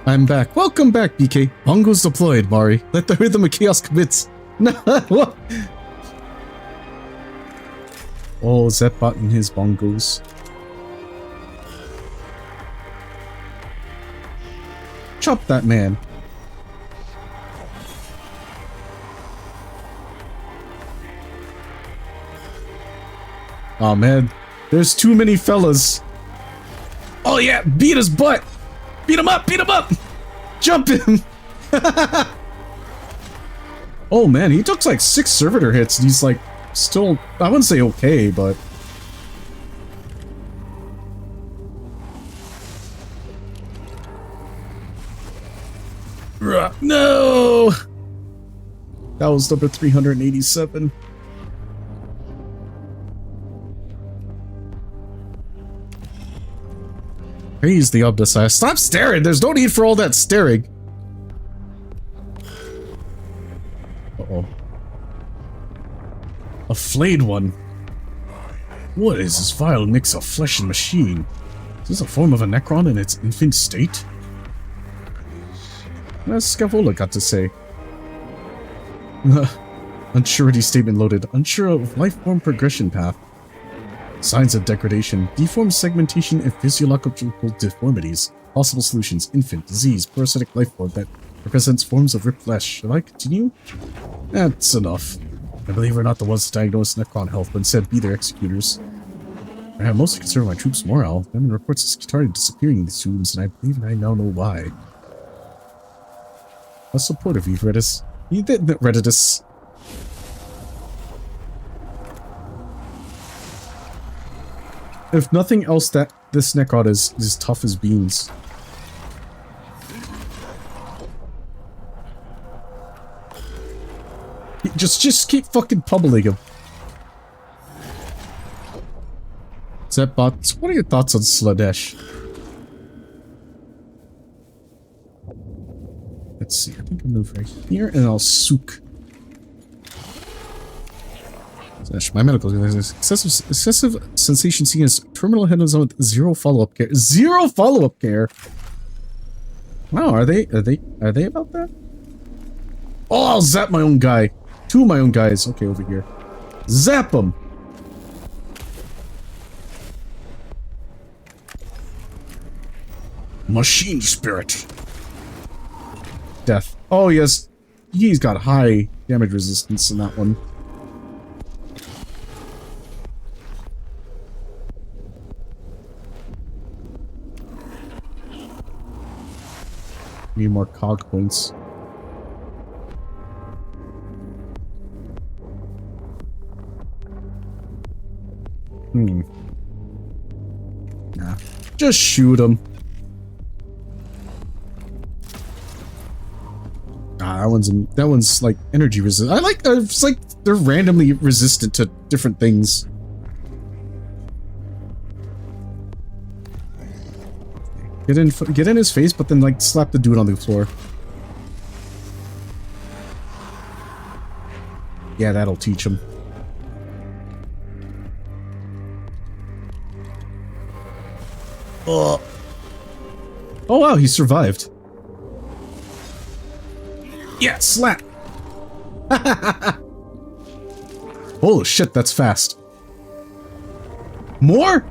I'm back. Welcome back, BK. Bongos deployed, Mari. Let the rhythm of chaos commence. No, what? Oh, Zepbot and his bongos. Chop that man. Oh man, there's too many fellas. Oh yeah, beat his butt. Beat him up, beat him up. Jump him. Oh man, he took like 6 servitor hits and he's like still, I wouldn't say okay, but... No! That was number 387. Praise the Omnissiah. Stop staring! There's no need for all that staring! Uh-oh. A flayed one. What is this vile mix of flesh and machine? Is this a form of a Necron in its infant state? What's Scavola got to say? Unsurety statement loaded. Unsure of life form progression path. Signs of degradation, deformed segmentation, and physiological deformities. Possible solutions: infant, disease, parasitic life form that represents forms of ripped flesh. Shall I continue? That's enough. I believe we're not the ones to diagnose Necron health, but instead be their executors. I am mostly concerned with my troops' morale. There have been reports of Skitarii disappearing in these tombs, and I believe I now know why. How supportive of you, Redditus. You did Redditus. If nothing else, that this Necron is tough as beans. Just keep fucking pummeling him. Zepbots, what are your thoughts on Slanesh? Let's see, I think I'll move right here and I'll sook. Slanesh, my medical excessive sensation seen as terminal headache with zero follow-up care. Zero follow-up care! Wow, are they about that? Oh, I'll zap my own guy. Two of my own guys. Okay, over here. Zap them! Machine spirit. Death. Oh, yes. He's got high damage resistance in that one. Need more cog points. Nah. Just shoot him. Ah, that one's like energy resistant. I like it's like they're randomly resistant to different things. Get in his face, but then like slap the dude on the floor. Yeah, that'll teach him. Oh wow, he survived. Yeah, slap! Oh shit, that's fast. More?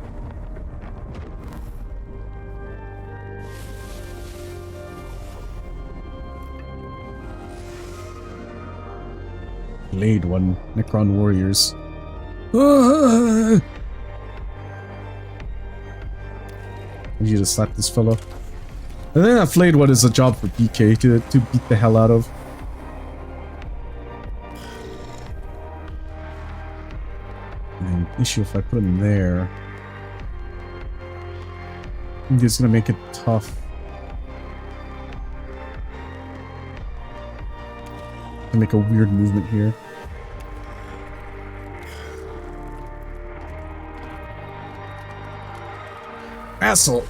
Laid one. Necron warriors. I need you to slap this fellow. I think that flayed one is a job for BK to beat the hell out of. And issue if I put him there. I think it's gonna make it tough. I make a weird movement here. Asshole!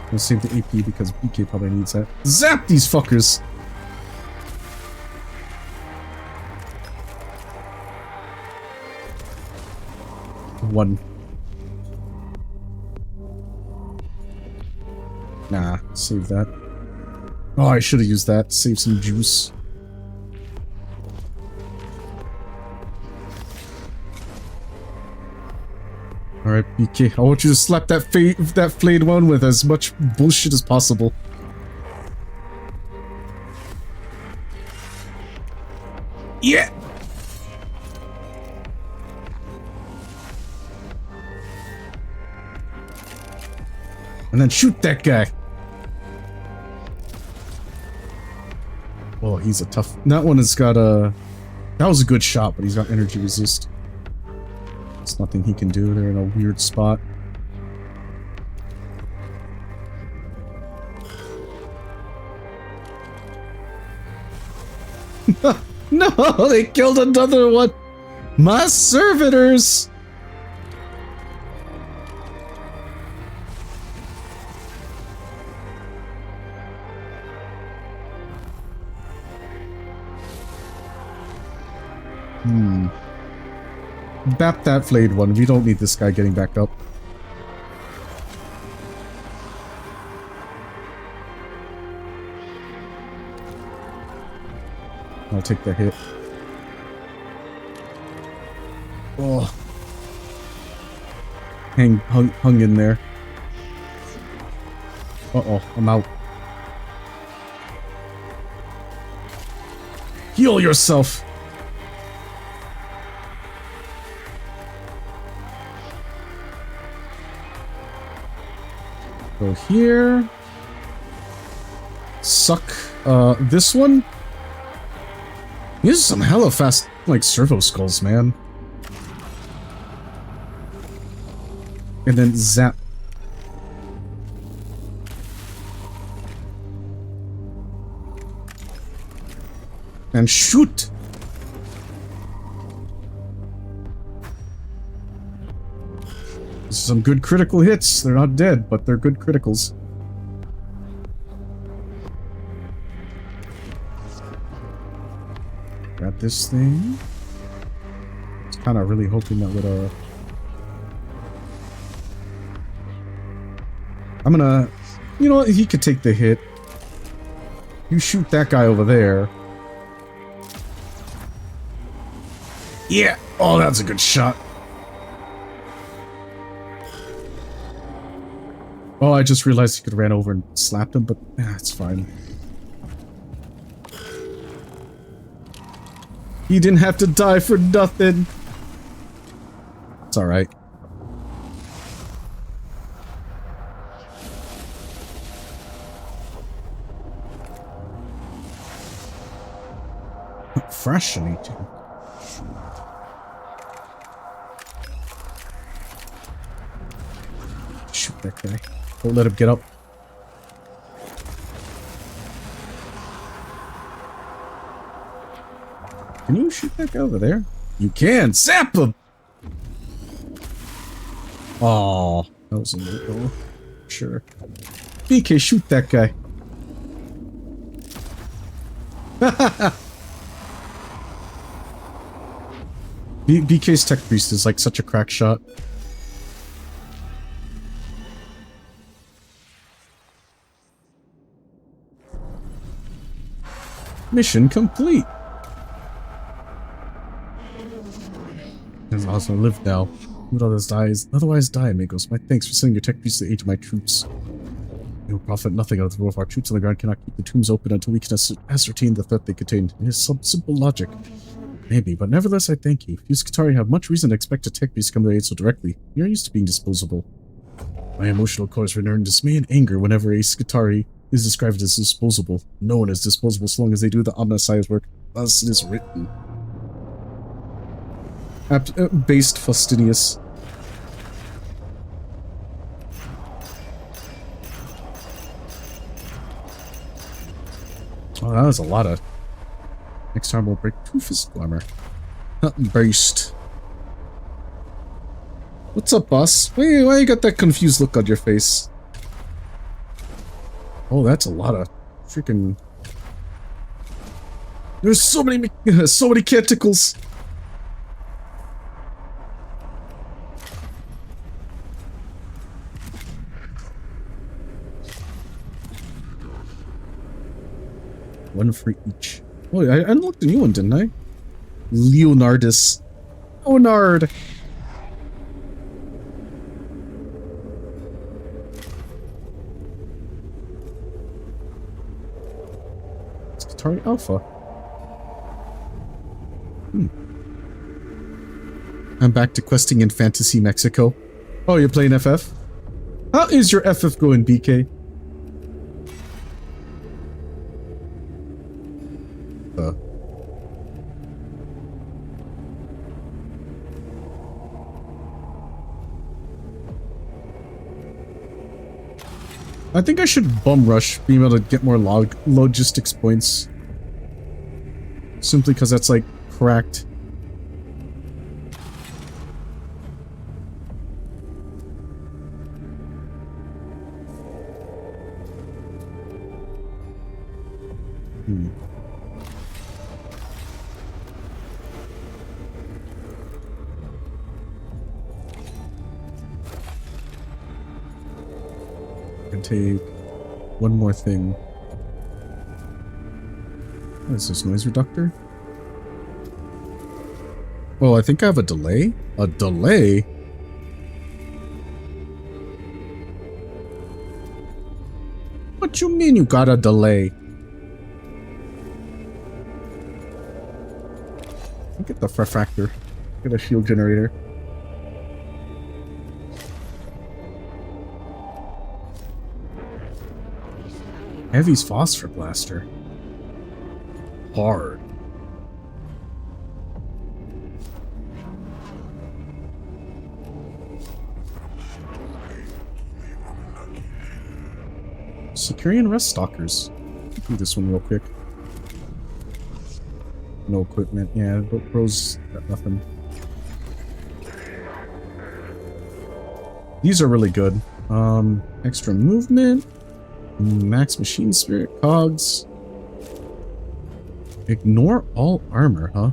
We'll save the AP because BK probably needs that. Zap these fuckers! One. Nah, save that. Oh, I should have used that. Save some juice. Alright, BK, I want you to slap that flayed one with as much bullshit as possible. Yeah! And then shoot that guy. Oh, he's a tough... That one has got a... That was a good shot, but he's got energy resist. There's nothing he can do. They're in a weird spot. No, they killed another one. My servitors. Bap that flayed one. We don't need this guy getting back up. I'll take the hit. Oh. Hung in there. Uh-oh, I'm out. Heal yourself! Go here. Suck, this one? These are some hella fast, like, servo skulls, man. And then zap. And shoot! Some good critical hits. They're not dead, but they're good criticals. Grab this thing. I was kind of really hoping that would, I'm gonna... You know what? He could take the hit. You shoot that guy over there. Yeah! Oh, that's a good shot. Oh, I just realized he could have ran over and slapped him, but it's fine. He didn't have to die for nothing. It's alright. Fascinating. Shoot that guy. Don't let him get up. Can you shoot that guy over there? You can! Zap him! Oh, that was a little goal. Sure. BK, shoot that guy. BK's Tech Priest is like such a crack shot. Mission complete. There's also live now. Who otherwise die, amigos. My thanks for sending your tech piece to aid my troops. We will profit nothing out of the war of our troops on the ground cannot keep the tombs open until we can ascertain the threat they contain. It is some simple logic. Maybe, but nevertheless I thank you. You Skitarii have much reason to expect a tech piece to come to aid so directly. You're used to being disposable. My emotional cores return dismay and anger whenever a Skitarii is described as disposable. No one is disposable so long as they do the Omnissiah's work. Thus it is written. Based Faustinius. Oh, that was a lot of... Next time we'll break two physical armor. Based. What's up, boss? Why you got that confused look on your face? Oh, that's a lot of freaking... There's so many canticles! One for each. Oh, I unlocked a new one, didn't I? Leonardus. Leonard! Skitarii Alpha. I'm back to questing in Fantasy Mexico. Oh, you're playing FF? How is your FF going, BK? I think I should bum rush, being able to get more logistics points. Simply because that's, like, cracked. Can take one more thing. What is this, noise reductor? Oh, I think I have a delay? A delay? What you mean you got a delay? Get the refractor. Get a shield generator. Heavy's phosphor blaster. Hard. Securian Rest Stalkers. Do this one real quick. No equipment. Yeah, bro's got nothing. These are really good. Extra movement. Max machine spirit cogs. Ignore all armor, huh?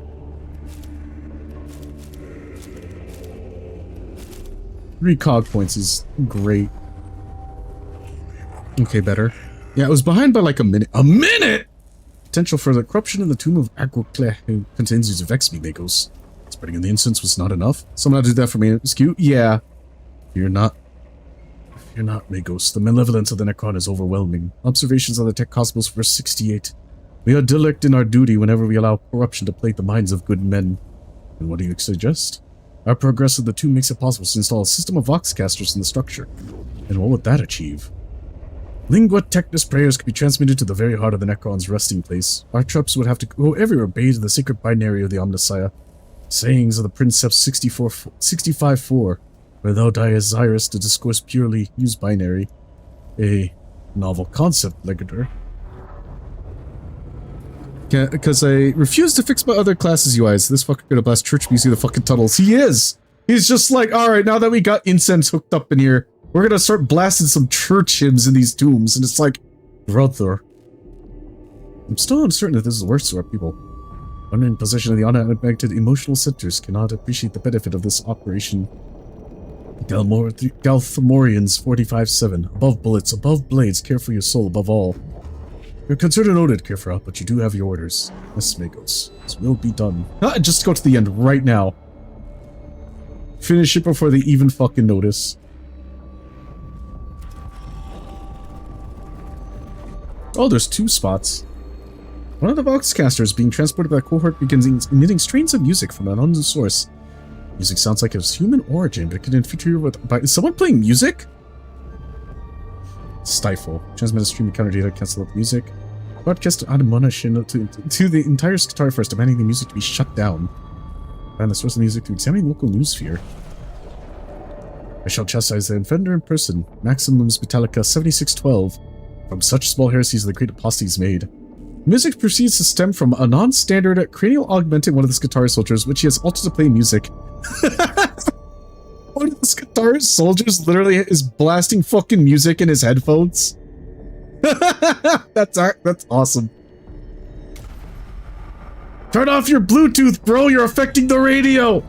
3 cog points is great. Okay, better. Yeah, it was behind by like a minute. A minute! Potential for the corruption in the tomb of Aguaclé, who contains these vex me magos. Spreading in the incense was not enough. Someone had to do that for me. Skew? Yeah. You're not. You're not, Magos. The malevolence of the Necron is overwhelming. Observations on the Tech Cosmos, verse 68. We are derelict in our duty whenever we allow corruption to plague the minds of good men. And what do you suggest? Our progress of the tomb makes it possible to install a system of voxcasters in the structure. And what would that achieve? Lingua Technis prayers could be transmitted to the very heart of the Necron's resting place. Our troops would have to go everywhere bathed in the sacred binary of the Omnissiah. Sayings of the Princeps 65-4. Where thou desirest to discourse purely, use binary. A novel concept, Legator. Yeah, because I refuse to fix my other classes' UIs. This fucker gonna blast church music in the fucking tunnels. He is! He's just like, alright, now that we got incense hooked up in here, we're gonna start blasting some church hymns in these tombs. And it's like, brother. I'm still uncertain if this is worse to our people. One in possession of the unaffected emotional centers cannot appreciate the benefit of this operation. Galthmorians 45-7. Above bullets, above blades, care for your soul above all. You're considered noted, Kifra, but you do have your orders. Yes, Magos. This will be done. Just go to the end right now. Finish it before they even fucking notice. Oh, there's 2 spots. One of the Voxcasters being transported by a cohort begins emitting strains of music from an unknown source. Music sounds like it was human origin, but it could interfere with... Is someone playing music? Stifle. Transmit a stream of counter data, cancel out the music. Broadcast admonition to the entire Qatar force demanding the music to be shut down. Find the source of the music to examine local news sphere. I shall chastise the offender in person. Maximums Metallica 7612. From such small heresies the great apostasy is made. Music proceeds to stem from a non-standard cranial augmenting one of the Qatar soldiers, which he has altered to play music. One of the Qatar soldiers literally is blasting fucking music in his headphones. That's awesome. Turn off your Bluetooth, bro. You're affecting the radio.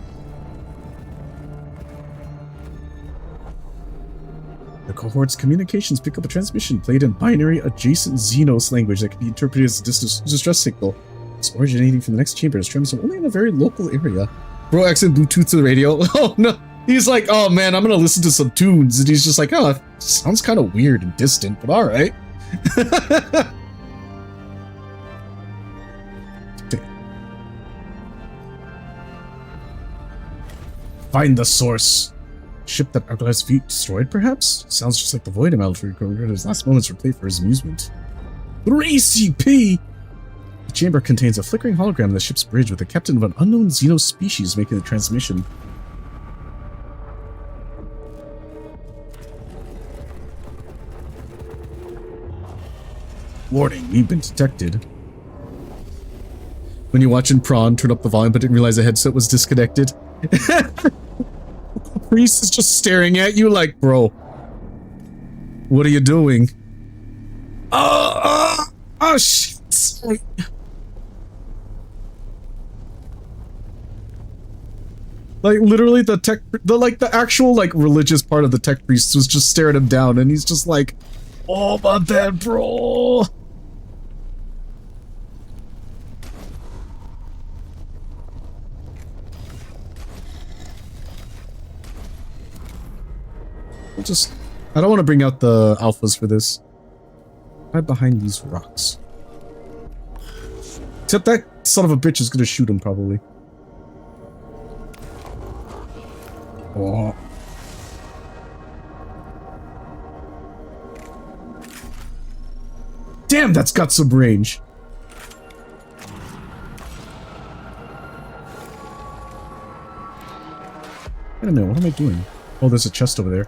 The cohort's communications pick up a transmission played in binary adjacent Xenos language that can be interpreted as a distress signal. It's originating from the next chamber. It's transmitted only in a very local area. Bro accent Bluetooth to the radio. Oh no. He's like, oh man, I'm gonna listen to some tunes. And he's just like, oh, it sounds kind of weird and distant, but alright. Find the source. Ship that Argyl's feet destroyed, perhaps? Sounds just like the Void Amalfi recorded his last moments were played for his amusement. 3CP! The chamber contains a flickering hologram of the ship's bridge with the captain of an unknown Xeno species making the transmission. Warning, we've been detected. When you're watching Prawn, turn up the volume but didn't realize the headset was disconnected. Priest is just staring at you like, bro, what are you doing? Oh shit. Sorry. Like literally the actual like religious part of the tech priest was just staring him down and he's just like, oh my bad, bro. I don't want to bring out the alphas for this. Hide behind these rocks. Except that son of a bitch is gonna shoot him, probably. Oh. Damn, that's got some range. Wait a minute, what am I doing? Oh, there's a chest over there.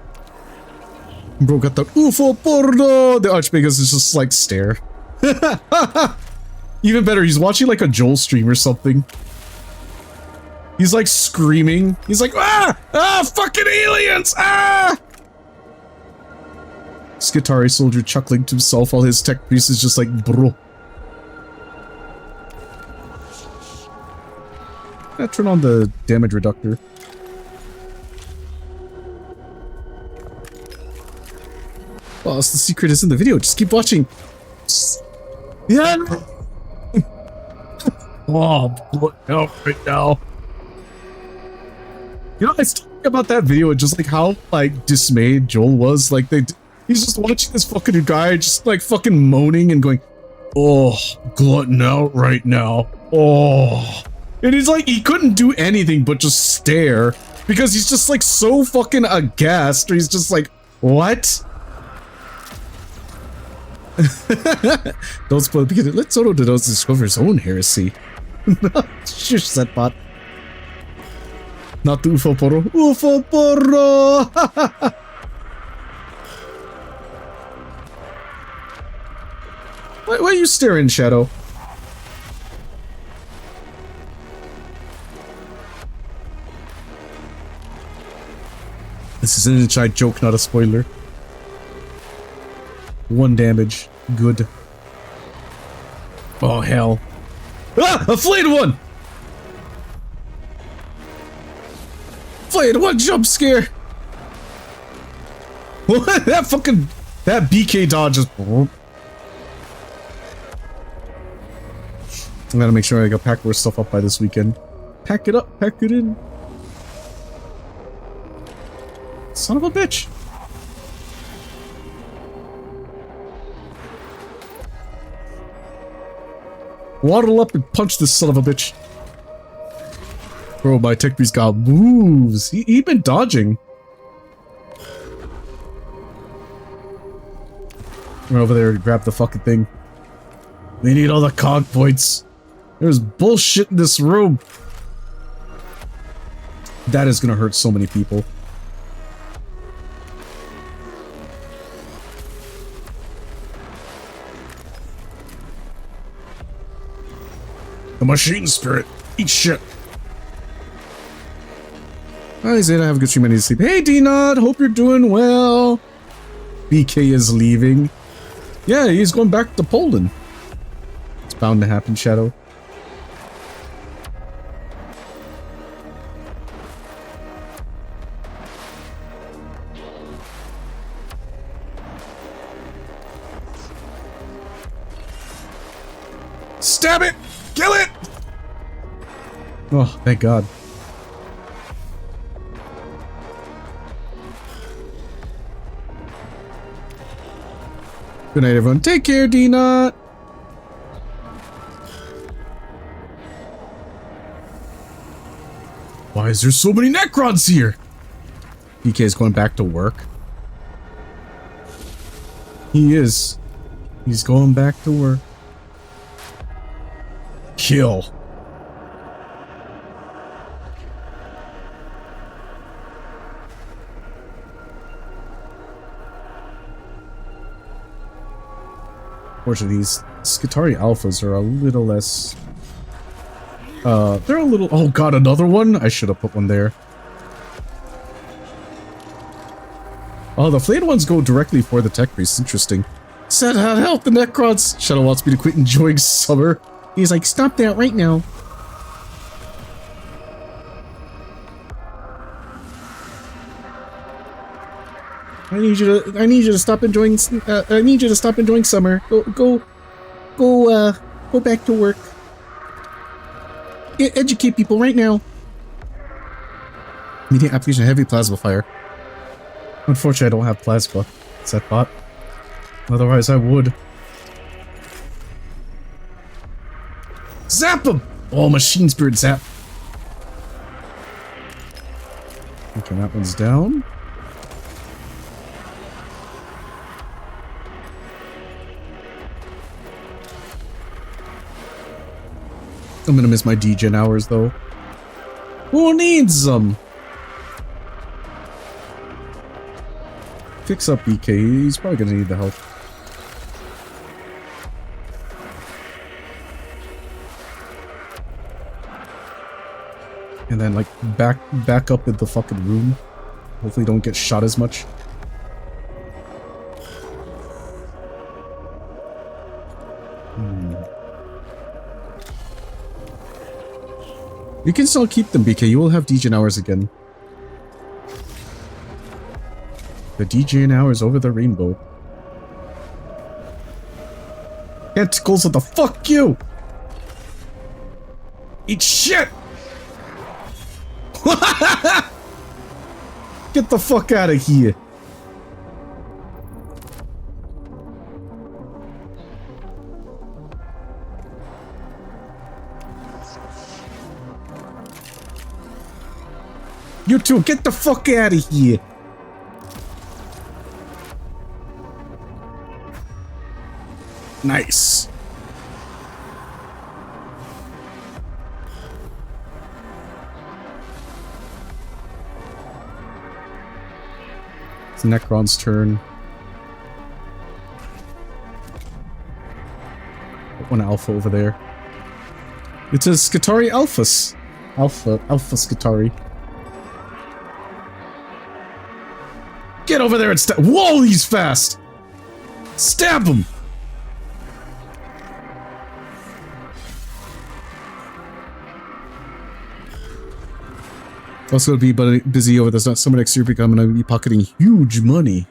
Bro got the UFO porno! The Archmagus is just like stare. Even better, he's watching like a Joel stream or something. He's like screaming. He's like, ah! Ah! Fucking aliens! Ah! Skitari soldier chuckling to himself while his tech priest is just like, bro. Yeah, turn on the damage reductor. Well, the secret is in the video. Just keep watching. Yeah. Oh, look out right now. You know, I was talking about that video and just like how like dismayed Joel was. Like he's just watching this fucking guy just like fucking moaning and going, oh, glutton out right now. Oh, and he's like he couldn't do anything but just stare because he's just like so fucking aghast. Or he's just like, what? Don't spoil it because let Soto discover his own heresy. Shush that bot. Not the UFO porro. UFO porro! Why are you staring, Shadow? This is an inside joke, not a spoiler. 1 damage. Good. Oh, hell. Ah! A flayed one! Flayed one jump scare! What? That fucking... That BK dodge just... I gotta make sure I got pack more stuff up by this weekend. Pack it up, pack it in. Son of a bitch. Waddle up and punch this son of a bitch. Bro, my tech priest got moves. He been dodging. Run over there to grab the fucking thing. We need all the cog points. There's bullshit in this room. That is gonna hurt so many people. The machine spirit. Eat shit. Hi, Zeta. Have a good stream. I need to sleep. Hey, D-Nod. Hope you're doing well. BK is leaving. Yeah, he's going back to Poland. It's bound to happen, Shadow. Stab it! Kill it! Oh, thank God. Good night, everyone. Take care, D-Nut. Why is there so many Necrons here? DK is going back to work. He is. He's going back to work. Kill. Fortunately, these Skitari alphas are a little less They're a little... Oh god, another one? I should have put one there. Oh, the flayed ones go directly for the tech priest. Interesting. Said how help the Necrons. Shadow wants me to quit enjoying summer. He's like, stop that right now. I need you to stop enjoying. I need you to stop enjoying summer. Go back to work. Educate people right now. Meeting application heavy plasma fire. Unfortunately, I don't have plasma. Set bot. Otherwise, I would. Zap him! Oh, machine spirit zap. Okay, that one's down. I'm gonna miss my degen hours, though. Who needs them? Fix up BK. He's probably gonna need the help. And then, like, back up in the fucking room. Hopefully don't get shot as much. You can still keep them, BK. You will have degen hours again. The degen hours over the rainbow. Tentacles of the fuck you! Eat shit! Get the fuck out of here! You two, get the fuck out of here! Nice. It's Necron's turn. Put one alpha over there. It's a Skitari Alphas. Alpha Skitari. Get over there and stab. Whoa, he's fast! Stab him! Also gonna be busy over this summer next year because I'm gonna be pocketing huge money.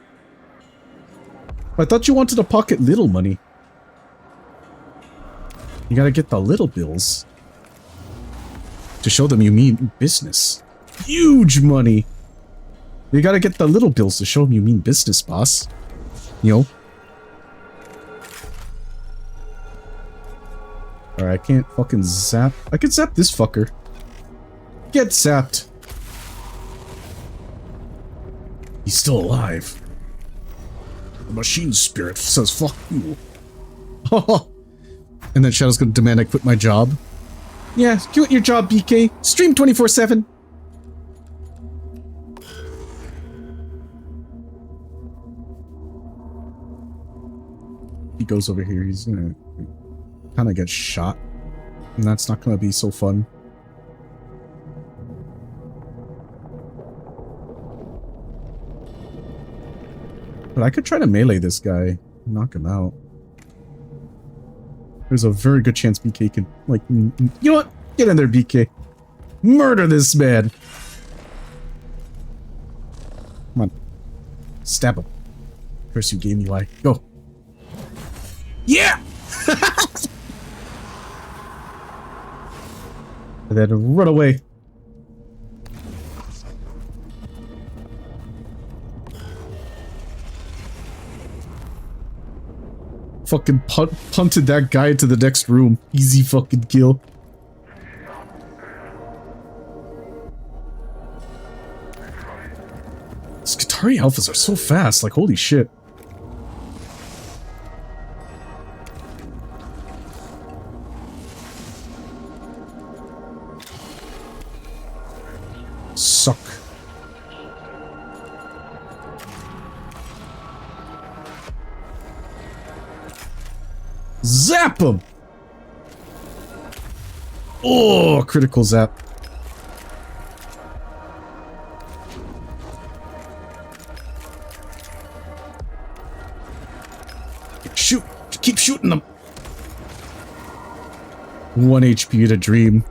I thought you wanted to pocket little money. You gotta get the little bills. To show them you mean business. Huge money! You gotta get the little bills to show them you mean business, boss. You know? Alright, I can't fucking zap. I can zap this fucker. Get zapped. He's still alive. The machine spirit says fuck you. And then Shadow's gonna demand I quit my job. Yeah, quit your job, BK. Stream 24/7. He goes over here, he's gonna kinda get shot. And that's not gonna be so fun. But I could try to melee this guy, knock him out. There's a very good chance BK could, like, you know what? Get in there, BK. Murder this man. Come on. Stab him. Curse you, game UI. Go. Yeah! And then run away. Fucking punted that guy into the next room. Easy fucking kill. Skitari alphas are so fast, like holy shit. Suck. Zap him! Oh, critical zap. Shoot! Keep shooting them! 1 HP to dream.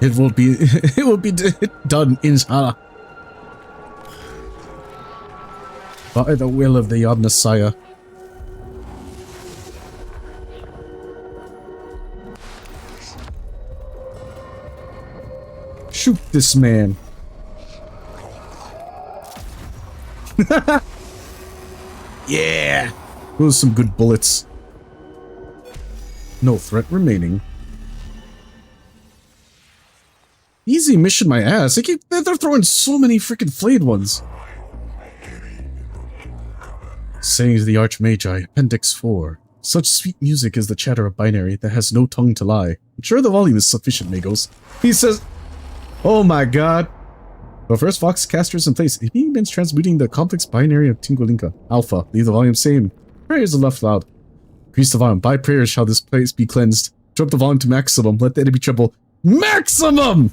It will be done, inshallah. By the will of the Omnissiah. Shoot this man. Yeah! Those are some good bullets. No threat remaining. Easy mission, my ass. They're throwing so many freaking flayed ones. Saying to the Archmagi, Appendix 4. Such sweet music is the chatter of binary that has no tongue to lie. I'm sure the volume is sufficient, Magos. He says, oh my god. But first, Voxcaster is in place. It means transmuting the complex binary of Tingolinka. Alpha. Leave the volume same. Prayers are left loud. Increase the volume. By prayers shall this place be cleansed. Drop the volume to maximum. Let the enemy tremble. Maximum!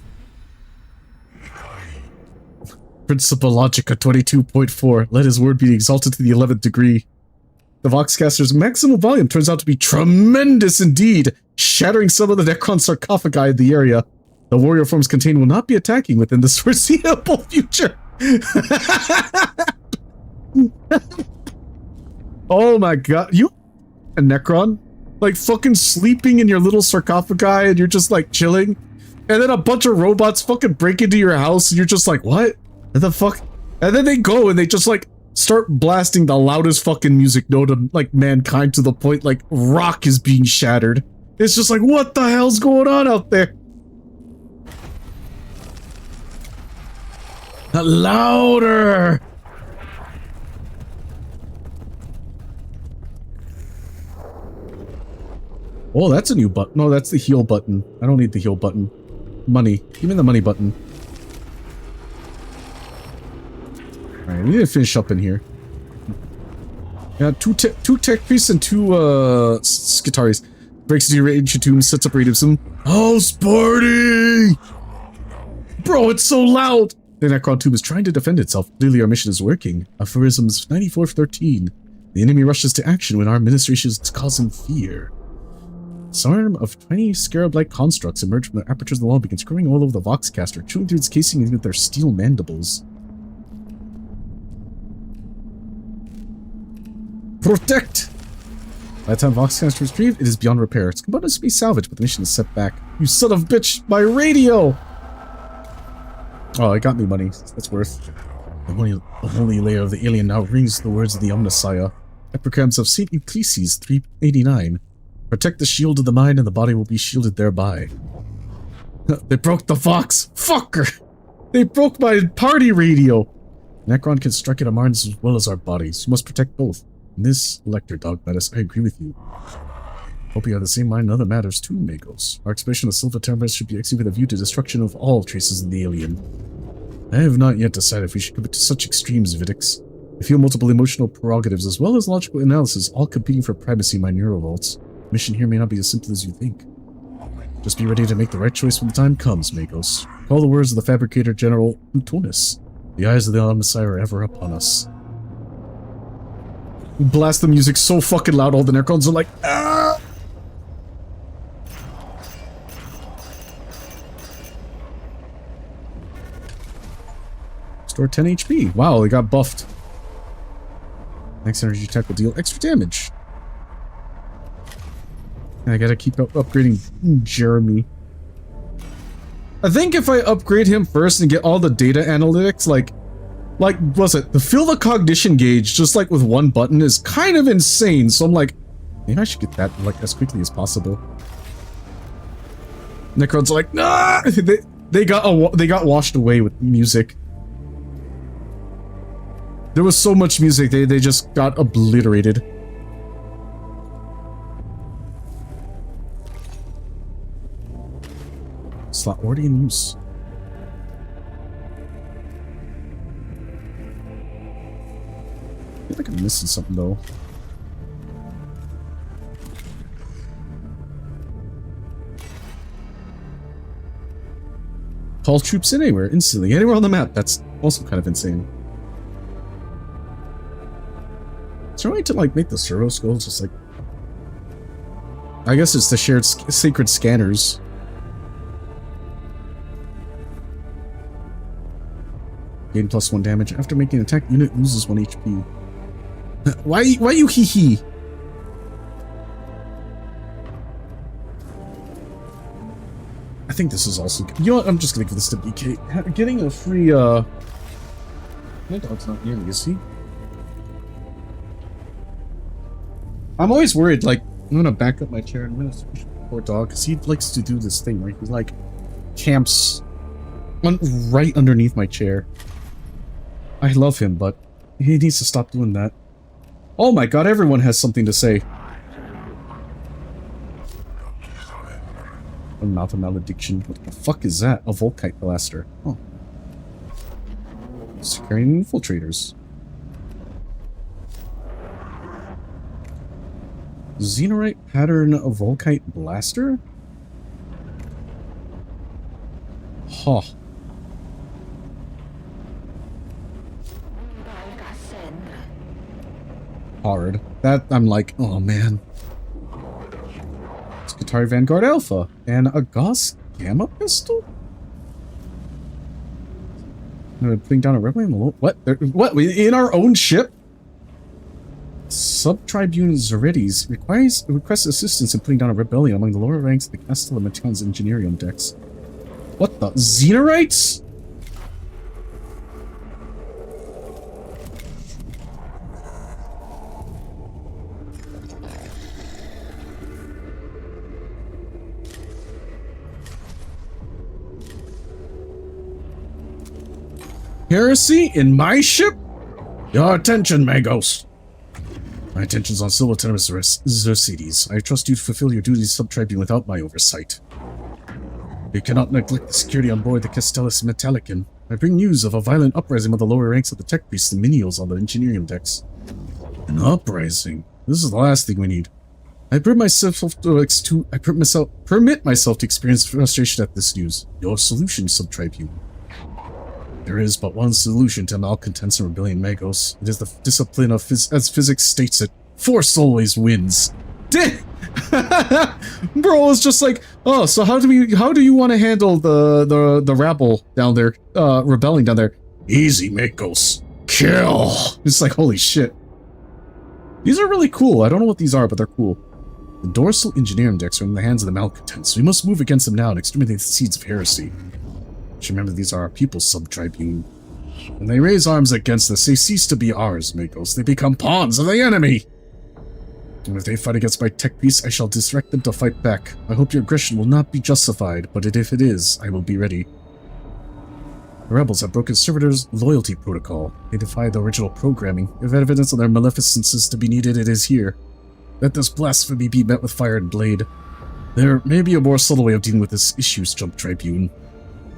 Principle Logica 22.4. Let his word be exalted to the 11th degree. The Voxcaster's maximum volume turns out to be tremendous indeed, shattering some of the Necron sarcophagi in the area. The warrior forms contained will not be attacking within the foreseeable future. Oh my god. You a Necron? Like fucking sleeping in your little sarcophagi and you're just like chilling? And then a bunch of robots fucking break into your house and you're just like, what? What the fuck? And then they go and they just like start blasting the loudest fucking music known to like mankind to the point like rock is being shattered. It's just like, what the hell's going on out there? Louder! Oh, that's a new button. No, that's the heal button. I don't need the heal button. Money. Give me the money button. Alright, we need to finish up in here. Yeah, two tech priests and two Skitaris. Breaks into your ancient tomb, sets up radium system. House party! Bro, it's so loud! The Necron tomb is trying to defend itself. Clearly our mission is working. Aphorisms 94-13. The enemy rushes to action when our administration is causing fear. Swarm of tiny scarab-like constructs emerge from the apertures of the wall and begin scurrying all over the Voxcaster, chewing through its casing with their steel mandibles. Protect! By the time Voxcaster is retrieved, it is beyond repair. Its components to be salvaged, but the mission is set back. You son of a bitch! My radio! Oh, it got me money. That's worth. The holy layer of the alien now rings the words of the Omnissiah. Epigrams of St. Ecclesiastes 389. Protect the shield of the mind and the body will be shielded thereby. They broke the Vox! Fucker! They broke my party radio! Necron can strike at our minds as well as our bodies. You must protect both. In this, Elector Dogmatis, I agree with you. Hope you have the same mind in other matters too, Magos. Our expedition of Silva Terminus should be executed with a view to destruction of all traces of the alien. I have not yet decided if we should commit to such extremes, Vidix. I feel multiple emotional prerogatives as well as logical analysis, all competing for primacy in my neurovaults. Mission here may not be as simple as you think. Just be ready to make the right choice when the time comes, Magos. Call the words of the Fabricator General Plutonus. The eyes of the Omnissiah are ever upon us. Blast the music so fucking loud, all the Necrons are like, ah! Store 10 HP. Wow, they got buffed. Next energy attack will deal extra damage. And I gotta keep upgrading Jeremy. I think if I upgrade him first and get all the data analytics, like, what's it? The fill the cognition gauge, just like with one button, is kind of insane. So I'm like, maybe I should get that like as quickly as possible. Necrons are like, nah! They got washed away with music. There was so much music, they just got obliterated. Slot already in use. I feel like I'm missing something though. Call troops anywhere, instantly, anywhere on the map. That's also kind of insane. Is there a way to, like, make the servo skulls just, like... I guess it's the shared sacred scanners. Gain +1 damage. After making an attack, unit loses 1 HP. Why you hee-hee? I think this is also... You know what? I'm just gonna give this to BK. Getting a free, My dog's not near me, is he? I'm always worried, like, I'm gonna back up my chair and I'm gonna switch the poor dog, because he likes to do this thing where he, like, camps right underneath my chair. I love him, but he needs to stop doing that. Oh my god, everyone has something to say. A mouth of malediction. What the fuck is that? A Volkite blaster. Oh. Securing infiltrators. Xenorite pattern of Volkite blaster? Huh. Hard. That, I'm like, oh man. It's Qatari Vanguard Alpha and a Gauss Gamma pistol? Putting down a rebel? What? What? In our own ship? Sub-Tribune Zerides requests assistance in putting down a rebellion among the lower ranks of the Castella Maton's Engineering decks. What the? Xenorites? Heresy in my ship? Your attention, Magos. My attention's on Silver Tenemus Zercides. I trust you to fulfill your duties sub-tribune without my oversight. You cannot neglect the security on board the Castellus Metallicon. I bring news of a violent uprising of the lower ranks of the tech priests and menials on the engineering decks. An uprising? This is the last thing we need. I permit myself to experience frustration at this news. Your solution, sub-tribune. There is but one solution to malcontents and rebellion, Magos. It is the discipline of as physics states it. Force always wins. Bro was just like, oh, so how do you want to handle the rabble down there, rebelling down there? Easy, Magos. Kill. It's like, holy shit. These are really cool. I don't know what these are, but they're cool. The dorsal engineering decks are in the hands of the malcontents. We must move against them now and exterminate the seeds of heresy. Remember, these are our people's sub-tribune. When they raise arms against us, they cease to be ours, Magos. They become pawns of the enemy! And if they fight against my tech piece, I shall direct them to fight back. I hope your aggression will not be justified, but if it is, I will be ready. The rebels have broken Servitor's loyalty protocol. They defy the original programming. If evidence of their maleficence is to be needed, it is here. Let this blasphemy be met with fire and blade. There may be a more subtle way of dealing with this issue, Tribune.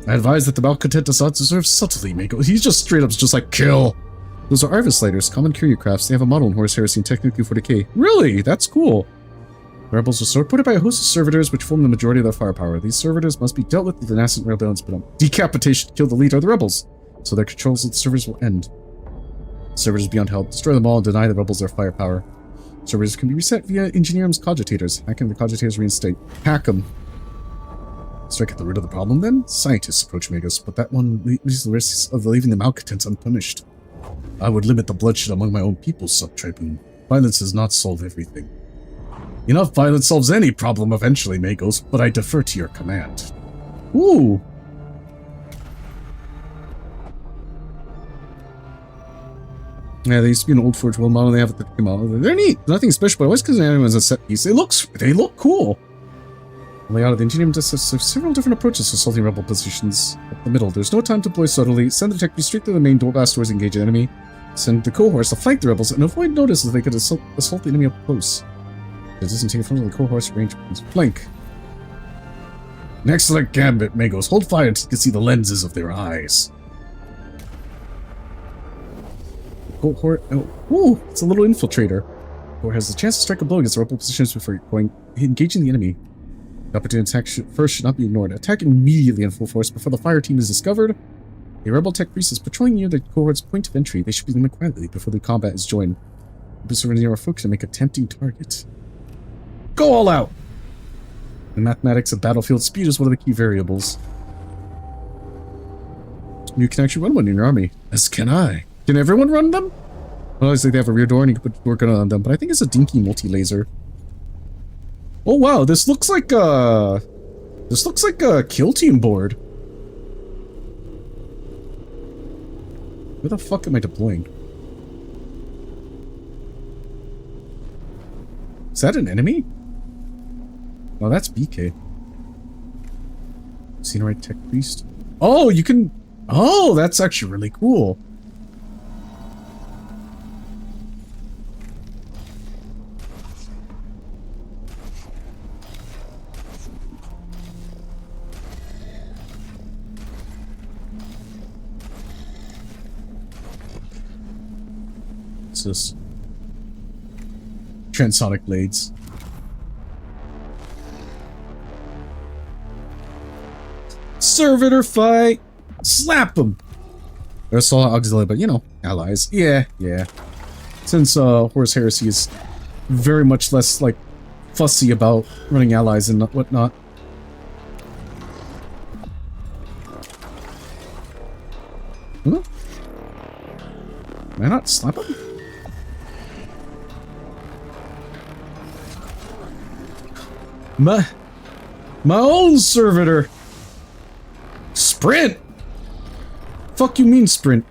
I advise that the malcontent does not deserve subtlety, Mako. He's just straight up just like, kill! Those are Arvis Lighters, common courier crafts. They have a model in Horus Heresy and technically for decay. Really? That's cool. The rebels are supported by a host of servitors which form the majority of their firepower. These servitors must be dealt with the nascent rebellions, but decapitation to kill the leader of the rebels, so their controls of the servers will end. Servitors beyond help, destroy them all and deny the rebels their firepower. Servitors can be reset via Engineerum's cogitators. Hacking the cogitators reinstate. Hack them. Strike at the root of the problem, then? Scientists approach Magos, but that one leaves the risks of leaving the malcontents unpunished. I would limit the bloodshed among my own people, sub-tribune. Violence does not solve everything. Enough violence solves any problem eventually, Magos, but I defer to your command. Ooh! Yeah, they used to be an old Forge World model, they have the model. They're neat! Nothing special, but always because anyone's a set piece. They look cool! The layout of the engineering does have several different approaches to assaulting rebel positions. Up the middle, there's no time to deploy subtly. Send the tech straight to the main blast doors, engage the enemy. Send the cohorts to flank the rebels and avoid notice as they could assault the enemy up close. It doesn't take front of the cohorts range flank. An excellent gambit, Magos. Hold fire until you can see the lenses of their eyes. The cohort. Oh, ooh, it's a little infiltrator. Cohort has the chance to strike a blow against the rebel positions before engaging the enemy. The opportunity to attack first should not be ignored. Attack immediately in full force before the fire team is discovered. A rebel tech priest is patrolling near the cohort's point of entry. They should be moving quietly before the combat is joined. Boost over near our focus and make a tempting target. Go all out! The mathematics of battlefield speed is one of the key variables. You can actually run one in your army. As can I. Can everyone run them? Well, obviously they have a rear door and you can put door gun on them, but I think it's a dinky multi-laser. Oh wow, this looks like a kill team board. Where the fuck am I deploying? Is that an enemy? Oh, that's BK. Scenery Tech Priest. Oh, you can... Oh, that's actually really cool. What's this? Transonic blades. Servitor fight! Slap them! They're solid auxiliary, but you know, allies. Yeah. Since Horus Heresy is very much less, like, fussy about running allies and whatnot. Huh? Can I not slap him? My own servitor! Sprint! Fuck you mean sprint?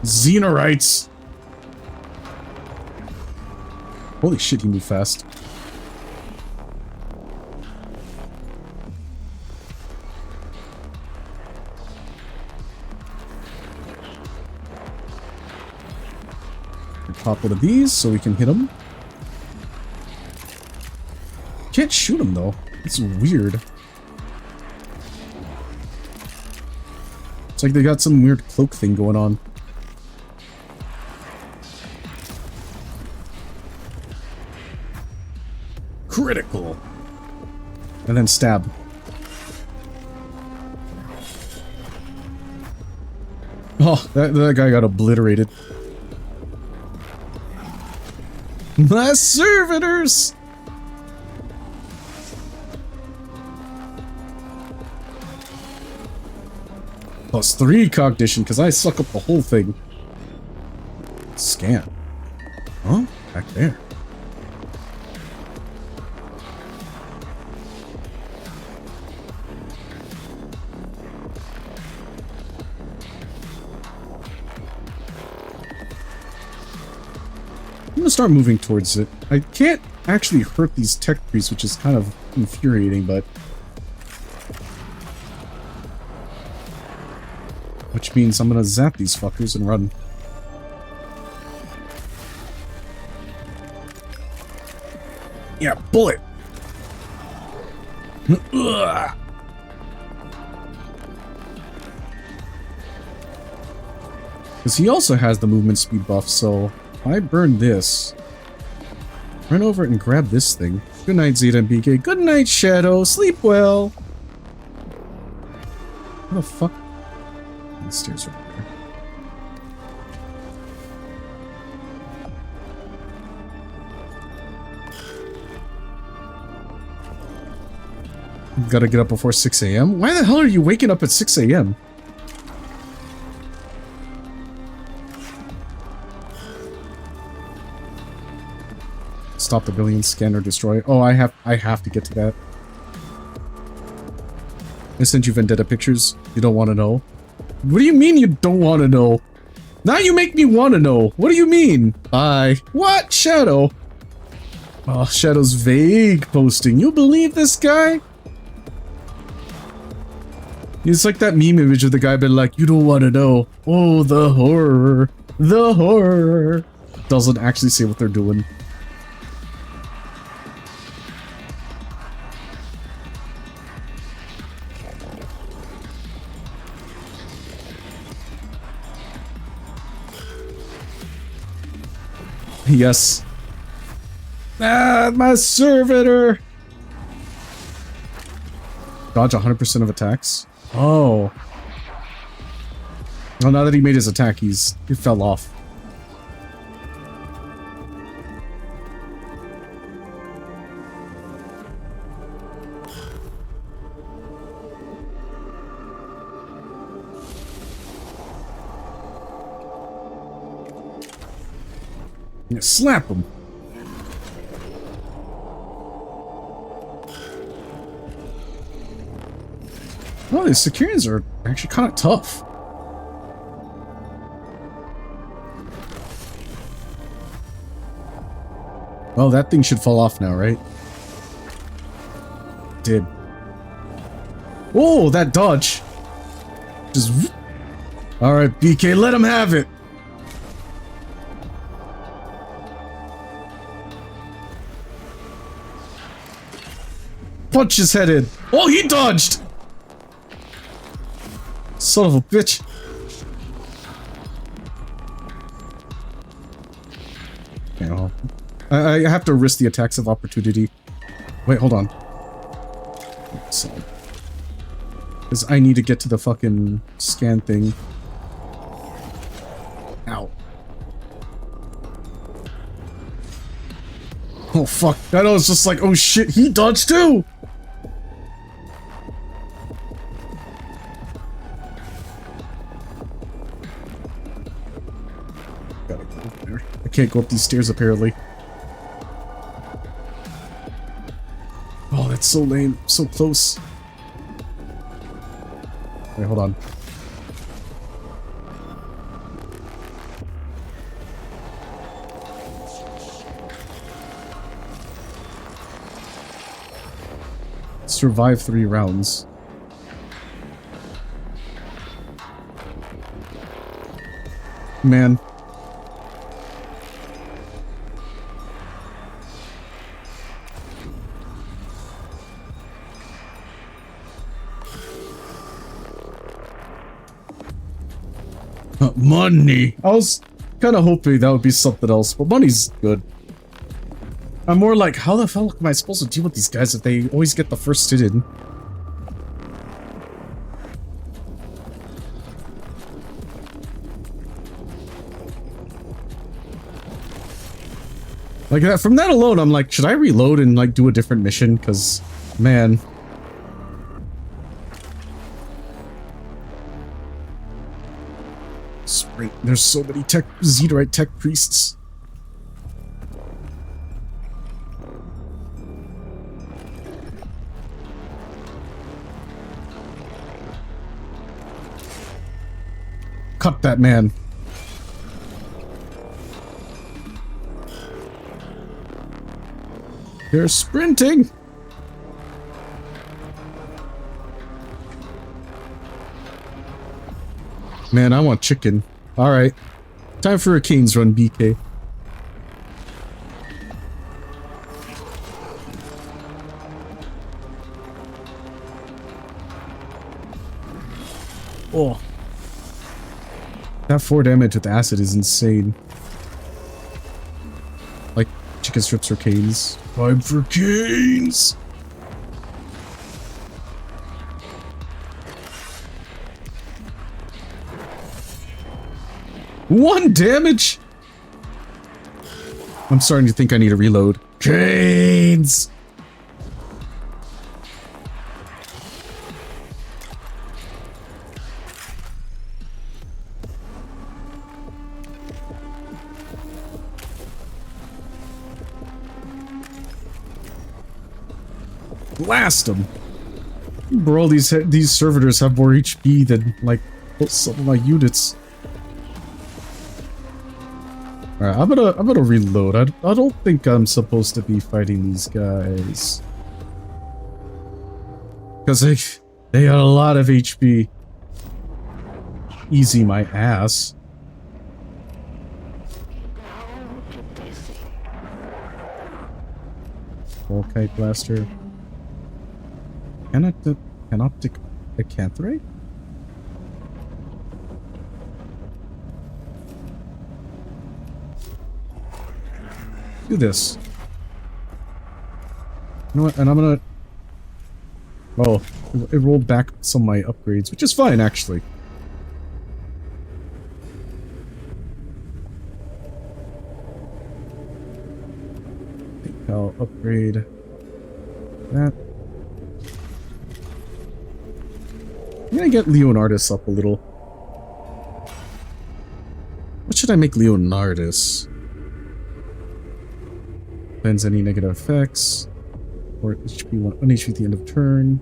Xenorites! Holy shit, he moved fast. Pop one of these so we can hit him. Can't shoot him though. It's weird. It's like they got some weird cloak thing going on. Critical. And then stab. Oh, that guy got obliterated. My servitors! +3 cognition, because I suck up the whole thing. Scan. Huh? Back there. I'm gonna start moving towards it. I can't actually hurt these tech priests, which is kind of infuriating, but... Which means I'm gonna zap these fuckers and run. Yeah, bullet! Because he also has the movement speed buff, so... If I burn this, run over and grab this thing. Good night, Zeta and BK. Good night, Shadow. Sleep well. What the fuck? The stairs are over there. Gotta get up before 6 a.m. Why the hell are you waking up at 6 a.m.? Stop the billion, scan or destroy. Oh, I have to get to that. I sent you vendetta pictures. You don't want to know. What do you mean you don't want to know? Now you make me want to know. What do you mean? Bye. What? Shadow? Oh, Shadow's vague posting. You believe this guy? It's like that meme image of the guy been like, you don't want to know. Oh, the horror. The horror. Doesn't actually say what they're doing. Yes. Ah, my servitor! Dodge 100% of attacks. Oh. Well, now that he made his attack, he fell off. Yeah, slap him. Oh, these Securians are actually kind of tough. Oh, that thing should fall off now, right? Did. Oh, that dodge. Just. Alright, BK, let him have it. Punch his head in. Oh, he dodged! Son of a bitch. Okay, well, I have to risk the attacks of opportunity. Wait, hold on. Because I need to get to the fucking scan thing. Ow. Oh fuck. I know, it's just like, oh shit, he dodged too! Gotta go over there. I can't go up these stairs apparently. Oh, that's so lame. So close. Wait, hold on. Survive 3 rounds. Man. Money! I was kind of hoping that would be something else, but money's good. I'm more like, how the hell am I supposed to deal with these guys if they always get the first hit in? Like that, from that alone, I'm like, should I reload and like do a different mission? Because, man. Sprint, there's so many Zettacrite tech priests. Cut that man. They're sprinting. Man, I want chicken. All right. Time for a Kane's run, BK. Oh. That 4 damage with acid is insane. Like, chicken strips or canes. Time for canes! One damage? I'm starting to think I need to reload. Canes! Blast them! Bro, these servitors have more HP than, like, some of my units. Alright, I'm gonna reload. I don't think I'm supposed to be fighting these guys. Because they got a lot of HP. Easy my ass. Volkite Blaster. Canoptic Acanthrite? Do this. You know what? And I'm gonna... Oh, it rolled back some of my upgrades, which is fine, actually. I think I'll upgrade that. I'm gonna get Leonardus up a little. What should I make Leonardus? Cleanse any negative effects. Or HP 1 HP at the end of turn.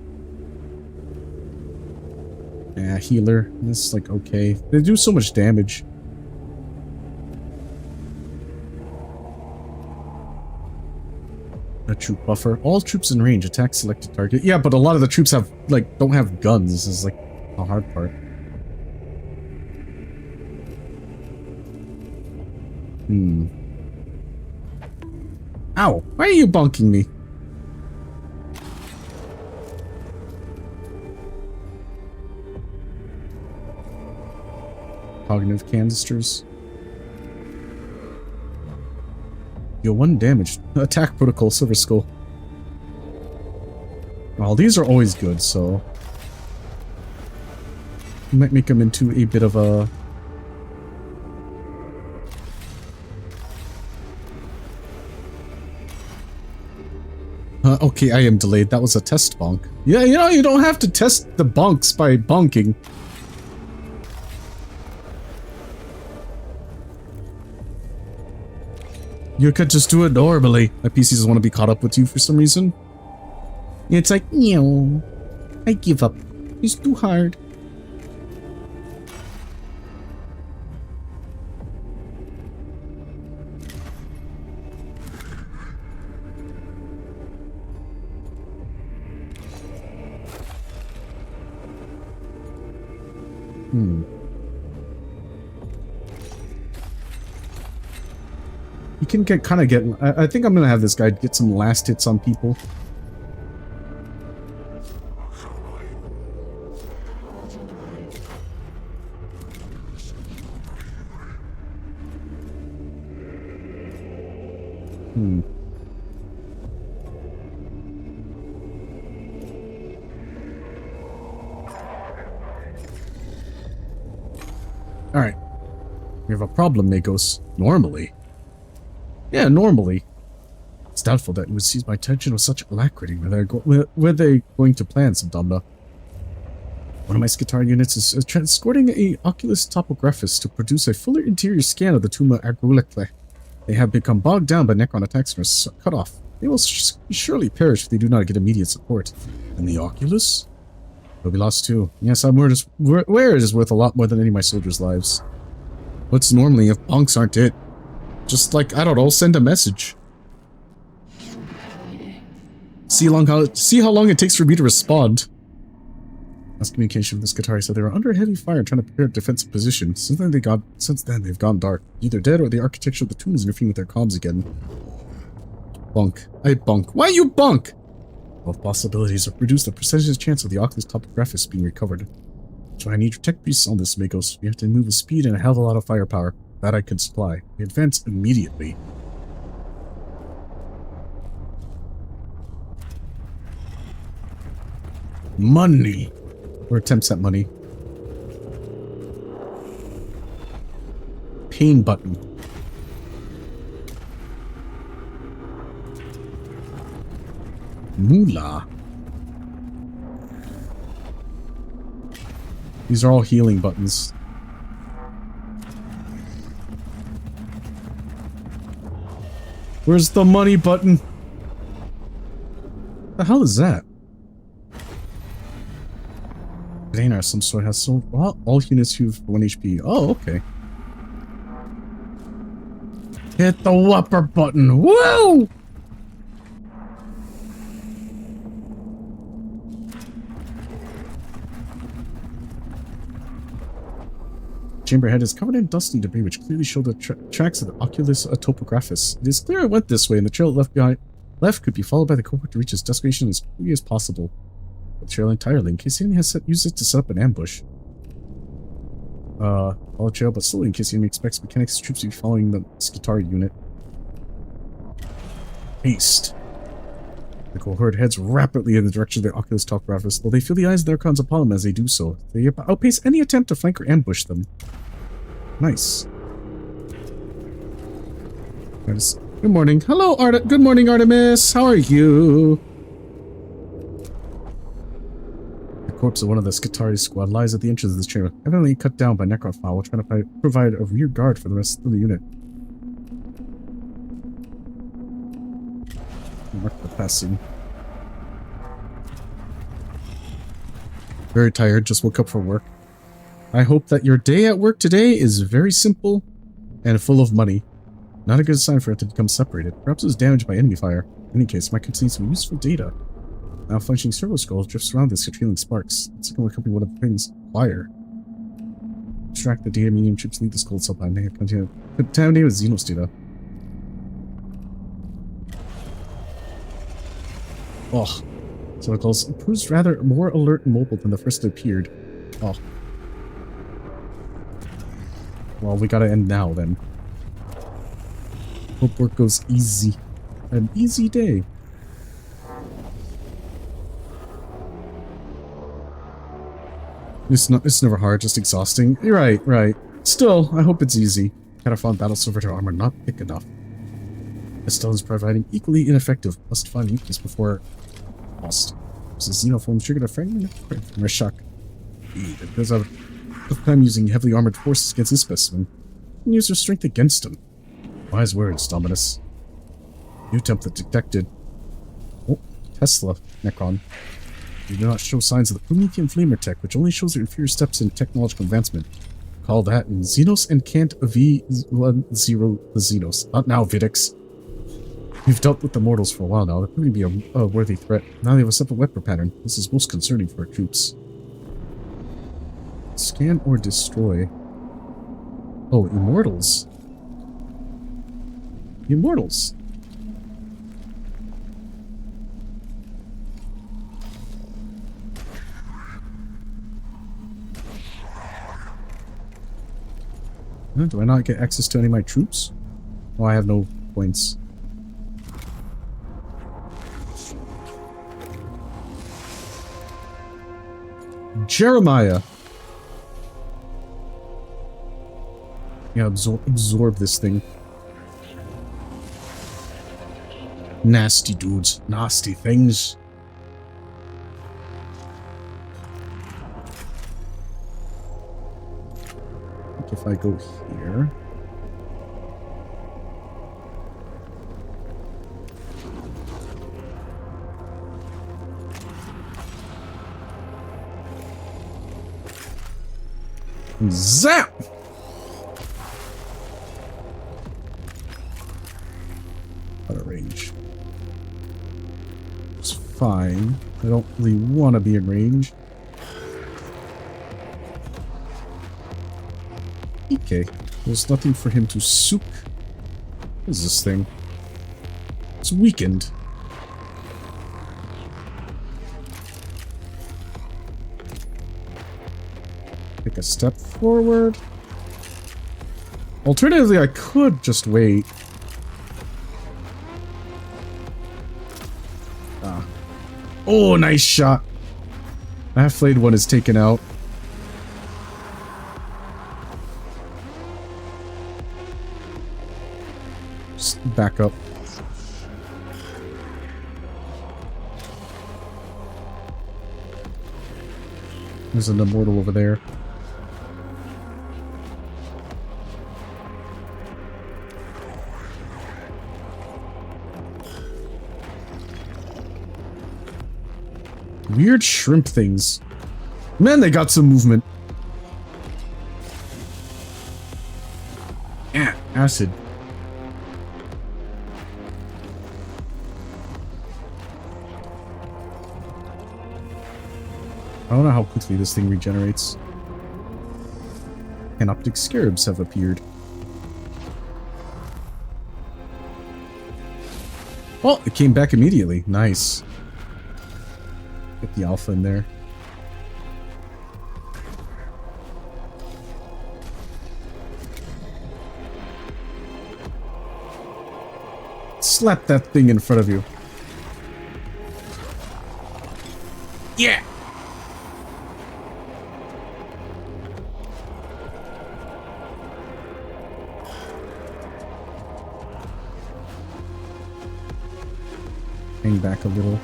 Yeah, healer. This is like okay. They do so much damage. A troop buffer. All troops in range attack selected target. Yeah, but a lot of the troops have like don't have guns. This is like the hard part. Ow! Why are you bonking me? Cognitive canisters. Deal 1 damage. Attack protocol, Silver Skull. Well, these are always good, so... You might make them into a bit of a... okay, I am delayed. That was a test bonk. Yeah, you know, you don't have to test the bonks by bonking. You could just do it normally. My PC doesn't want to be caught up with you for some reason. It's like, no, I give up. It's too hard. You can kind of get... I think I'm gonna have this guy get some last hits on people. Alright. We have a problem, Magos. Normally. Yeah, normally. It's doubtful that you would seize my attention with such alacrity. Were they going to plan, Sadamna? One of my Skitar units is transporting a Oculus topographist to produce a fuller interior scan of the Tuma Agrulekle. They have become bogged down by Necron attacks and are cut off. They will surely perish if they do not get immediate support. And the Oculus? They'll be lost too. Yes, I'm aware it is worth a lot more than any of my soldiers' lives. What's normally if bonks aren't it? Just like, I don't know, send a message. See how long it takes for me to respond. Last communication with this Qatari said they were under heavy fire trying to prepare a defensive position. Since then they've gone dark. Either dead or the architecture of the tomb is interfering with their comms again. Bunk. I bunk. Why you bunk? Both possibilities have reduced the percentage chance of the Oculus topographist being recovered. So I need your tech priests on this, Magos. We have to move with speed and a hell of a lot of firepower. That I can supply. We advance immediately. Money. Or attempts at money. Pain button. Moolah. These are all healing buttons. Where's the money button? The hell is that? Dana, some sort has so all units who've 1 HP. Oh, okay. Hit the whopper button. Woo! Chamber head is covered in dusty debris, which clearly show the tracks of the Oculus topographus. It is clear it went this way, and the trail left could be followed by the cohort to reach its destination as quickly as possible. The trail entirely, in case the enemy has used it to set up an ambush. Follow trail, but slowly in case the enemy expects mechanics troops to be following the Skitar unit. Haste. The cohort heads rapidly in the direction of the Oculus Topographists, though they feel the eyes of the Archons upon them as they do so. They outpace any attempt to flank or ambush them. Nice. Good morning. Hello, Good morning, Artemis. How are you? The corpse of one of the Skitarii squad lies at the entrance of this chamber, evidently cut down by necrophile, trying to provide a rear guard for the rest of the unit. Mark the passing. Very tired, just woke up from work. I hope that your day at work today is very simple and full of money. Not a good sign for it to become separated. Perhaps it was damaged by enemy fire. In any case, it might contain some useful data. Now functioning servo scroll drifts around this, trailing sparks. It's going to accompany one of the things. Fire. Extract the data medium chips, leave the skull cell by contaminated with Xenos data. Oh. So it calls. It proves rather more alert and mobile than the first it appeared. Oh. Well, we gotta end now then. Hope work goes easy. An easy day. It's never hard, just exhausting. You're right. Still, I hope it's easy. Cataphon battle servitor armor not thick enough. Estelle is providing equally ineffective. Must find weakness before lost. This is Xenoform triggered a fragment from a shock. Because of time using heavily armored forces against this specimen, and use their strength against him. Wise words, Dominus. New template detected. Oh, Tesla, Necron. You do not show signs of the Promethean Flamer tech, which only shows their inferior steps in technological advancement. Call that in Xenos and Cant V10 the Xenos. Not now, Vidix. We've dealt with the mortals for a while now. They're proving to be a worthy threat. Now they have a separate weapon pattern. This is most concerning for our troops. Scan or destroy. Oh, immortals. Immortals. Do I not get access to any of my troops? Oh, I have no points. Jeremiah! Yeah, absorb this thing. Nasty dudes. Nasty things. If I go here... Zap! Out of range. It's fine. I don't really want to be in range. Okay. There's nothing for him to soak. What is this thing? It's weakened. Take a step forward. Alternatively, I could just wait. Ah. Oh, nice shot. That flayed one is taken out. Just back up. There's an immortal over there. Weird shrimp things. Man, they got some movement. Yeah, acid. I don't know how quickly this thing regenerates. Panoptic scarabs have appeared. Oh, it came back immediately. Nice. Get the alpha in there. Slap that thing in front of you. Yeah! Hang back a little.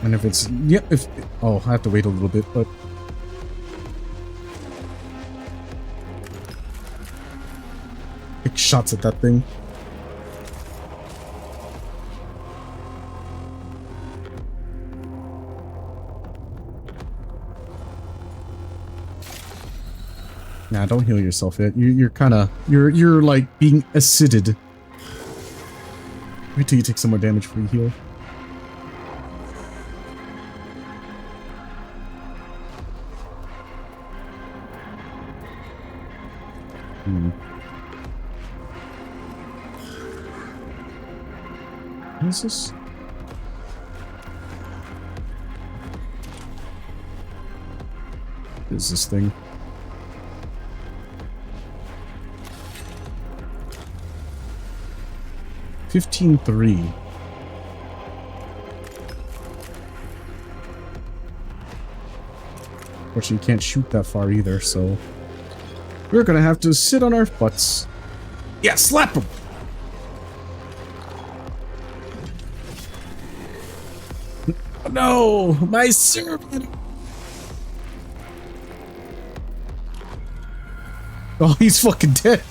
And if it's... Yeah, if... Oh, I have to wait a little bit, but... Take shots at that thing. Nah, don't heal yourself yet. You're kind of... You're like being acided. Wait till you take some more damage before you heal. What is this? What is this thing? $15,300. Fortunately, you can't shoot that far either, so we're gonna have to sit on our butts. Yeah, slap him! No! My servant! Oh, he's fucking dead!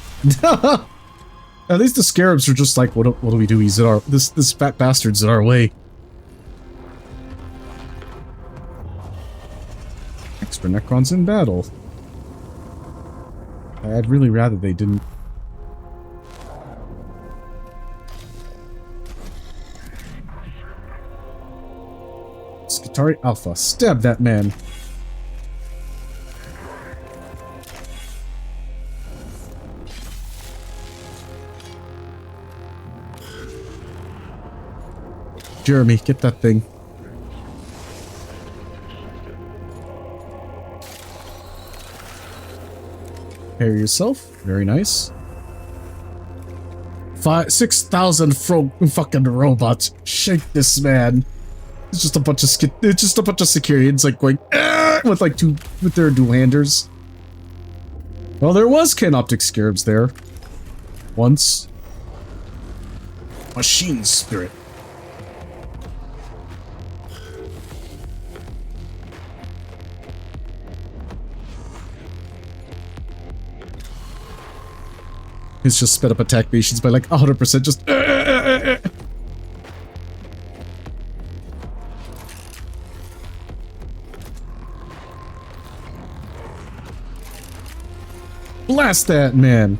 At least the scarabs are just like, what do we do? He's in our... This fat bastard's in our way. Extra Necrons in battle. I'd really rather they didn't. Skitari Alpha, stab that man. Jeremy, get that thing. Prepare yourself. Very nice. 6,000 fucking robots. Shake this man. It's just a bunch of Sicarians like going with like with their dual-handers. Well, there was canoptic scarabs there. Once. Machine spirit. It's just sped up attack patience by like 100%, just blast that man.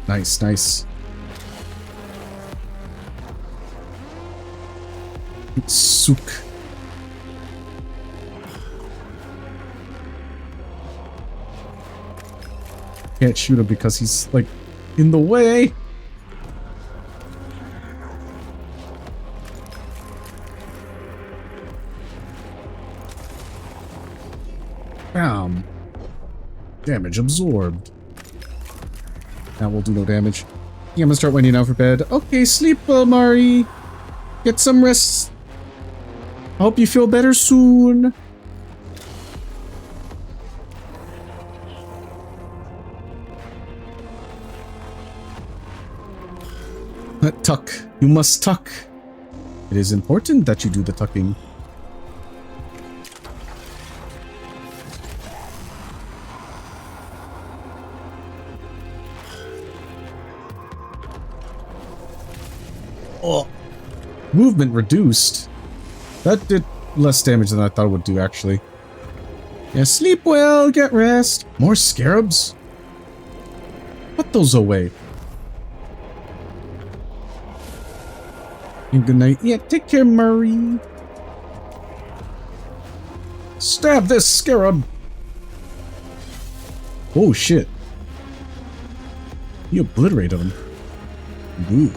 Nice, nice. Sook. Can't shoot him because he's like in the way. Bam. Damage absorbed. That will do no damage. Yeah, I'm gonna start winding down for bed. Okay, sleep well, Mari. Get some rest. I hope you feel better soon. Tuck. You must tuck. It is important that you do the tucking. Oh. Movement reduced. That did less damage than I thought it would do, actually. Yeah, sleep well, get rest. More scarabs? Put those away. And good night. Yeah, take care, Murray. Stab this scarab. Oh, shit. You obliterated him. Ooh.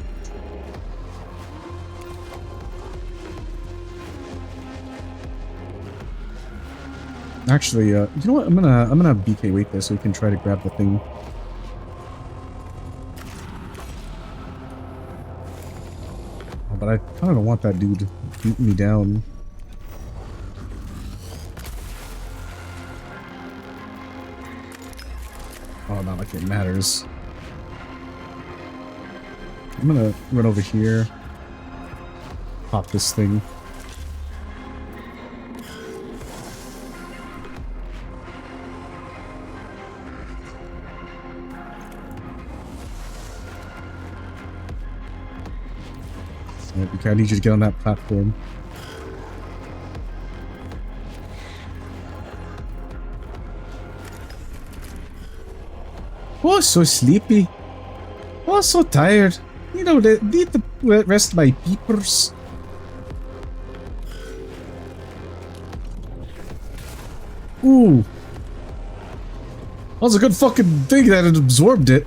Actually, you know what? I'm gonna BK wait there so we can try to grab the thing. but I kind of don't want that dude beating me down. Oh, not like it matters. I'm gonna run over here. Pop this thing. Okay, I need you to get on that platform. Oh, so sleepy. Oh, so tired. You know, need to rest my peepers. Ooh. That was a good fucking thing that it absorbed it.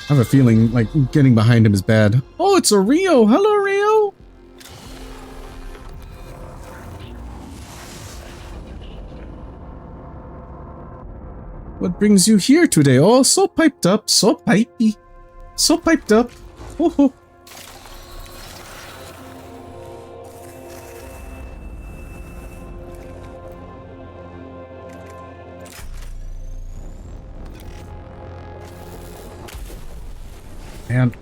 I have a feeling like getting behind him is bad. Oh, it's a Rio. Hello, Rio. What brings you here today? Oh, so piped up, so pipey, so piped up. Oh, ho. Man,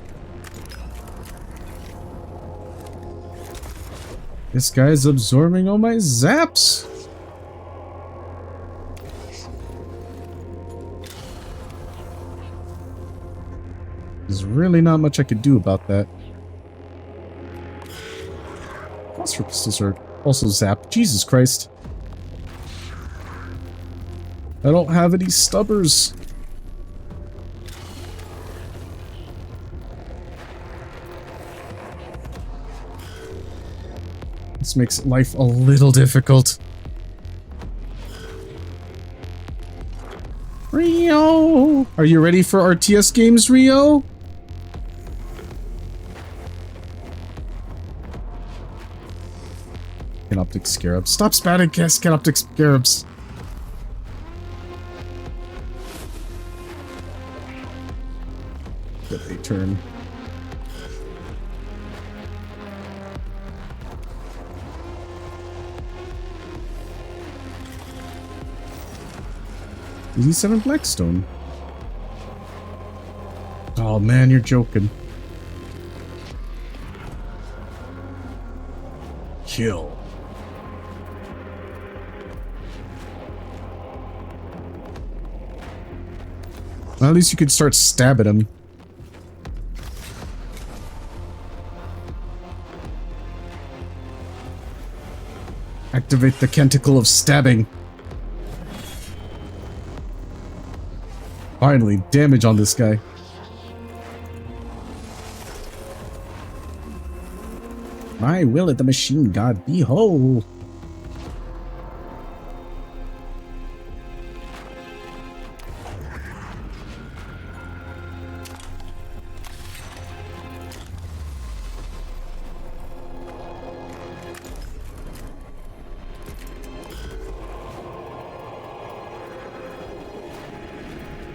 this guy's absorbing all my zaps. There's really not much I could do about that. Phosphor pistols are also zapped. Jesus Christ. I don't have any stubbers. This makes life a little difficult. Rio! Are you ready for RTS games, Rio? Canoptic Scarabs. Stop spatting Canoptic Scarabs! Good, they turn. Z7 Blackstone. Oh man, you're joking. Kill. Well, at least you could start stabbing him. Activate the Canticle of Stabbing. Finally, damage on this guy. My will at the machine god be whole.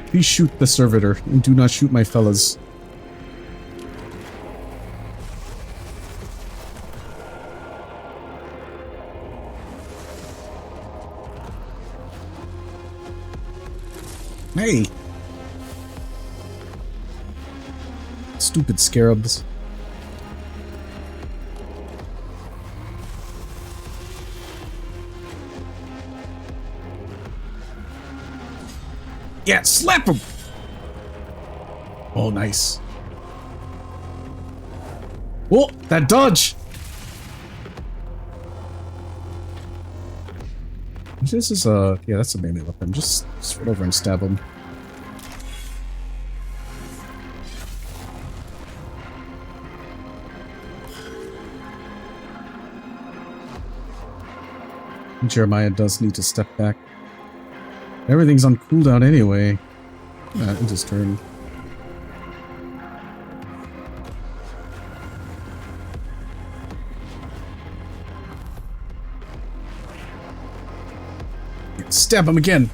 Please shoot the servitor, and do not shoot my fellas. Hey! Stupid scarabs. Yeah, slap him! Oh, nice. Oh, that dodge! This is a... yeah, that's a melee weapon. Just run over and stab him. Jeremiah does need to step back. Everything's on cooldown anyway. End his turn. Stab him again.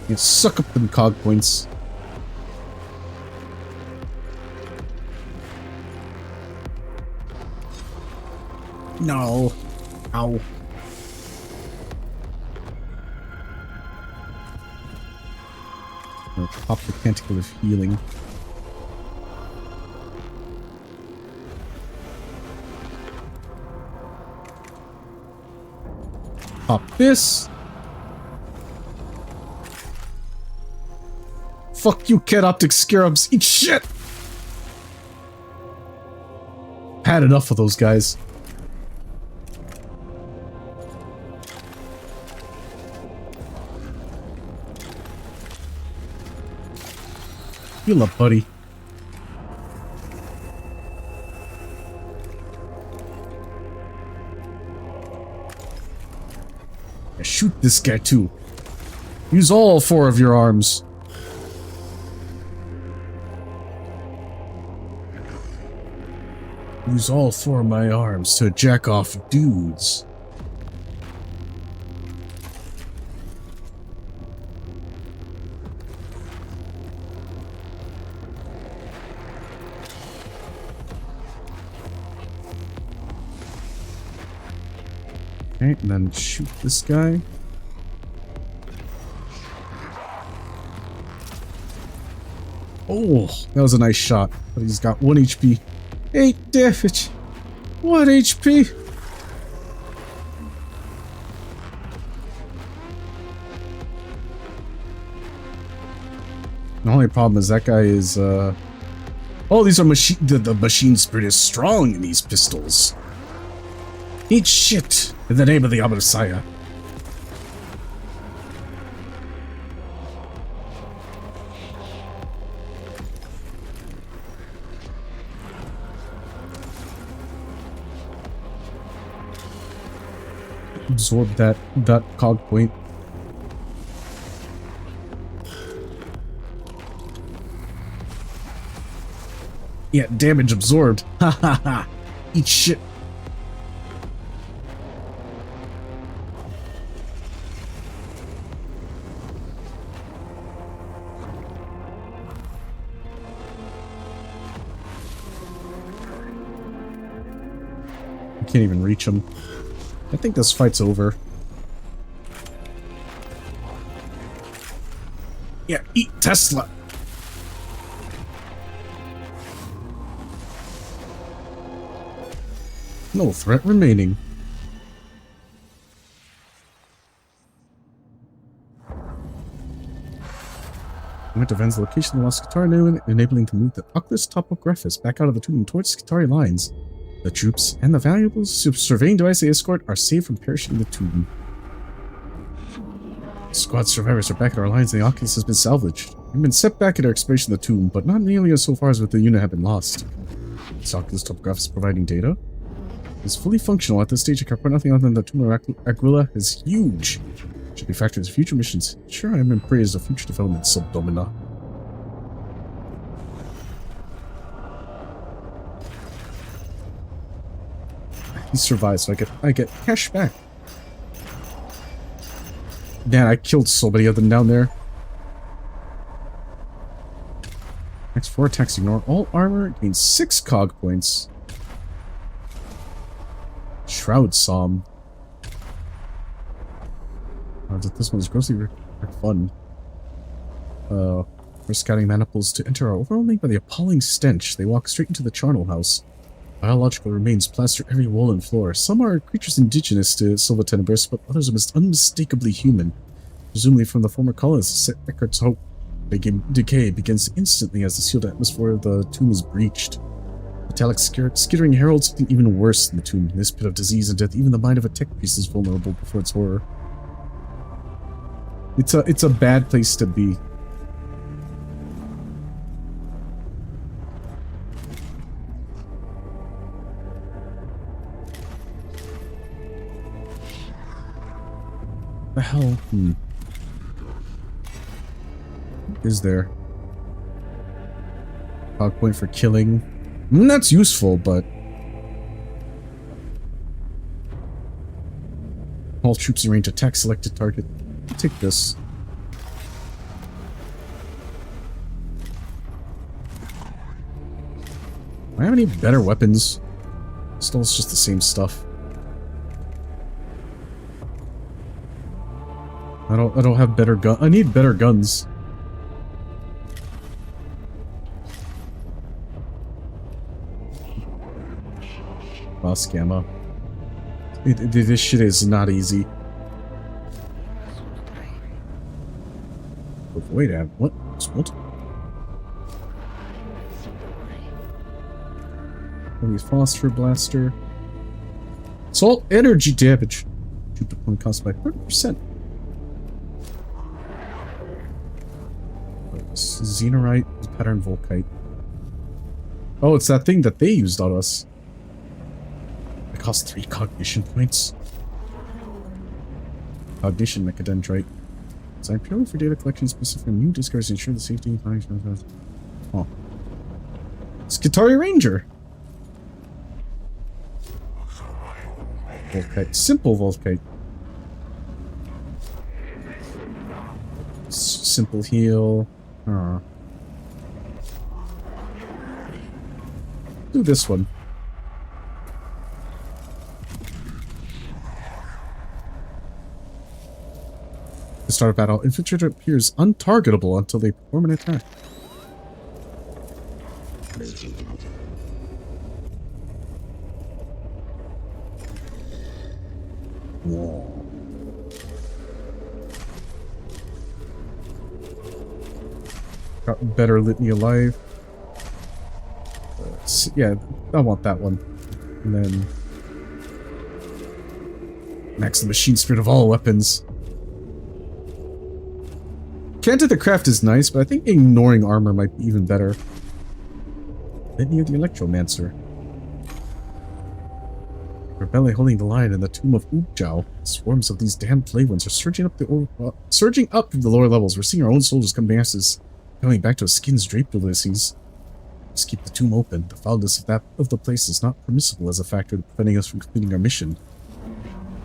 You suck up them cog points. No. Ow. I'll pop the Canticle of Healing. Pop this. Fuck you, Cat Optic Scarabs. Eat shit! Had enough of those guys. Heal up, buddy. Yeah, shoot this guy too. Use all 4 of your arms. Use all 4 of my arms to jack off dudes. Okay, and then shoot this guy. Oh, that was a nice shot, but he's got 1 HP. 8 damage. 1 HP. The only problem is that guy is, oh, these are machine. The machine spirit is strong in these pistols. Eat shit in the name of the Omnissiah. Absorb that cog point. Yeah, damage absorbed. Ha ha ha. Eat shit. I can't even reach him. I think this fight's over. Yeah, eat Tesla. No threat remaining. I went to Ven's location and lost Skitarii, enabling to move the Oculus Topographus back out of the tomb towards Skitarii lines. The troops and the valuable surveying device they escort are saved from perishing in the tomb. Squad survivors are back at our lines and the Oculus has been salvaged. We've been set back in our exploration of the tomb, but not nearly as so far as with the unit have been lost. This Oculus Topographus providing data is fully functional. At this stage, I can report nothing other than the tomb of Aquila is huge. Should be factored into future missions. Sure, I am in praise of future development, Subdomina. He survives, so I get cash back. Man, I killed so many of them down there. Next 4 attacks ignore all armor, gains 6 cog points. Shroud Psalm. This one's grossly fun. We're scouting maniples to enter are overwhelmed by the appalling stench. They walk straight into the charnel house. Biological remains plaster every wall and floor. Some are creatures indigenous to Silva Tenebris, but others are unmistakably human. Presumably from the former colonists, Eckhart's hope decay begins instantly as the sealed atmosphere of the tomb is breached. Metallic skittering heralds something even worse than the tomb. In this pit of disease and death, even the mind of a tech priest is vulnerable before its horror. It's a bad place to be. The hell? is there? Cog point for killing. That's useful, but all troops in range attack selected target. I'll take this. Do I have any better weapons? Still, it's just the same stuff. I don't have better gun. I need better guns. Boss gamma. This shit is not easy. Wait, I have what? Multiple. Phosphor blaster. Salt energy damage. Shoot the point cost by 30%. Xenorite, pattern volkite. Oh, it's that thing that they used on us. It costs 3 cognition points. Cognition mechadendrite. Designed purely for data collection specific new discards to ensure the safety and function. Oh. Skitari Ranger. Volkite. Simple volkite. Simple heal. Do this one. The start of battle, infiltrator appears untargetable until they perform an attack. Whoa. Got better lit me alive. Yeah, I want that one. And then max the machine spirit of all weapons. Can't do the craft is nice, but I think ignoring armor might be even better. Litany of the Electromancer. Rebelli holding the line in the tomb of Oopjao. Swarms of these damned plague ones are surging up from the lower levels. We're seeing our own soldiers coming back to a skins draped Ulysses. Just keep the tomb open. The foulness of the place is not permissible as a factor preventing us from completing our mission.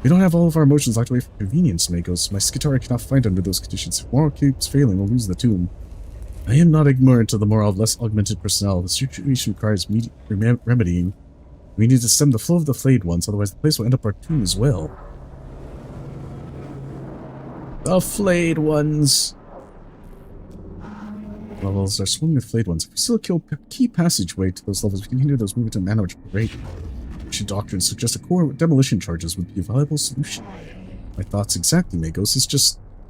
We don't have all of our emotions locked away for convenience, Magos. My Skitari cannot fight under those conditions. If morale keeps failing, we'll lose the tomb. I am not ignorant of the morale of less augmented personnel. The situation requires remedying. We need to stem the flow of the flayed ones, otherwise the place will end up our tomb as well. The flayed ones! Levels are swimming with flayed ones. If we still kill key passageway to those levels, we can hinder those moving to a manageable rate. Ancient doctrines suggest a core with demolition charges would be a valuable solution. My thoughts exactly, Magos.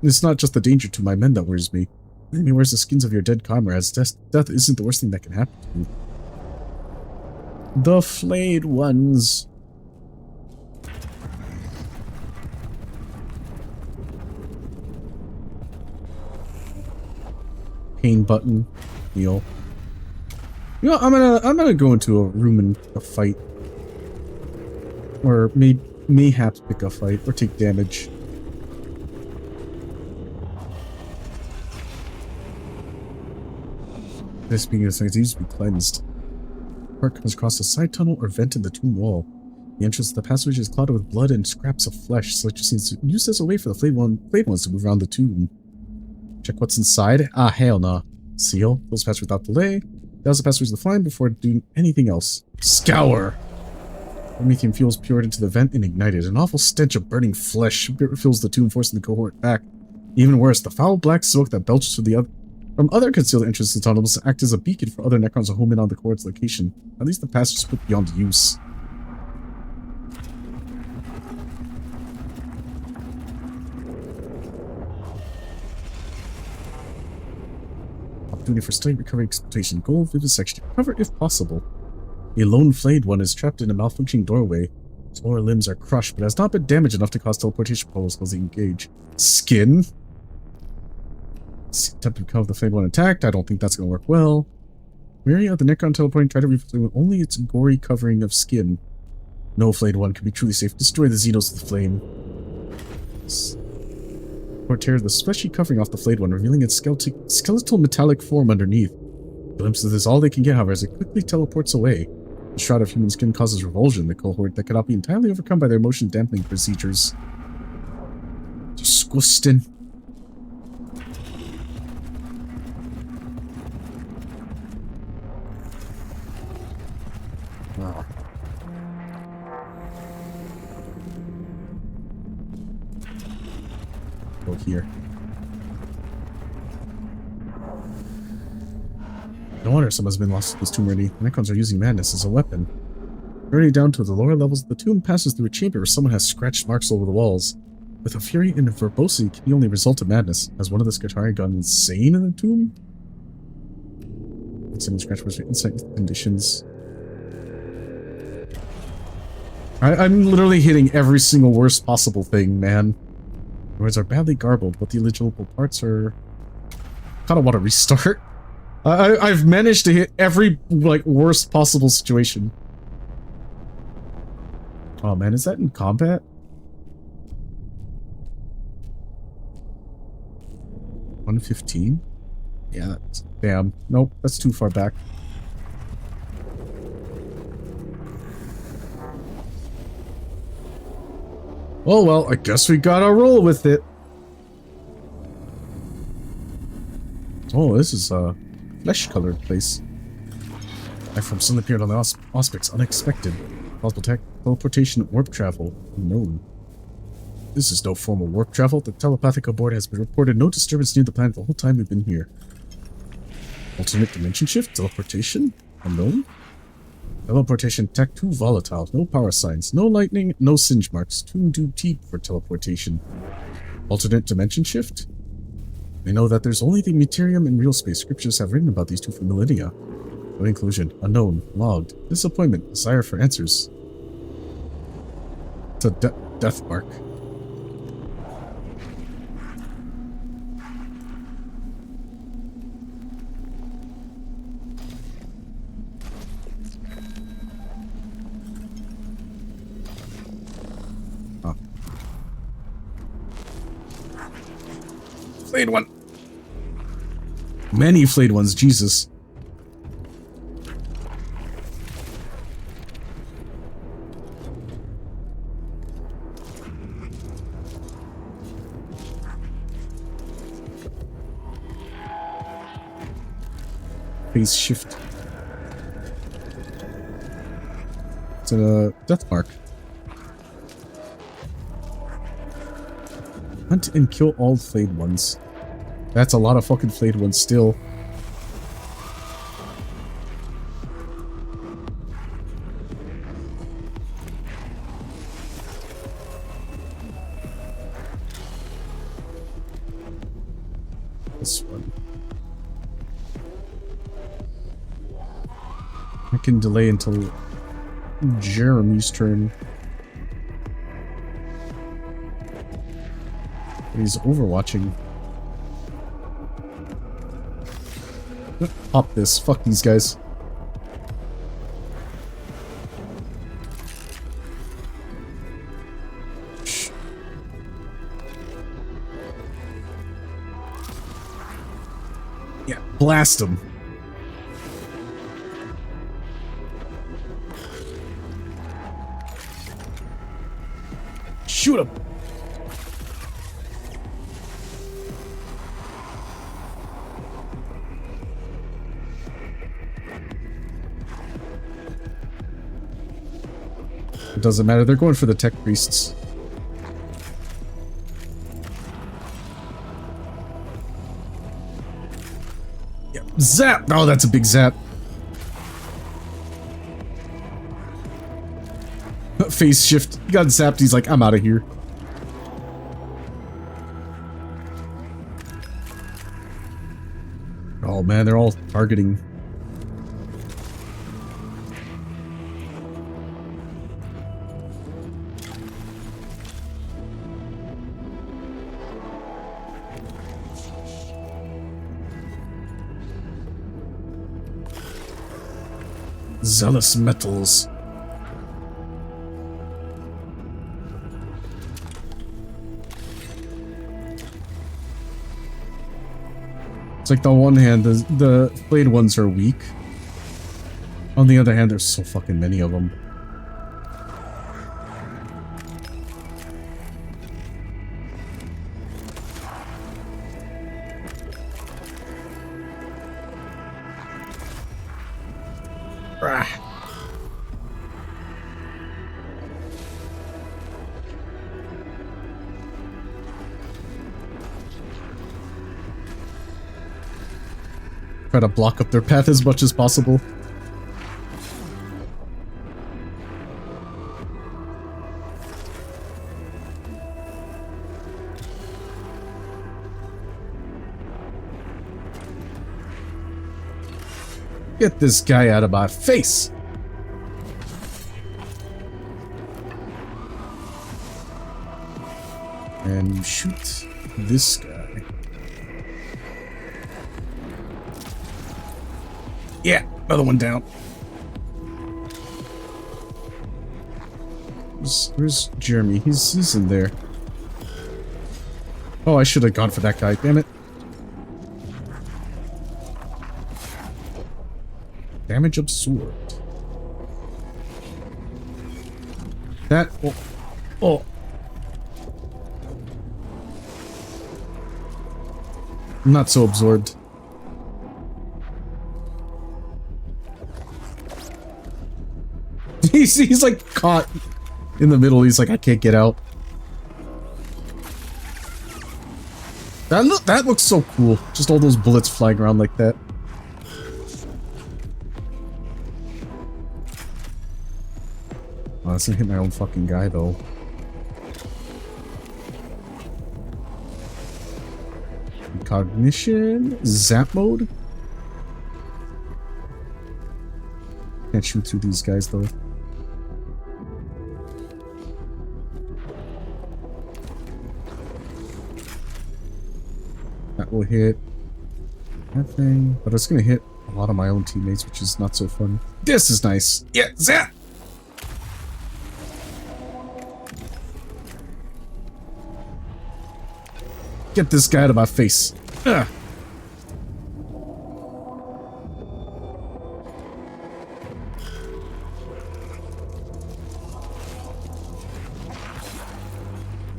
It's not just the danger to my men that worries me. Enemy wears the skins of your dead comrades. Death isn't the worst thing that can happen to you. The flayed ones. Pain button. Heal. You know, I'm gonna go into a room and a fight. Or mayhaps pick a fight or take damage. This being a thing needs to be cleansed. Part comes across a side tunnel or vent in the tomb wall. The entrance to the passage is clouded with blood and scraps of flesh, so it just needs to be used as a way for the flayed ones to move around the tomb. Check what's inside. Ah, hell nah. Seal. Close passage without delay. Douse the passage with the flame before doing anything else. Scour! Promethium fuels poured into the vent and ignited. An awful stench of burning flesh fills the tomb, forcing the cohort back. Even worse, the foul black smoke that belches from other concealed entrances to tunnels act as a beacon for other Necrons to home in on the cohort's location. At least the passage is put beyond use. Opportunity for study, recovery, exploitation. Goal, vivisection. Recover if possible. A lone flayed one is trapped in a malfunctioning doorway. His lower limbs are crushed, but has not been damaged enough to cause teleportation problems as they engage. Skin? Attempt to recover the flayed one attacked. I don't think that's going to work well. Wary of the Necron teleporting, try to reflect with only its gory covering of skin. No flayed one can be truly safe. Destroy the Xenos with the flame. teleport tears the fleshy covering off the flayed one, revealing its skeletal metallic form underneath. A glimpse of this all they can get, however, as it quickly teleports away. The shroud of human skin causes revulsion in the cohort that cannot be entirely overcome by their motion dampening procedures. Disgusting. Wow. Go here. No wonder someone's been lost to this tomb already. Necrons are using madness as a weapon. Journey down to the lower levels of the tomb passes through a chamber where someone has scratched marks all over the walls. With a fury and a verbosity can only result in madness. Has one of the Skitarii gone insane in the tomb? Insane scratch marks insight conditions. I'm literally hitting every single worst possible thing, man. The words are badly garbled, but the illegible parts are... kind of want to restart. I've managed to hit every, like, worst possible situation. Oh man, is that in combat? 115? Yeah, that's... damn. Nope, that's too far back. Oh well, I guess we gotta roll with it. Oh, this is a flesh-colored place. Life from suddenly appeared on the Auspex, unexpected. Possible teleportation, warp travel, unknown. This is no formal warp travel. The telepathic aboard has been reported no disturbance near the planet the whole time we've been here. Alternate dimension shift, teleportation, unknown. Teleportation tech too volatile, no power signs, no lightning, no singe marks, too deep for teleportation. Alternate dimension shift? We know that there's only the Materium and real space. Scriptures have written about these two for millennia. No inclusion, unknown, logged, disappointment, desire for answers. It's a death mark. Huh. Flayed one. Many flayed ones, Jesus. Phase shift. It's a death mark. Hunt and kill all flayed ones. That's a lot of fucking flayed ones still. This one. I can delay until Jeremy's turn. He's overwatching. Pop this. Fuck these guys. Shh. Yeah, blast him. Shoot him. It doesn't matter, they're going for the tech priests. Yeah. Zap! Oh, that's a big zap. Phase shift. He got zapped, he's like, I'm out of here. Oh man, they're all targeting. Zealous metals. It's like, on one hand, the blade ones are weak. On the other hand, there's so fucking many of them. Try to block up their path as much as possible. Get this guy out of my face! And you shoot this guy. Yeah, another one down. Where's Jeremy? He's in there. Oh, I should have gone for that guy. Damn it. Damage absorbed. That... Oh. Oh. Not so absorbed. He's like caught in the middle. He's like, I can't get out. That looks so cool. Just all those bullets flying around like that. Oh, that's gonna hit my own fucking guy though. Cognition, zap mode. Can't shoot through these guys though. That will hit that thing, but it's gonna hit a lot of my own teammates, which is not so fun. This is nice. Yeah, zap! Get this guy out of my face. Ugh.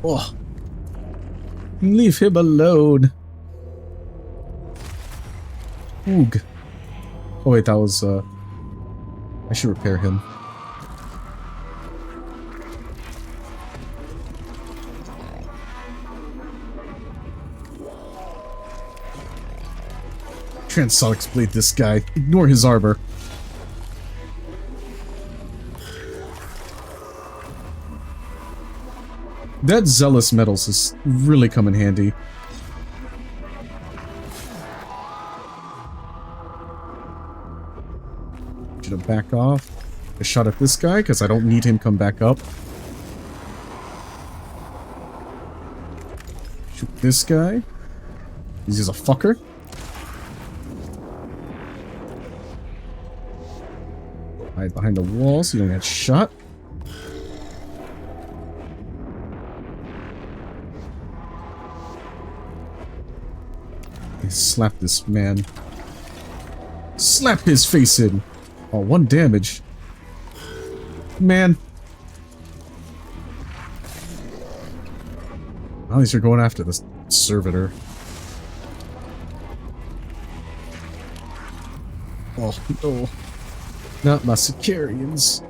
Oh. Leave him alone. Oog. Oh wait, that was, I should repair him. Transonics blade this guy. Ignore his armor. That Zealous Metals has really come in handy. Should have back off. A shot at this guy, because I don't need him come back up. Shoot this guy. He's a fucker. Hide behind the wall so you don't get shot. Slap this man. Slap his face in. Oh, 1 damage. Man. At least you're going after this servitor. Oh, no. Not my Sicarians.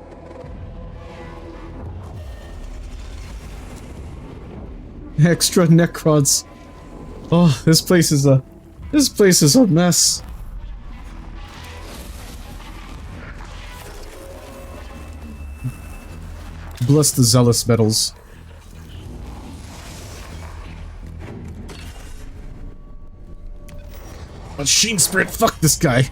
Extra Necrons. Oh, this place is a mess. Bless the Zealous Metals. Machine Spirit, fuck this guy.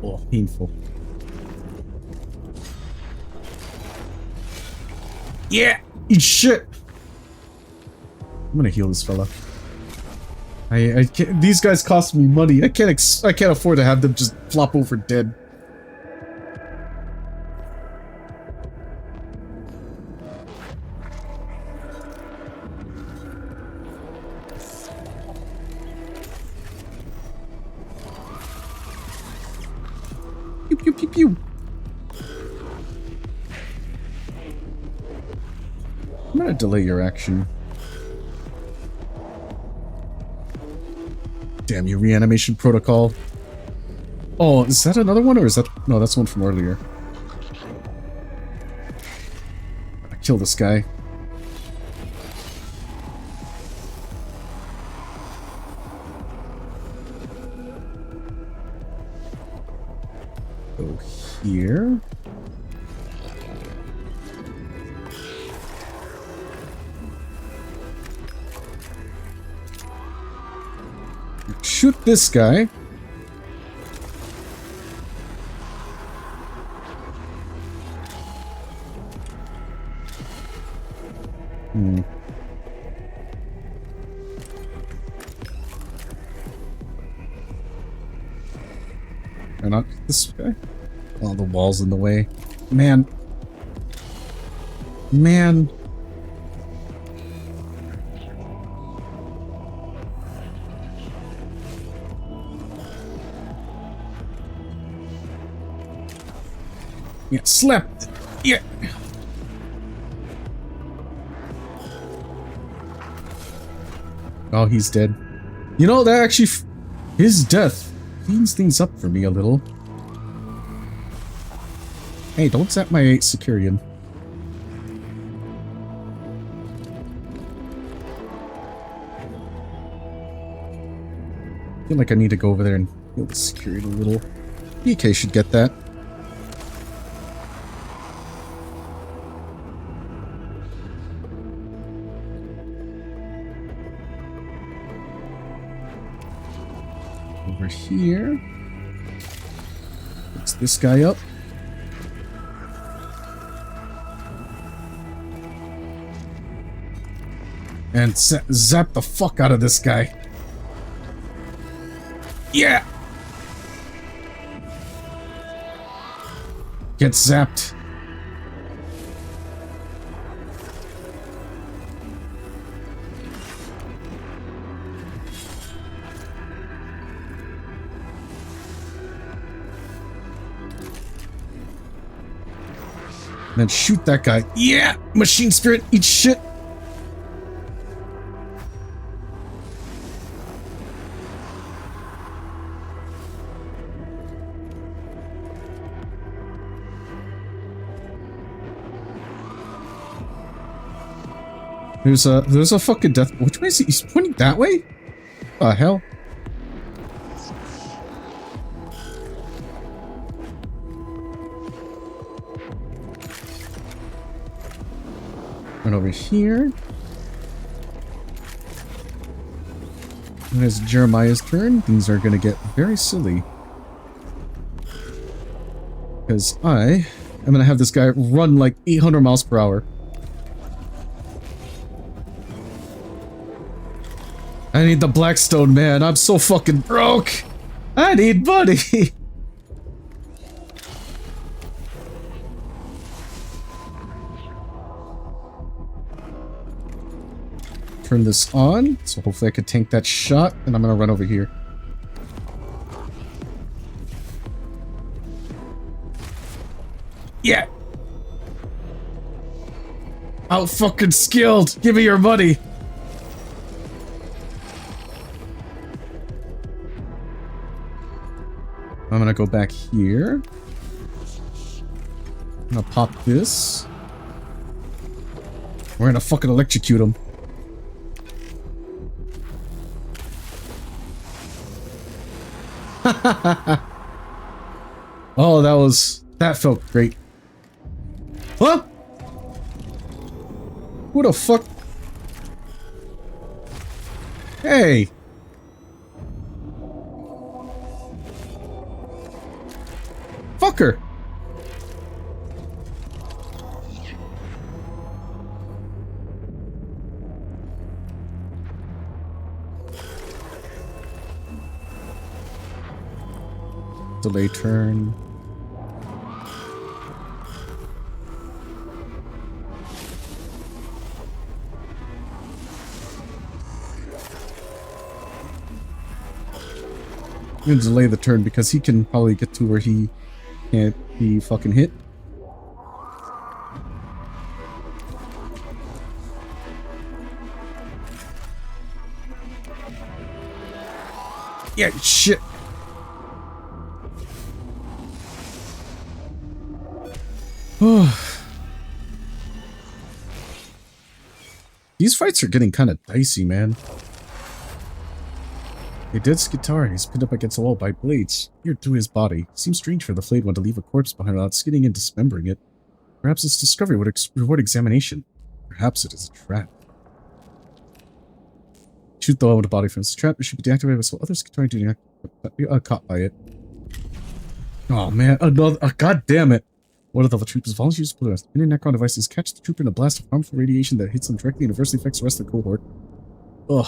Oh, painful. Yeah! Eat shit! I'm gonna heal this fella. I can't, these guys cost me money. I can't afford to have them just flop over dead. pew. I'm gonna delay your action. Damn you, reanimation protocol. Oh, is that another one, or is that... No, that's one from earlier. I kill this guy. Go here. Shoot this guy. Or not this guy? Oh, the wall's in the way. Man. Man. Yeah, slept. Yeah. Oh, he's dead. You know, that actually... his death cleans things up for me a little. Hey, don't zap my Securian. I feel like I need to go over there and heal the Securian a little. BK should get that. Over here. Fix this guy up. And zap the fuck out of this guy. Yeah! Get zapped. Then shoot that guy. Yeah! Machine spirit, eat shit! There's a fucking death. Which way is he? He's pointing that way? What the hell? Run over here. When it's Jeremiah's turn, things are gonna get very silly. Because I am gonna have this guy run like 800 miles per hour. I need the Blackstone, man. I'm so fucking broke. I need money. Turn this on, so hopefully I could tank that shot, and I'm gonna run over here. Yeah. Out fucking skilled. Give me your money. I'm gonna go back here. I'm gonna pop this. We're gonna fucking electrocute him. Oh, that felt great. Huh? Who the fuck? Hey. Fucker. Delay turn. I'm gonna delay the turn because he can probably get to where he can't He fucking hit. Yeah, shit. These fights are getting kind of dicey, man. A dead Skitari is pinned up against a wall by blades, seared through his body. It seems strange for the flayed one to leave a corpse behind without skinning and dismembering it. Perhaps its discovery would reward examination. Perhaps it is a trap. Shoot the body from its trap. It should be deactivated so other Skitari do not be caught by it. Oh man, another. God damn it. One of the troopers volunteers to put us. Inner Necron devices catch the trooper in a blast of harmful radiation that hits them directly and adversely affects the rest of the cohort. Ugh.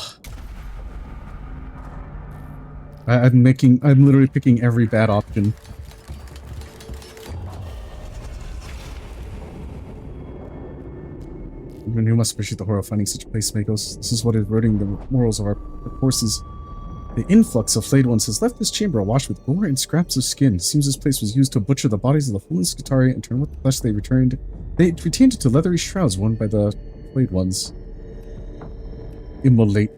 I'm literally picking every bad option. Even you must appreciate the horror of finding such a place, Magos. This is what is eroding the morals of our forces. The influx of flayed ones has left this chamber awash with gore and scraps of skin. It seems this place was used to butcher the bodies of the fallen Skitari and turn with the flesh they retained it to leathery shrouds worn by the flayed ones. Immolate.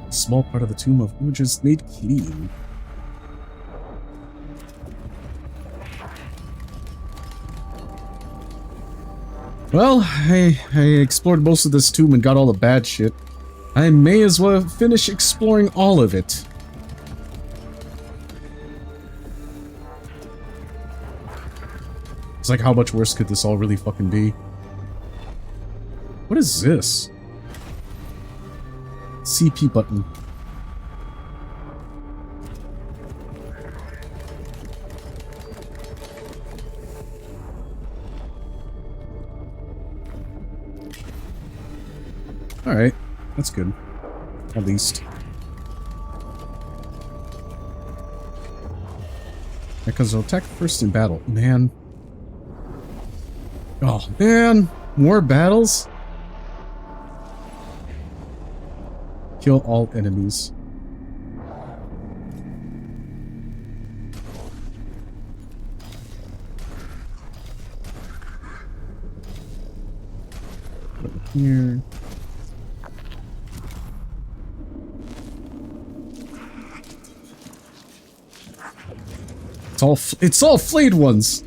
A small part of the tomb of Ujas made clean. Well, I explored most of this tomb and got all the bad shit. I may as well finish exploring all of it. It's like, how much worse could this all really fucking be? What is this? CP button. Alright, that's good. At least. Because they'll attack first in battle. Man. Oh, man. More battles? Kill all enemies. Put it here. It's all flayed ones.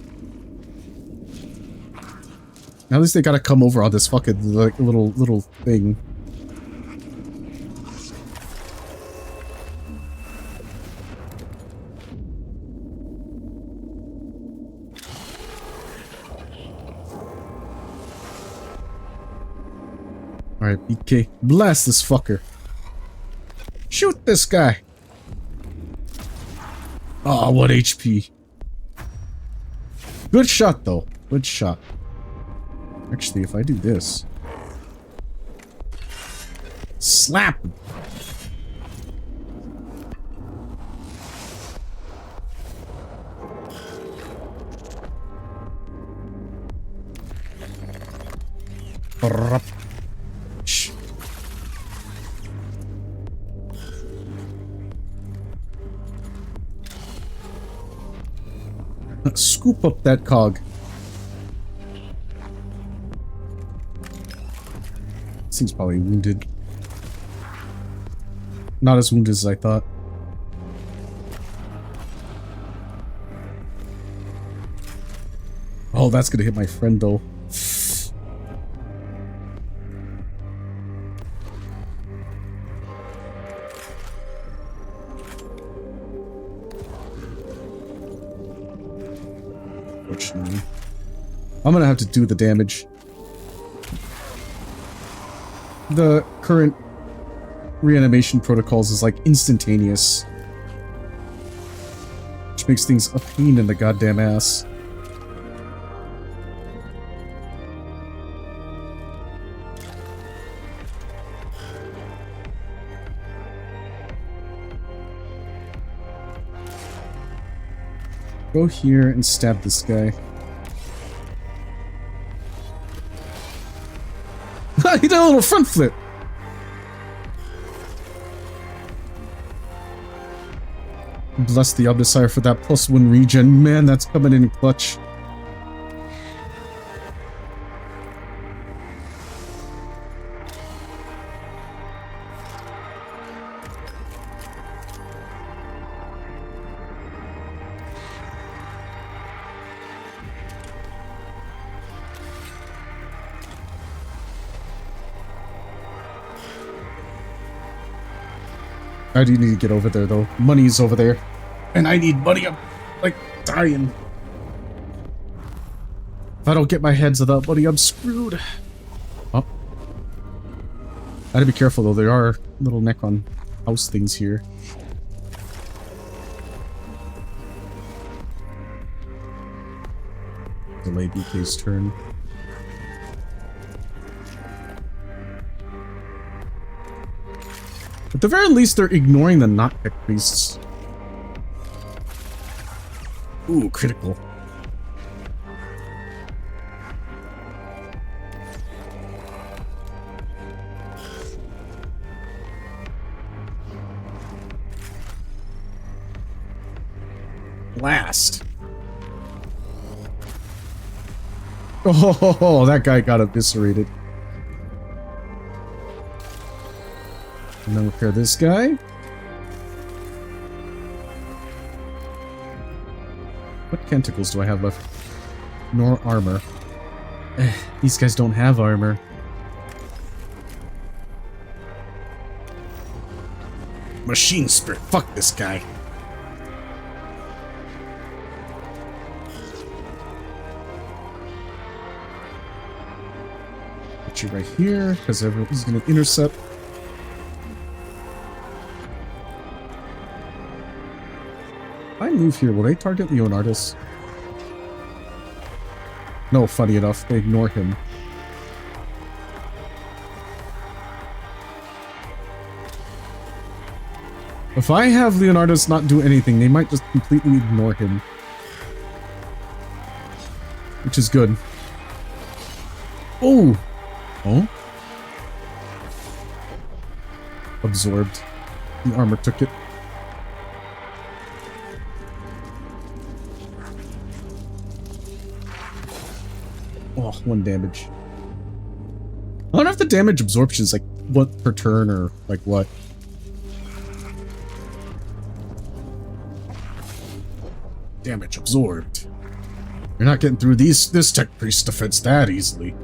Now at least they gotta come over on this fucking like little thing. Alright, BK. Blast this fucker. Shoot this guy. Oh, what HP. Good shot, though. Good shot. Actually, if I do this... Slap him. Shh. Scoop up that cog. This thing's probably wounded. Not as wounded as I thought. Oh, that's gonna hit my friend though. Fortunately. I'm gonna have to do the damage. The current reanimation protocols is like instantaneous. Which makes things a pain in the goddamn ass. Go here and stab this guy. He did a little front flip! bless the Omnissiah for that +1 regen. Man, that's coming in clutch. I do need to get over there, though. Money's over there. And I need money. I'm, like, dying. If I don't get my hands on that money, I'm screwed. Oh. I gotta be careful, though. There are little neck-on house things here. Delay BK's turn. At the very least, they're ignoring the not tech priests. Ooh, critical. Blast. Oh, that guy got eviscerated. And then repair this guy. What tentacles do I have left? Nor armor. These guys don't have armor. Machine spirit. Fuck this guy. Put you right here, because everyone's gonna intercept. If I move here, will they target Leonardus? No, funny enough, they ignore him. If I have Leonardus not do anything, they might just completely ignore him. Which is good. Oh! Oh? Absorbed. The armor took it. Oh, 1 damage. I don't know if the damage absorption is like what per turn or like what. Damage absorbed. You're not getting through this tech priest defense that easily.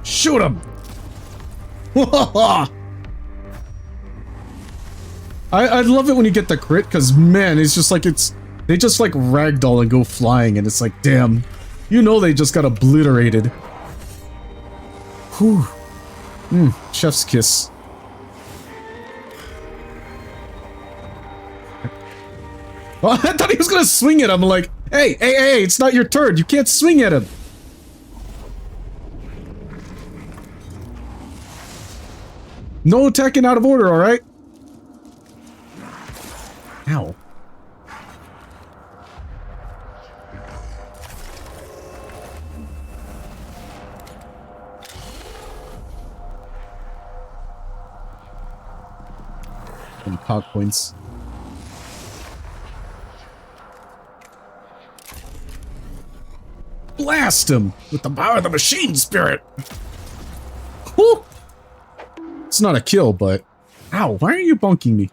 Shoot him! I love it when you get the crit, because man, it's just like they just like ragdoll and go flying, and it's like, damn, you know they just got obliterated. Whew. Chef's kiss. Oh, I thought he was gonna swing at him. I'm like, hey, it's not your turn. You can't swing at him. No attacking out of order, alright? Ow. Some cog points. Blast him with the power of the machine spirit. Whew. It's not a kill, but ow, why are you bonking me?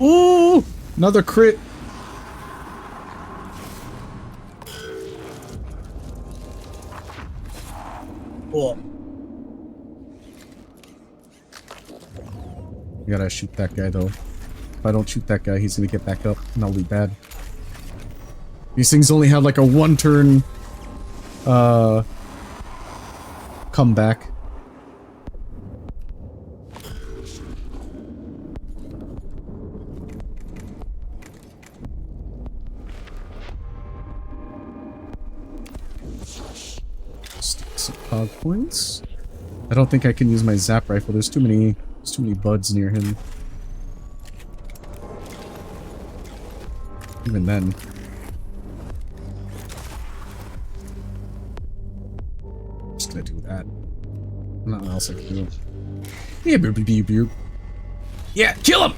Ooh, another crit. Oh. I gotta shoot that guy though. If I don't shoot that guy, he's gonna get back up, and that'll be bad. These things only have like a 1-turn comeback. Some cog points. I don't think I can use my zap rifle. There's too many buds near him. Even then. Nothing else I can do. Yeah, boop, boop, boop, boop. Yeah, kill him!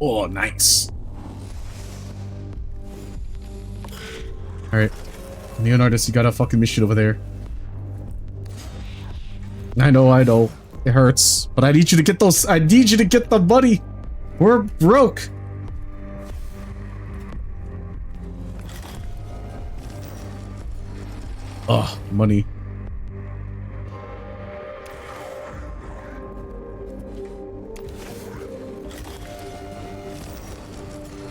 Oh, nice. Alright. Leonardus, you got a fucking mission over there. I know. It hurts. But I need you to get those. I need you to get the money. We're broke. Oh, money.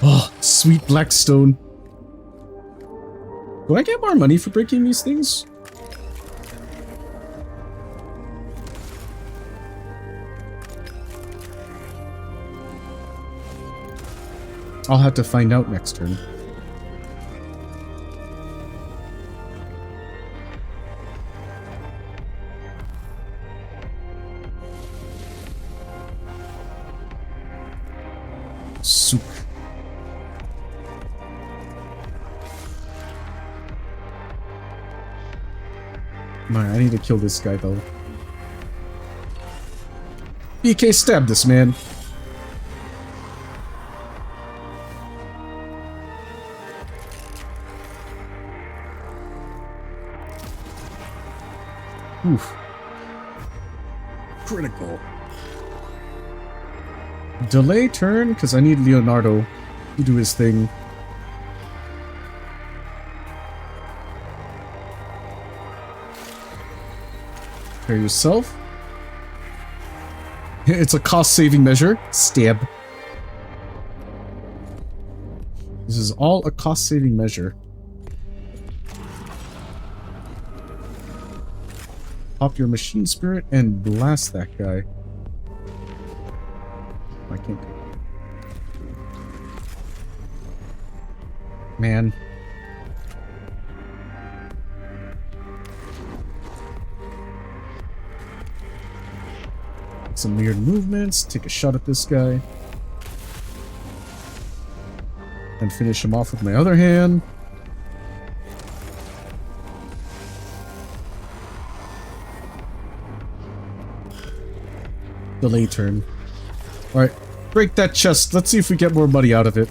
Oh, sweet Blackstone. Do I get more money for breaking these things? I'll have to find out next turn. Souk. Man, I need to kill this guy though. BK stab this man. Oof. Critical. Delay turn, because I need Leonardo to do his thing. Prepare yourself. It's a cost-saving measure. Stab. This is all a cost-saving measure. Pop your machine spirit and blast that guy. I can't do it. Man. Some weird movements. Take a shot at this guy. And finish him off with my other hand. Delay turn. Alright, break that chest. Let's see if we get more money out of it.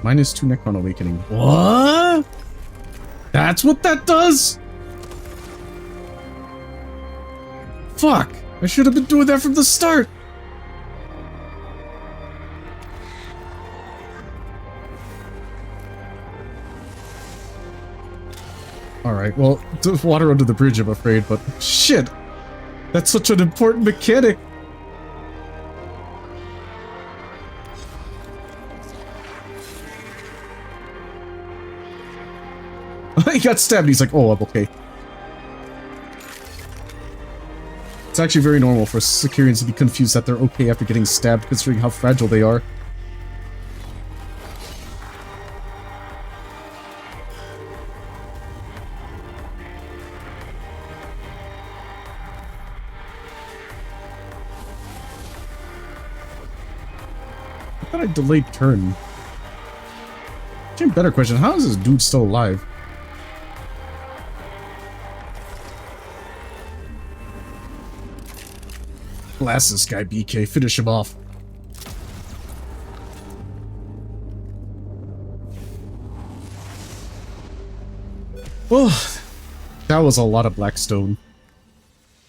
-2 Necron Awakening. What? That's what that does? Fuck! I should have been doing that from the start! Alright, well, water under the bridge, I'm afraid, but shit! That's such an important mechanic! He got stabbed, he's like, oh, I'm okay. It's actually very normal for Sicarians to be confused that they're okay after getting stabbed, considering how fragile they are. I thought I delayed turn. Actually, better question, how is this dude still alive? Blast this guy, BK. Finish him off. Oh, that was a lot of Blackstone.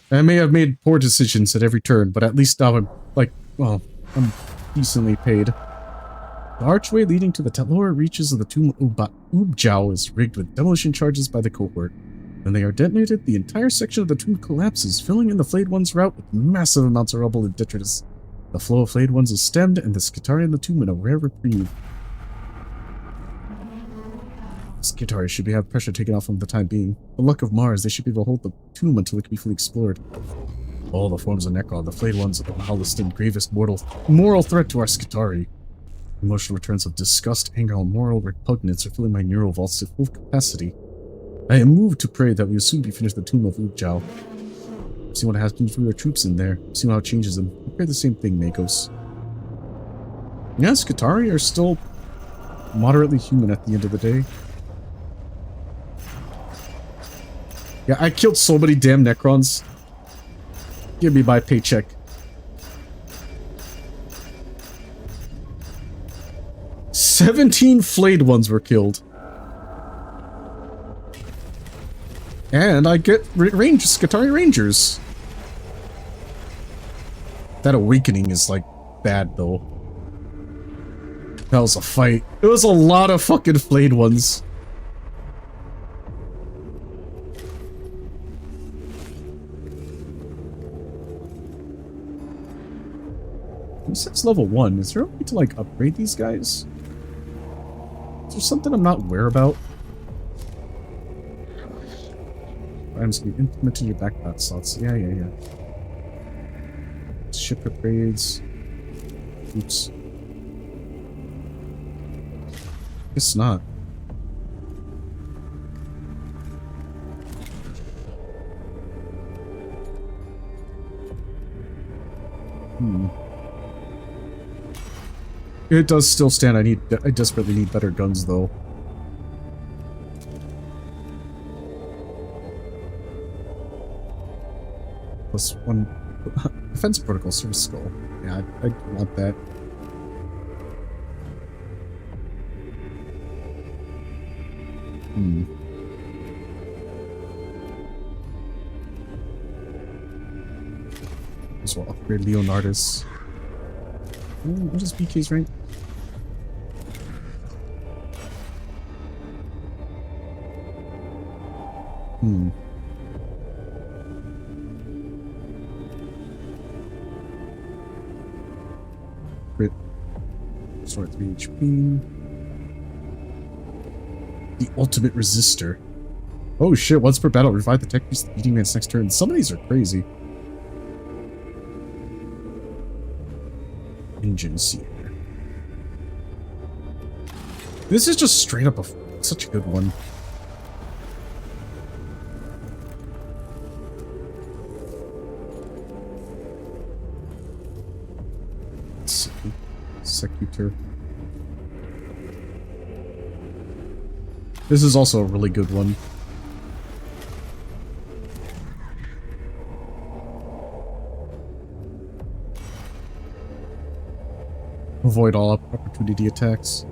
I may have made poor decisions at every turn, but at least now I'm, like, well, I'm decently paid. The archway leading to the lower reaches of the tomb of Ubjao is rigged with demolition charges by the cohort. When they are detonated, the entire section of the tomb collapses, filling in the flayed one's route with massive amounts of rubble and detritus. The flow of flayed ones is stemmed, and the Skitarii in the tomb in a rare reprieve. Skitarii should have pressure taken off them for the time being. The luck of Mars, they should be able to hold the tomb until it can be fully explored. All the forms of Necron, the flayed ones are the wildest and gravest moral threat to our Skitarii. Emotional returns of disgust, anger, and moral repugnance are filling my neural vaults to full capacity. I am moved to pray that we will soon be finished the tomb of Ubjao. See what happens to our troops in there. See how it changes them. I pray the same thing, Makos. Yeah, Skitarii are still moderately human at the end of the day. Yeah, I killed so many damn Necrons. Give me my paycheck. "17 flayed ones were killed. And I get Skitarii Rangers. That awakening is, like, bad, though. That was a fight. It was a lot of fucking flayed ones. This is level 1. Is there a way to, like, upgrade these guys? Is there something I'm not aware about? Items can be implemented in your backpack slots. Yeah. Ship upgrades. Oops. Guess not. It does still stand. I desperately need better guns, though. +1 defense protocol service skull. Yeah, I want that. As well, upgrade Leonardus. What is BK's rank? Crit. Restore 3 HP. The ultimate resistor. Oh shit, once per battle, revive the tech piece of the beating man's next turn. Some of these are crazy. Engine seer. This is just straight up such a good one. Let's see. Secutor. This is also a really good one. Avoid all opportunity attacks.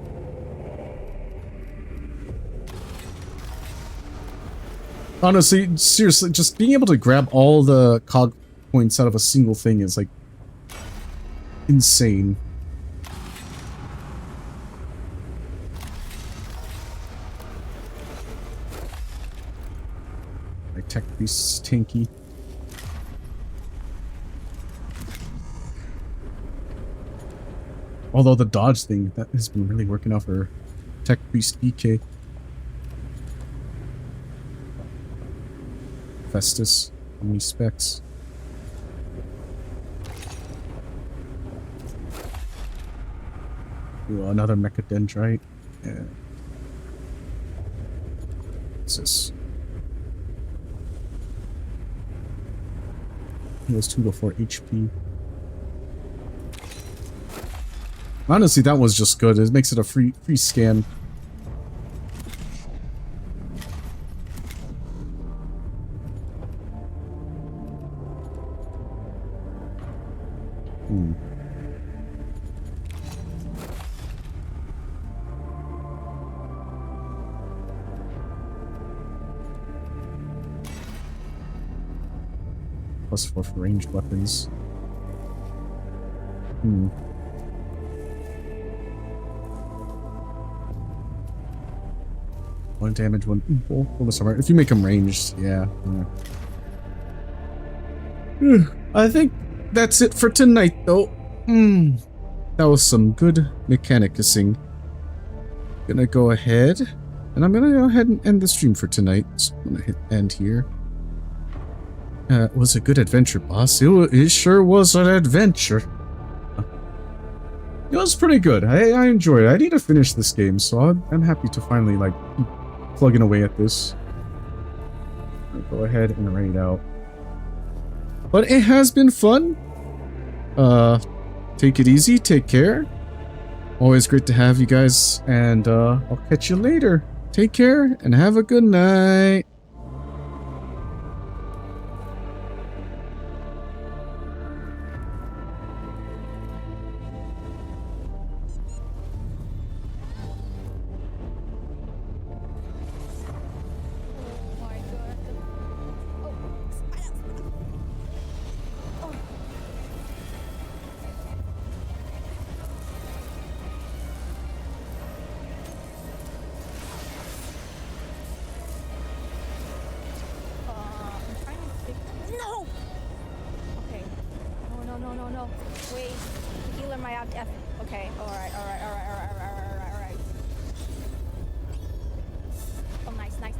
Honestly, seriously, just being able to grab all the cog points out of a single thing is, like, insane. My tech piece is tanky. Although the dodge thing, that has been really working out for Tech Priest EK. Festus, Omni Specs. Ooh, another Mechadendrite. Yeah. What's this? Heals 2 to 4 HP. Honestly, that was just good. It makes it a free scan. +4 for ranged weapons. 1 damage, 1 bonus armor. If you make them ranged, yeah. I think that's it for tonight, though. That was some good mechanicusing. Gonna go ahead, and I'm gonna go ahead and end the stream for tonight. So I'm gonna hit end here. It was a good adventure, boss. It sure was an adventure. It was pretty good. I enjoyed it. I need to finish this game, so I'm happy to finally, like, keep plugging away at this. I'll go ahead and raid out. But it has been fun. Take it easy. Take care. Always great to have you guys, and I'll catch you later. Take care, and have a good night. no. Wait. The healer might have death. Okay. Alright. Oh, nice. Nice.